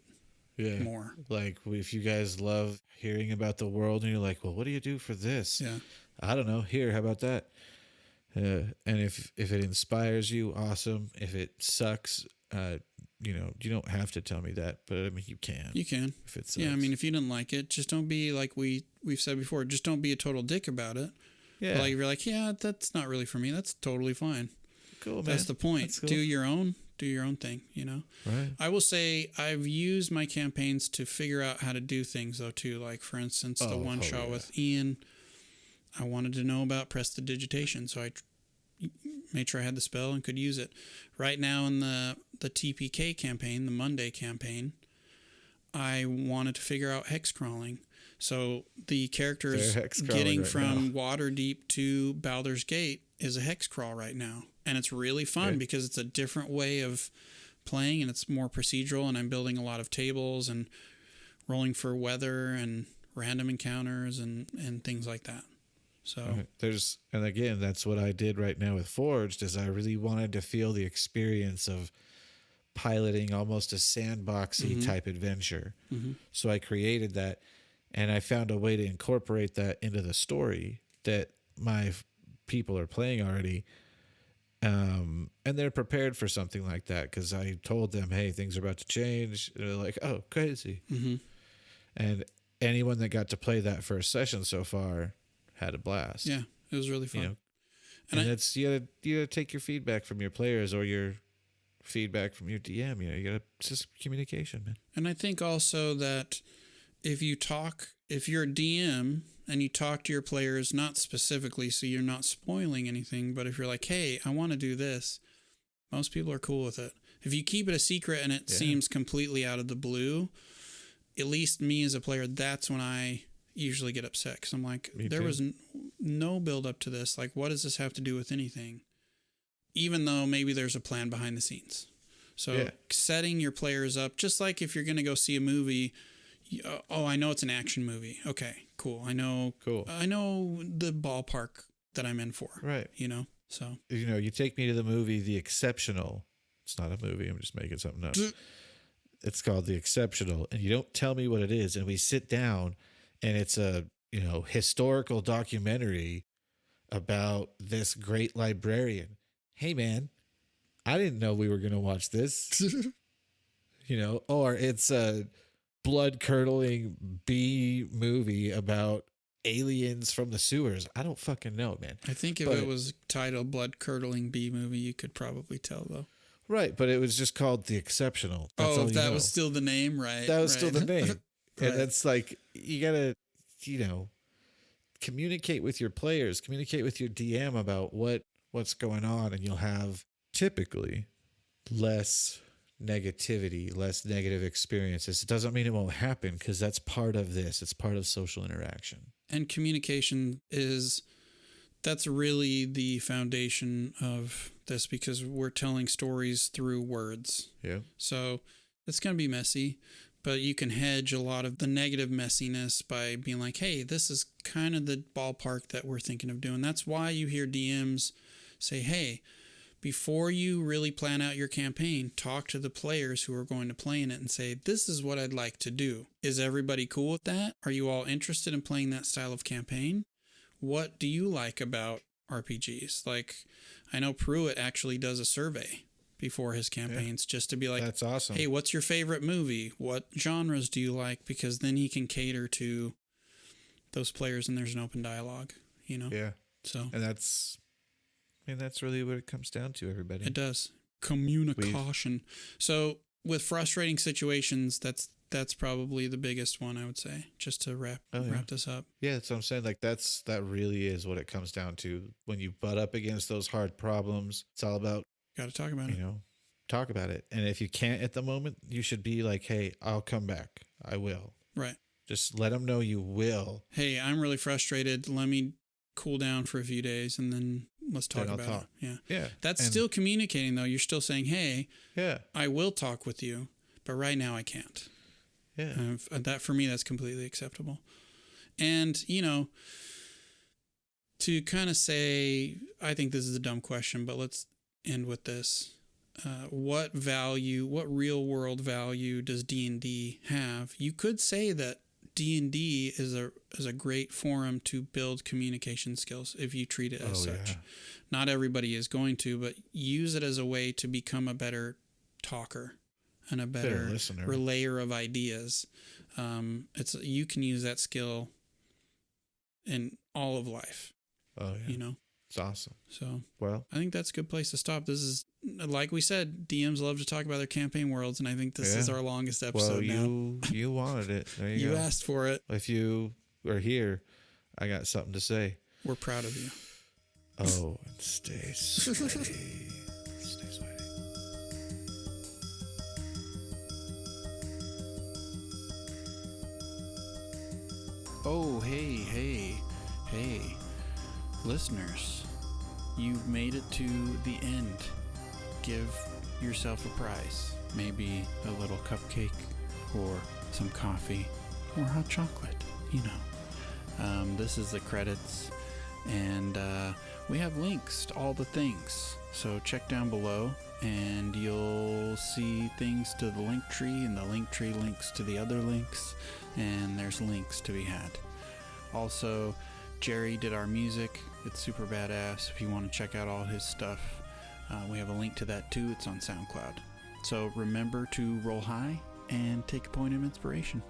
Speaker 3: Yeah. More. Like
Speaker 2: if you guys love hearing about the world and you're like, well, what do you do for this?
Speaker 3: Yeah.
Speaker 2: I don't know. Here, how about that? And if it inspires you, awesome. If it sucks, you don't have to tell me that, but I mean, you can.
Speaker 3: You can.
Speaker 2: If it sucks.
Speaker 3: Yeah, I mean, if you didn't like it, just don't be like we've said before. Just don't be a total dick about it. Yeah. But like if you're like, yeah, that's not really for me. That's totally fine. Cool, man. That's the point. That's cool. Do your own do your own thing, you know?
Speaker 2: Right.
Speaker 3: I will say I've used my campaigns to figure out how to do things, though, too. Like, for instance, the one shot with Ian, I wanted to know about prestidigitation, so I made sure I had the spell and could use it. Right now in the TPK campaign, the Monday campaign, I wanted to figure out hex crawling. So the characters getting right from Waterdeep to Baldur's Gate is a hex crawl right now. And it's really fun because it's a different way of playing and it's more procedural, and I'm building a lot of tables and rolling for weather and random encounters and things like that. So
Speaker 2: and again, that's what I did right now with Forged, is I really wanted to feel the experience of piloting almost a sandboxy type adventure. So I created that, and I found a way to incorporate that into the story that my people are playing already. And they're prepared for something like that because I told them, hey, things are about to change. And they're like, oh, crazy. And anyone that got to play that first session so far had a blast.
Speaker 3: Yeah, it was really fun.
Speaker 2: You know? And it's you gotta take your feedback from your players or your feedback from your DM. You know, you gotta just communication, man.
Speaker 3: And I think also that if you're a DM and you talk to your players, not specifically so you're not spoiling anything, but if you're like, hey, I want to do this, most people are cool with it. If you keep it a secret and it seems completely out of the blue, at least me as a player, that's when I usually get upset because I'm like, there was no build up to this. Like, what does this have to do with anything? Even though maybe there's a plan behind the scenes. So setting your players up, just like if you're going to go see a movie, I know it's an action movie. Okay, cool. I know the ballpark that I'm in for.
Speaker 2: Right.
Speaker 3: You know, so.
Speaker 2: You know, you take me to the movie The Exceptional. It's not a movie. I'm just making something up. It's called The Exceptional, and you don't tell me what it is, and we sit down, and it's a, you know, historical documentary about this great librarian. Hey, man, I didn't know we were going to watch this. You know, or it's a blood-curdling B movie about aliens from the sewers. I don't fucking know, man.
Speaker 3: I think if it was titled Blood-Curdling B movie, you could probably tell, though.
Speaker 2: Right, but it was just called The Exceptional. That's
Speaker 3: if that was still the name, right?
Speaker 2: That was still the name.
Speaker 3: Right.
Speaker 2: And that's like, you got to, you know, communicate with your players, communicate with your DM about what's going on, and you'll have typically less negativity, less negative experiences. It doesn't mean it won't happen because that's part of this. It's part of social interaction.
Speaker 3: And communication that's really the foundation of this because we're telling stories through words.
Speaker 2: Yeah.
Speaker 3: So it's going to be messy, but you can hedge a lot of the negative messiness by being like, hey, this is kind of the ballpark that we're thinking of doing. That's why you hear DMs say, hey, before you really plan out your campaign, talk to the players who are going to play in it and say, this is what I'd like to do. Is everybody cool with that? Are you all interested in playing that style of campaign? What do you like about RPGs? Like, I know Pruitt actually does a survey before his campaigns just to be like,
Speaker 2: that's awesome.
Speaker 3: Hey, what's your favorite movie? What genres do you like? Because then he can cater to those players and there's an open dialogue, you know?
Speaker 2: Yeah.
Speaker 3: So,
Speaker 2: and that's really what it comes down to, everybody.
Speaker 3: It does. Communication. So with frustrating situations, that's probably the biggest one, I would say, just to wrap this up.
Speaker 2: Yeah, that's what I'm saying. Like that really is what it comes down to. When you butt up against those hard problems, it's all about,
Speaker 3: got to talk about it.
Speaker 2: You know, talk about it. And if you can't at the moment, you should be like, hey, I'll come back. I will.
Speaker 3: Right.
Speaker 2: Just let them know you will.
Speaker 3: Hey, I'm really frustrated. Let me cool down for a few days and then let's talk about it. Yeah.
Speaker 2: Yeah.
Speaker 3: That's still communicating though. You're still saying, hey,
Speaker 2: yeah, I
Speaker 3: will talk with you, but right now I can't.
Speaker 2: Yeah.
Speaker 3: That for me, that's completely acceptable. And, you know, to kind of say, I think this is a dumb question, but let's end with this. What real world value does D&D have? You could say that D&D is a great forum to build communication skills if you treat it as such. Yeah. Not everybody is going to, but use it as a way to become a better talker and a better relayer of ideas. You can use that skill in all of life.
Speaker 2: Oh yeah.
Speaker 3: You know?
Speaker 2: It's awesome.
Speaker 3: So,
Speaker 2: well,
Speaker 3: I think that's a good place to stop. This is, like we said, DMs love to talk about their campaign worlds, and I think this is our longest episode now.
Speaker 2: You wanted it. There you
Speaker 3: You
Speaker 2: go.
Speaker 3: asked for it.
Speaker 2: If you are here, I got something to say.
Speaker 3: We're proud of you.
Speaker 2: Oh, and stay sweaty. Stay sweaty.
Speaker 3: Oh, hey. Listeners, you've made it to the end. Give yourself a prize. Maybe a little cupcake or some coffee or hot chocolate, you know. This is the credits, and we have links to all the things. So check down below and you'll see things to the link tree, and the link tree links to the other links, and there's links to be had. Also, Jerry did our music. It's super badass. If you want to check out all his stuff, we have a link to that too. It's on SoundCloud. So remember to roll high and take a point of inspiration.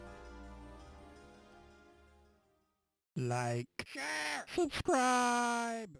Speaker 4: Like, share, subscribe.